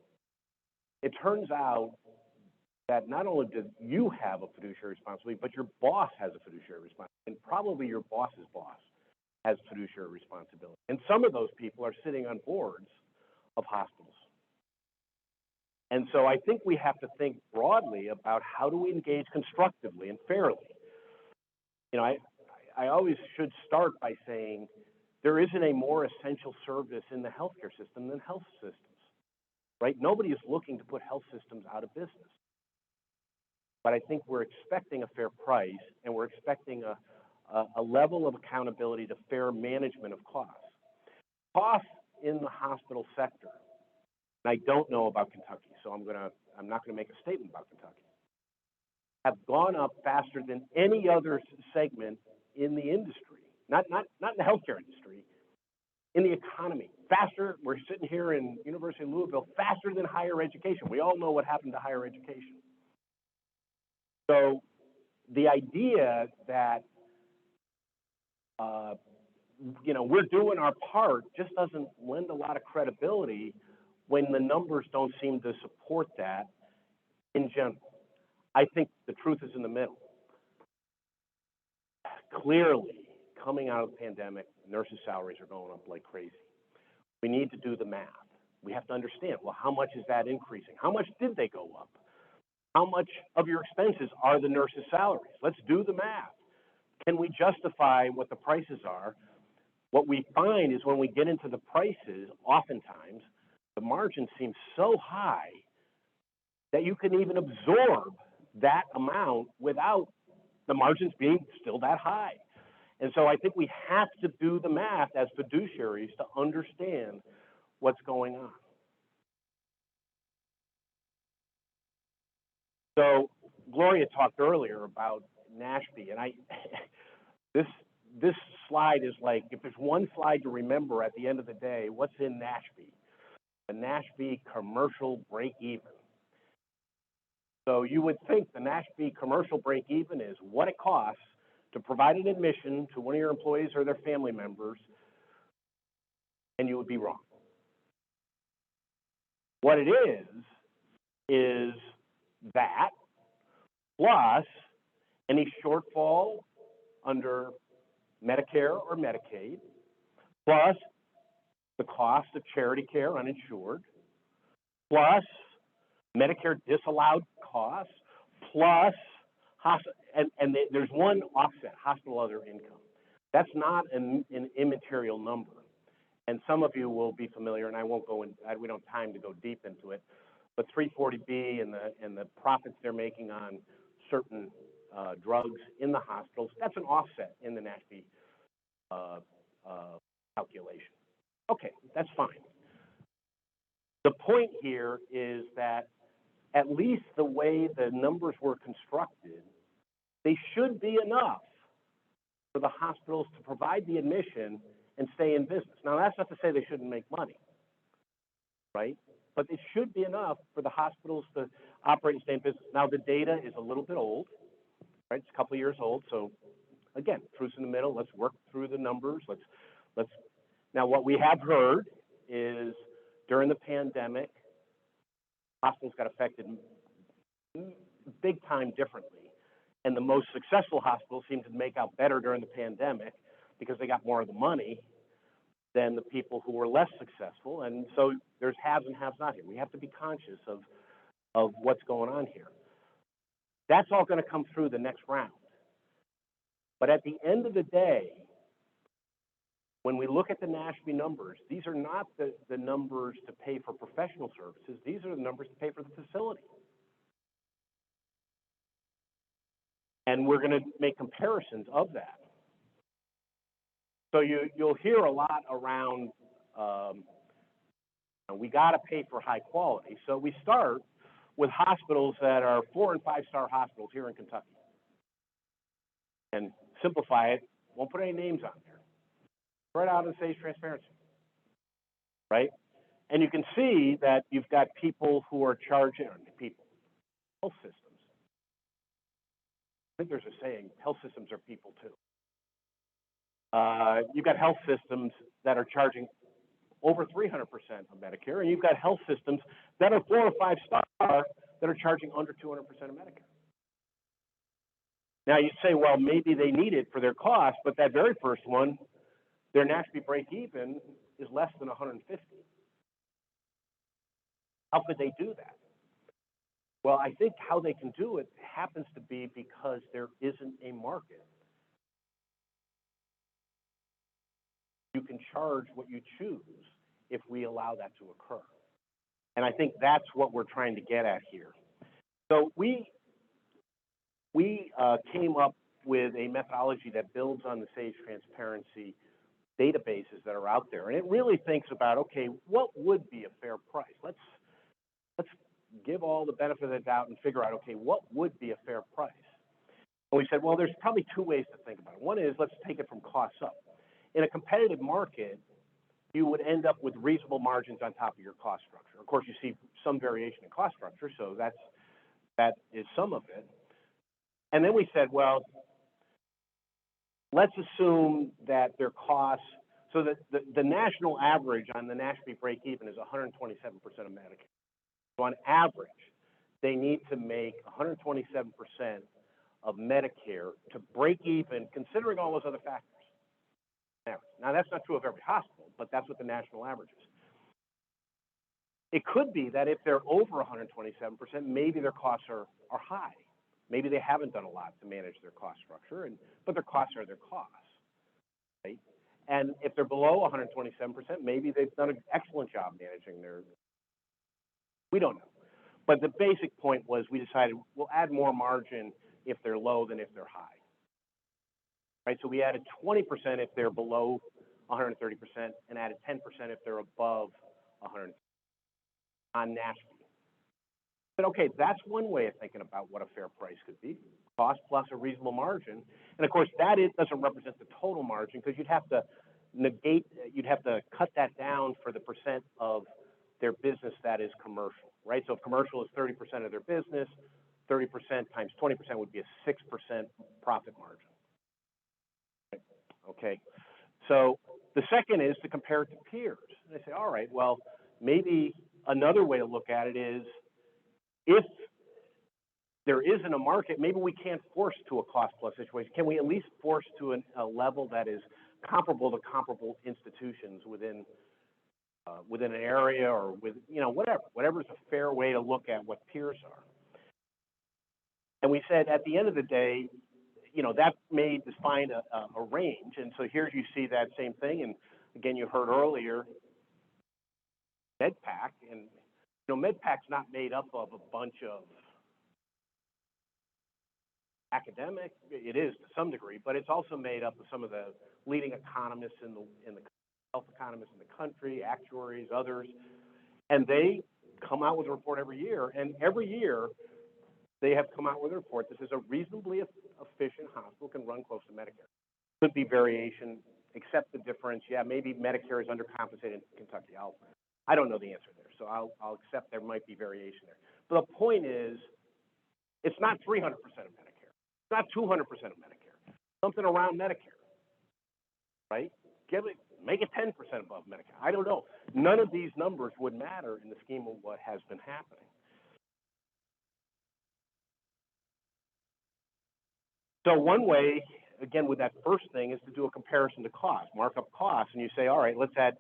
It turns out that not only do you have a fiduciary responsibility, but your boss has a fiduciary responsibility, and probably your boss's boss has fiduciary responsibility. And some of those people are sitting on boards of hospitals. And so I think we have to think broadly about how do we engage constructively and fairly. I always should start by saying there isn't a more essential service in the healthcare system than health systems, right? Nobody is looking to put health systems out of business. But I think we're expecting a fair price, and we're expecting a level of accountability to fair management of costs. Costs in the hospital sector, and I don't know about Kentucky, so I'm not gonna make a statement about Kentucky, have gone up faster than any other segment in the industry, not in the healthcare industry, in the economy. Faster, we're sitting here in University of Louisville, faster than higher education. We all know what happened to higher education. So the idea that, we're doing our part just doesn't lend a lot of credibility when the numbers don't seem to support that in general. I think the truth is in the middle. Clearly, coming out of the pandemic, nurses' salaries are going up like crazy. We need to do the math. We have to understand, well, how much is that increasing? How much did they go up? How much of your expenses are the nurses' salaries? Let's do the math. Can we justify what the prices are? What we find is when we get into the prices, oftentimes, the margin seems so high that you can even absorb that amount without the margins being still that high. And so I think we have to do the math as fiduciaries to understand what's going on. So Gloria talked earlier about NASHB, and this slide is like, if there's one slide to remember at the end of the day, what's in NASHB? The NASHB commercial break-even. So you would think the NASHB commercial break-even is what it costs to provide an admission to one of your employees or their family members, and you would be wrong. What it is that plus any shortfall under Medicare or Medicaid, plus the cost of charity care uninsured, plus Medicare disallowed costs, plus there's one offset, hospital other income. That's not an immaterial number. And some of you will be familiar, and I won't go in, we don't have time to go deep into it, but 340B and the profits they're making on certain drugs in the hospitals, that's an offset in the NASHB calculation. Okay, that's fine. The point here is that at least the way the numbers were constructed, they should be enough for the hospitals to provide the admission and stay in business. Now, that's not to say they shouldn't make money, right? But it should be enough for the hospitals to operate and stay in business. Now, the data is a little bit old, right? It's a couple of years old. So again, truth's in the middle. Let's work through the numbers. Now, what we have heard is during the pandemic, hospitals got affected big time differently. And the most successful hospitals seem to make out better during the pandemic because they got more of the money than the people who were less successful. And so there's haves and haves not here. We have to be conscious of what's going on here. That's all going to come through the next round. But at the end of the day, when we look at the NASHB numbers, these are not the numbers to pay for professional services. These are the numbers to pay for the facility. And we're going to make comparisons of that. So you'll hear a lot around, we got to pay for high quality. So we start with hospitals that are 4- and 5-star hospitals here in Kentucky. And simplify it, won't put any names on there. Right out and say transparency, right? And you can see that you've got people who are charging, health systems. I think there's a saying, health systems are people too. You've got health systems that are charging over 300% of Medicare, and you've got health systems that are 4- or 5-star that are charging under 200% of Medicare. Now you'd say, well, maybe they need it for their cost, but that very first one, their NASHB break-even is less than 150. How could they do that? Well, I think how they can do it happens to be because there isn't a market. You can charge what you choose if we allow that to occur. And I think that's what we're trying to get at here. So we came up with a methodology that builds on the SAGE transparency databases that are out there. And it really thinks about, okay, what would be a fair price? Let's give all the benefit of the doubt and figure out, okay, what would be a fair price? And we said, well, there's probably two ways to think about it. One is, let's take it from costs up. In a competitive market, you would end up with reasonable margins on top of your cost structure. Of course, you see some variation in cost structure, so that is some of it. And then we said, well, let's assume that their costs, so that the national average on the NASHB break-even is 127% of Medicare. So on average, they need to make 127% of Medicare to break even, considering all those other factors. Now, that's not true of every hospital, but that's what the national average is. It could be that if they're over 127%, maybe their costs are high. Maybe they haven't done a lot to manage their cost structure, but their costs are their costs, right? And if they're below 127%, maybe they've done an excellent job managing their. We don't know. But the basic point was we decided we'll add more margin if they're low than if they're high. Right? So we added 20% if they're below 130% and added 10% if they're above 100 on NASHB. But okay, that's one way of thinking about what a fair price could be. Cost plus a reasonable margin. And of course, doesn't represent the total margin because you'd have to cut that down for the percent of their business that is commercial, right? So if commercial is 30% of their business, 30% times 20% would be a 6% profit margin. Right? Okay, so the second is to compare it to peers. And they say, all right, well, maybe another way to look at it is if there isn't a market, maybe we can't force to a cost plus situation. Can we at least force to a level that is comparable to comparable institutions within an area or with, whatever is a fair way to look at what peers are. And we said at the end of the day, that may define a range. And so here you see that same thing. And again, you heard earlier, MedPAC, and MedPAC's not made up of a bunch of academic. It is to some degree, but it's also made up of some of the leading economists in the health economists in the country, actuaries, others, and they come out with a report every year. And every year, they have come out with a report that says a reasonably efficient hospital can run close to Medicare. Could be variation, accept the difference. Yeah, maybe Medicare is undercompensated in Kentucky. I don't know the answer there, so I'll accept there might be variation there. But the point is, it's not 300% of Medicare. It's not 200% of Medicare. Something around Medicare, right? Make it 10% above Medicare. I don't know. None of these numbers would matter in the scheme of what has been happening. So one way, again, with that first thing is to do a comparison to cost, mark up costs, and you say, all right, let's add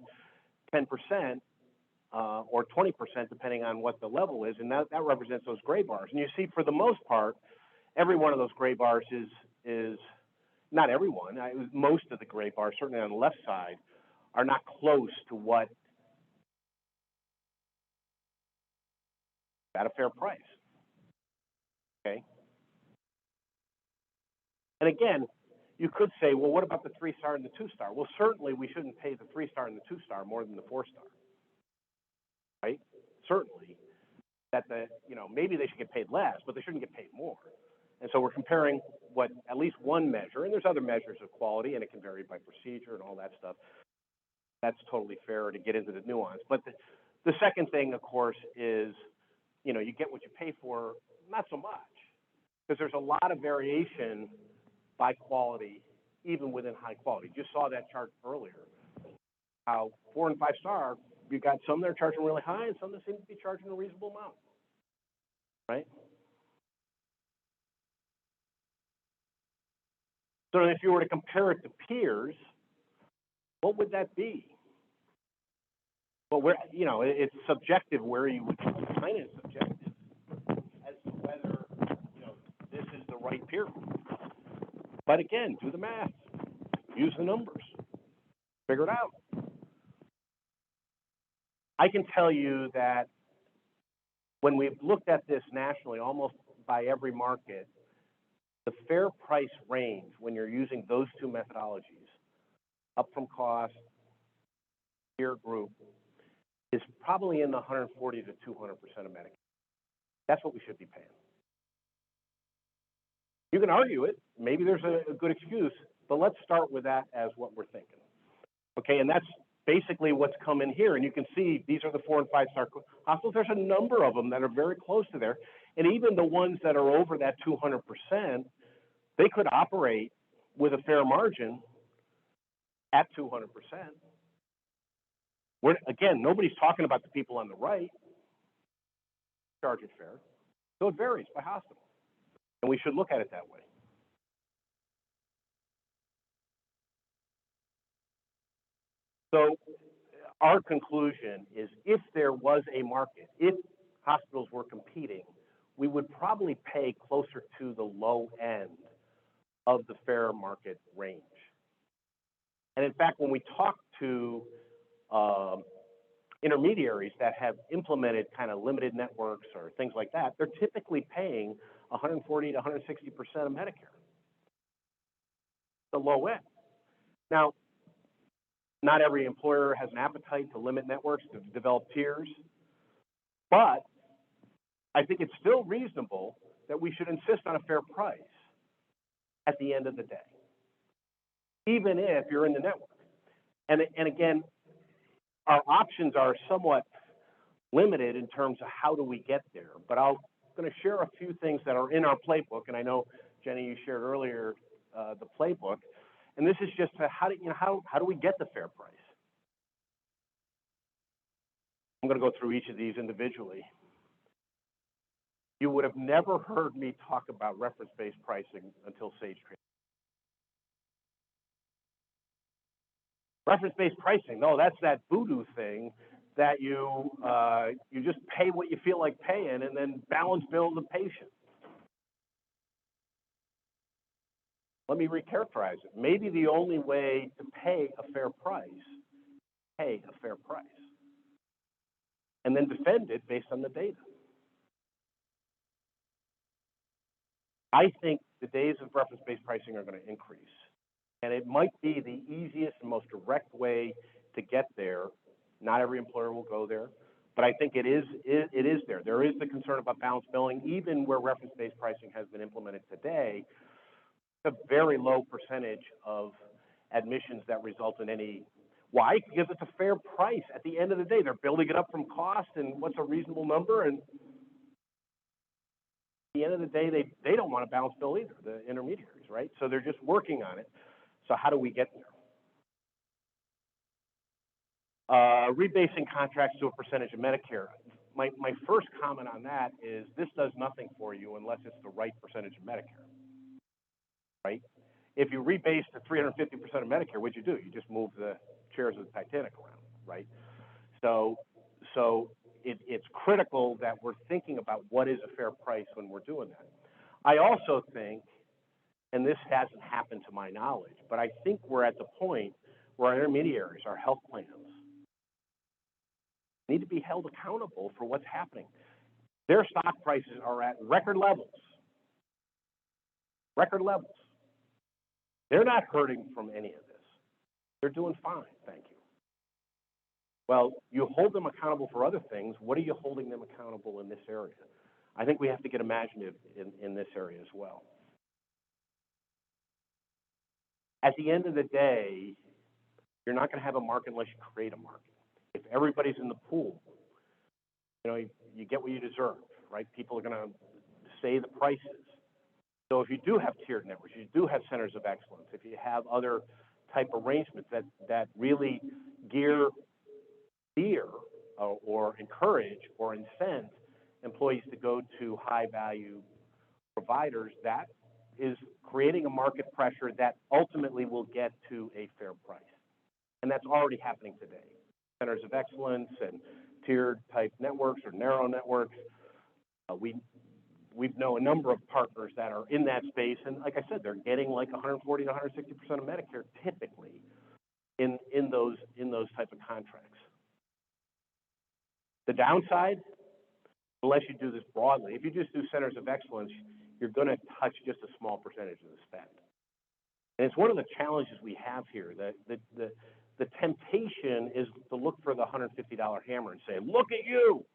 10% or 20%, depending on what the level is, and that represents those gray bars. And you see, for the most part, every one of those gray bars is not everyone, most of the gray bars, certainly on the left side, are not close to what at a fair price, okay? And again, you could say, well, what about the 3-star and the 2-star? Well, certainly we shouldn't pay the 3-star and the 2-star more than the 4-star, right? Certainly, that maybe they should get paid less, but they shouldn't get paid more. And so we're comparing what at least one measure, and there's other measures of quality, and it can vary by procedure and all that stuff. That's totally fair to get into the nuance. But the second thing, of course, is, you get what you pay for, not so much, because there's a lot of variation by quality, even within high quality. You just saw that chart earlier, how 4- and 5-star, you got some that are charging really high and some that seem to be charging a reasonable amount, right? So if you were to compare it to peers, what would that be? Well, it's subjective where you would define it subjective as to whether, this is the right peer group. But again, do the math, use the numbers, figure it out. I can tell you that when we've looked at this nationally, almost by every market, the fair price range when you're using those two methodologies, up from cost, peer group, is probably in the 140 to 200% of Medicare. That's what we should be paying. You can argue it. Maybe there's a good excuse, but let's start with that as what we're thinking. Okay, and that's basically what's come in here. And you can see these are the 4- and 5-star hospitals. There's a number of them that are very close to there. And even the ones that are over that 200%, they could operate with a fair margin at 200%. Again, nobody's talking about the people on the right charging fair. So it varies by hospital. And we should look at it that way. So our conclusion is if there was a market, if hospitals were competing, we would probably pay closer to the low end of the fair market range. And in fact, when we talk to intermediaries that have implemented kind of limited networks or things like that, they're typically paying 140 to 160% of Medicare, the low end. Now, not every employer has an appetite to limit networks, to develop tiers, but I think it's still reasonable that we should insist on a fair price at the end of the day, even if you're in the network. And again, our options are somewhat limited in terms of how do we get there, but I'm going to share a few things that are in our playbook, and I know, Jenny, you shared earlier the playbook, and this is just how do we get the fair price? I'm going to go through each of these individually. You would have never heard me talk about reference-based pricing until Sage Trade. Reference-based pricing, no, that's that voodoo thing that you just pay what you feel like paying and then balance bill the patient. Let me recharacterize it. Maybe the only way to pay a fair price, and then defend it based on the data. I think the days of reference-based pricing are going to increase. And it might be the easiest and most direct way to get there. Not every employer will go there, but I think it is there. There is the concern about balance billing, even where reference-based pricing has been implemented today. A very low percentage of admissions that result in any. Why? Because it's a fair price. At the end of the day, they're building it up from cost and what's a reasonable number. And at the end of the day, they don't want to balance bill either, the intermediaries, right? So they're just working on it. So how do we get there? Rebasing contracts to a percentage of Medicare. My first comment on that is this does nothing for you unless it's the right percentage of Medicare, right? If you rebase to 350% of Medicare, what'd you do? You just move the chairs of the Titanic around, right? So it's critical that we're thinking about what is a fair price when we're doing that. I also think, and this hasn't happened to my knowledge, but I think we're at the point where our intermediaries, our health plans, need to be held accountable for what's happening. Their stock prices are at record levels. Record levels. They're not hurting from any of this. They're doing fine, thank you. Well, you hold them accountable for other things. What are you holding them accountable in this area? I think we have to get imaginative in this area as well. At the end of the day, you're not going to have a market unless you create a market. If everybody's in the pool, you know, you get what you deserve, right? People are going to say the prices. So if you do have tiered networks, you do have centers of excellence, if you have other type arrangements that really steer or encourage or incent employees to go to high value providers, that is creating a market pressure that ultimately will get to a fair price. And that's already happening today. Centers of excellence and tiered type networks or narrow networks. We know a number of partners that are in that space, and like I said, they're getting like 140 to 160% of Medicare typically in those type of contracts. The downside, unless you do this broadly, if you just do centers of excellence, you're going to touch just a small percentage of the spend. And it's one of the challenges we have here. The temptation is to look for the $150 hammer and say, look at you.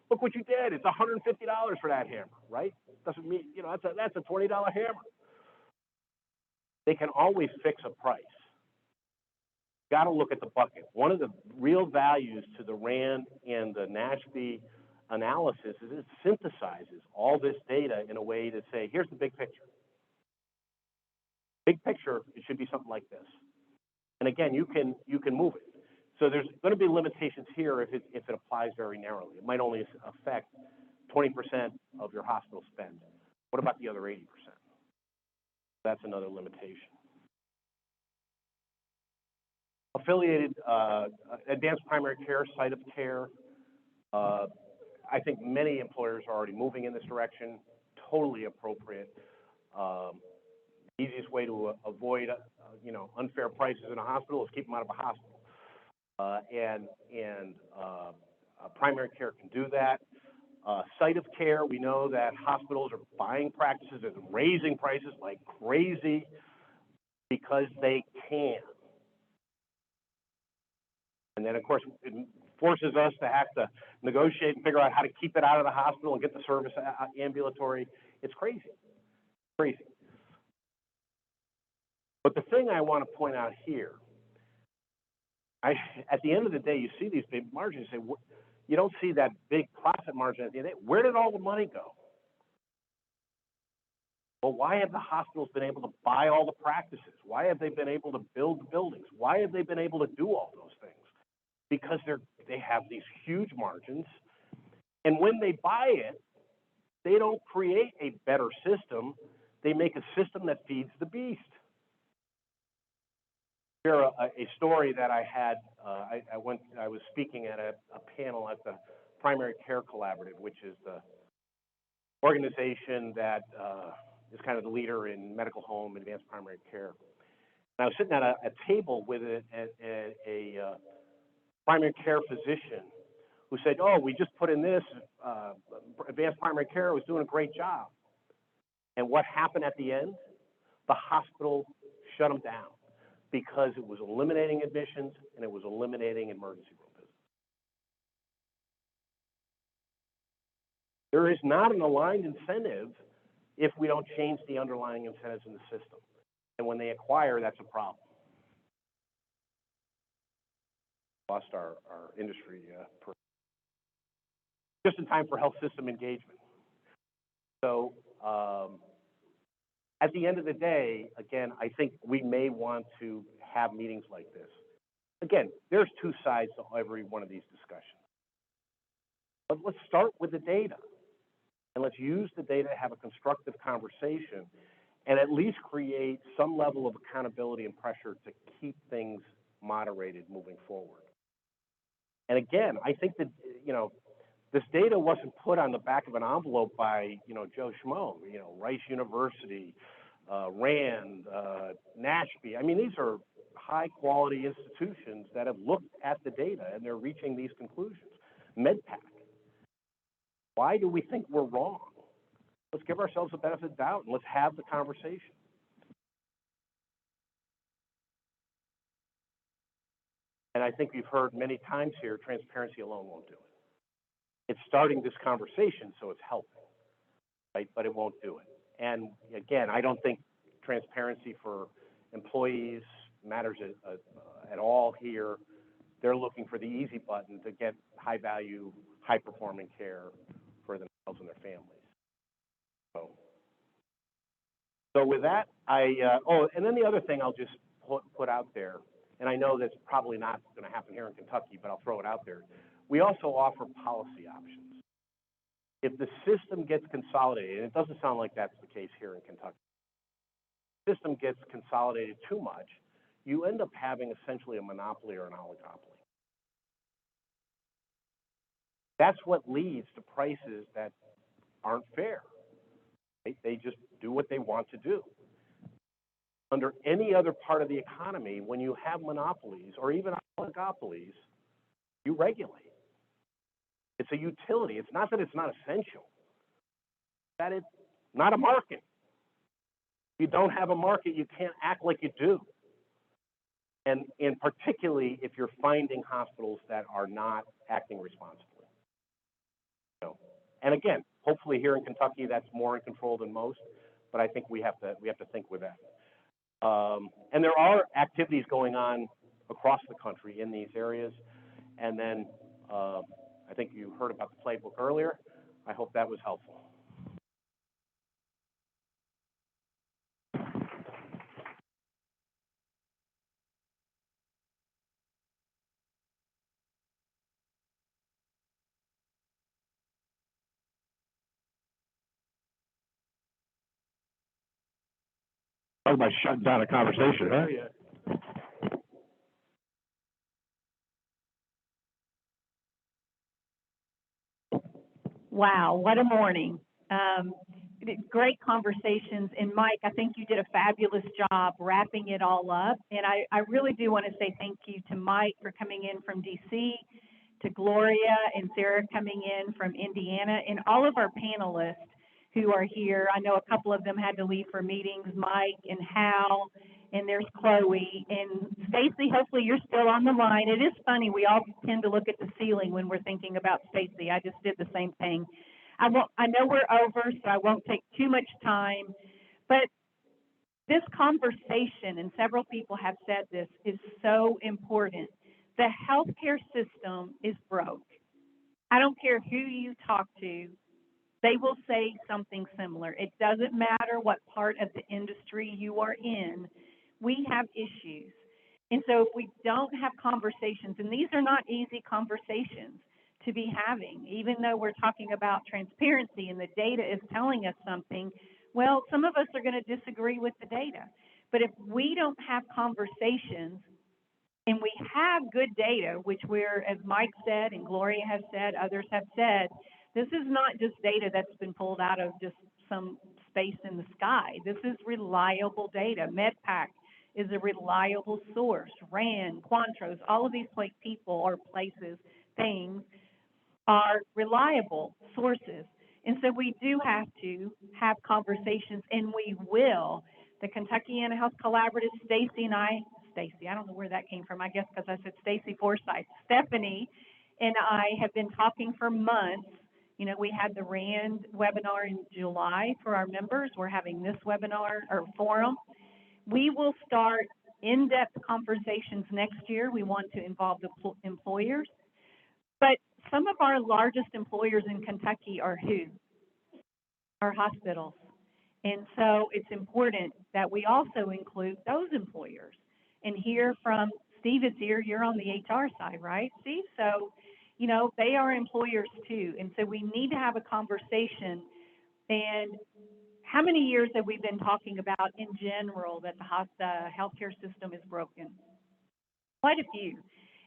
Look what you did. It's $150 for that hammer, right? Doesn't mean, you know, that's a $20 hammer. They can always fix a price. Got to look at the bucket. One of the real values to the RAND and the NASHB analysis is it synthesizes all this data in a way to say, here's the big picture. Big picture, it should be something like this. And again, you can move it. So there's going to be limitations here if it applies very narrowly. It might only affect 20% of your hospital spend. What about the other 80%? That's another limitation. Affiliated advanced primary care, site of care. I think many employers are already moving in this direction. Totally appropriate. Easiest way to avoid unfair prices in a hospital is keep them out of a hospital. Primary care can do that. Site of care, we know that hospitals are buying practices and raising prices like crazy because they can. And then, of course, it forces us to have to negotiate and figure out how to keep it out of the hospital and get the service ambulatory. It's crazy. Crazy. But the thing I want to point out here, at the end of the day, you see these big margins. You say, you don't see that big profit margin at the end of the day. Where did all the money go? Well, why have the hospitals been able to buy all the practices? Why have they been able to build the buildings? Why have they been able to do all those things? Because they have these huge margins, and when they buy it, they don't create a better system. They make a system that feeds the beast. Share a story that I had. I was speaking at a panel at the Primary Care Collaborative, which is the organization that is kind of the leader in medical home advanced primary care. And I was sitting at a table with a primary care physician who said, "Oh, we just put in this advanced primary care. Was doing a great job." And what happened at the end? The hospital shut them down, because it was eliminating admissions and it was eliminating emergency room visits. There is not an aligned incentive if we don't change the underlying incentives in the system. And when they acquire, that's a problem. lost our industry, just in time for health system engagement. So, at the end of the day, again, I think we may want to have meetings like this. Again, there's two sides to every one of these discussions. But let's start with the data, and let's use the data to have a constructive conversation and at least create some level of accountability and pressure to keep things moderated moving forward. And again, I think that, this data wasn't put on the back of an envelope by, Joe Schmo, Rice University, Rand, NASHB. I mean, these are high quality institutions that have looked at the data and they're reaching these conclusions. MedPAC. Why do we think we're wrong? Let's give ourselves a benefit of the doubt and let's have the conversation. And I think you've heard many times here, transparency alone won't do it. It's starting this conversation, so it's helping, right? But it won't do it. And again, I don't think transparency for employees matters at all here. They're looking for the easy button to get high value, high performing care for themselves and their families. So with that, and then the other thing I'll just put out there, and I know that's probably not going to happen here in Kentucky, but I'll throw it out there. We also offer policy options. If the system gets consolidated, and it doesn't sound like that's the case here in Kentucky, if the system gets consolidated too much, you end up having essentially a monopoly or an oligopoly. That's what leads to prices that aren't fair. They just do what they want to do. Under any other part of the economy, when you have monopolies or even oligopolies, you regulate. It's a utility. It's not that it's not essential, that it's not a market. If you don't have a market, you can't act like you do. And particularly if you're finding hospitals that are not acting responsibly. And again, hopefully here in Kentucky, that's more in control than most, but I think we have to think with that. And there are activities going on across the country in these areas. And then I think you heard about the playbook earlier. I hope that was helpful. Talk about shutting down a conversation, huh? Yeah. Wow, what a morning. Great conversations. And Mike, I think you did a fabulous job wrapping it all up. And I really do want to say thank you to Mike for coming in from DC, to Gloria and Sarah coming in from Indiana, and all of our panelists who are here. I know a couple of them had to leave for meetings, Mike and Hal, and there's Chloe. And Stacy, hopefully you're still on the line. It is funny, we all tend to look at the ceiling when we're thinking about Stacy. I just did the same thing. I know we're over, so I won't take too much time, but this conversation, and several people have said this, is so important. The healthcare system is broke. I don't care who you talk to, they will say something similar. It doesn't matter what part of the industry you are in, we have issues. And so if we don't have conversations, and these are not easy conversations to be having, even though we're talking about transparency and the data is telling us something, well, some of us are going to disagree with the data. But if we don't have conversations and we have good data, which we're, as Mike said and Gloria has said, others have said, this is not just data that's been pulled out of just some space in the sky. This is reliable data. MedPAC is a reliable source. RAND, Quantros, all of these people or places, things are reliable sources. And so we do have to have conversations, and we will. The Kentuckiana Health Collaborative, Stacy, I don't know where that came from, I guess because I said Stacy Forsythe. Stephanie and I have been talking for months. You know, we had the RAND webinar in July for our members. We're having this webinar or forum. We will start in-depth conversations next year. We want to involve the employers. But some of our largest employers in Kentucky are who? Our hospitals. And so it's important that we also include those employers and hear from Steve is here, you're on the HR side, right, Steve? So, you know, they are employers too. And so we need to have a conversation. And how many years have we been talking about in general that the healthcare system is broken? Quite a few.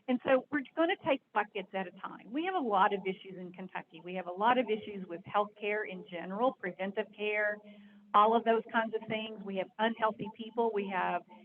And so we're going to take buckets at a time. We have a lot of issues in Kentucky. We have a lot of issues with healthcare in general, preventive care, all of those kinds of things. We have unhealthy people. We have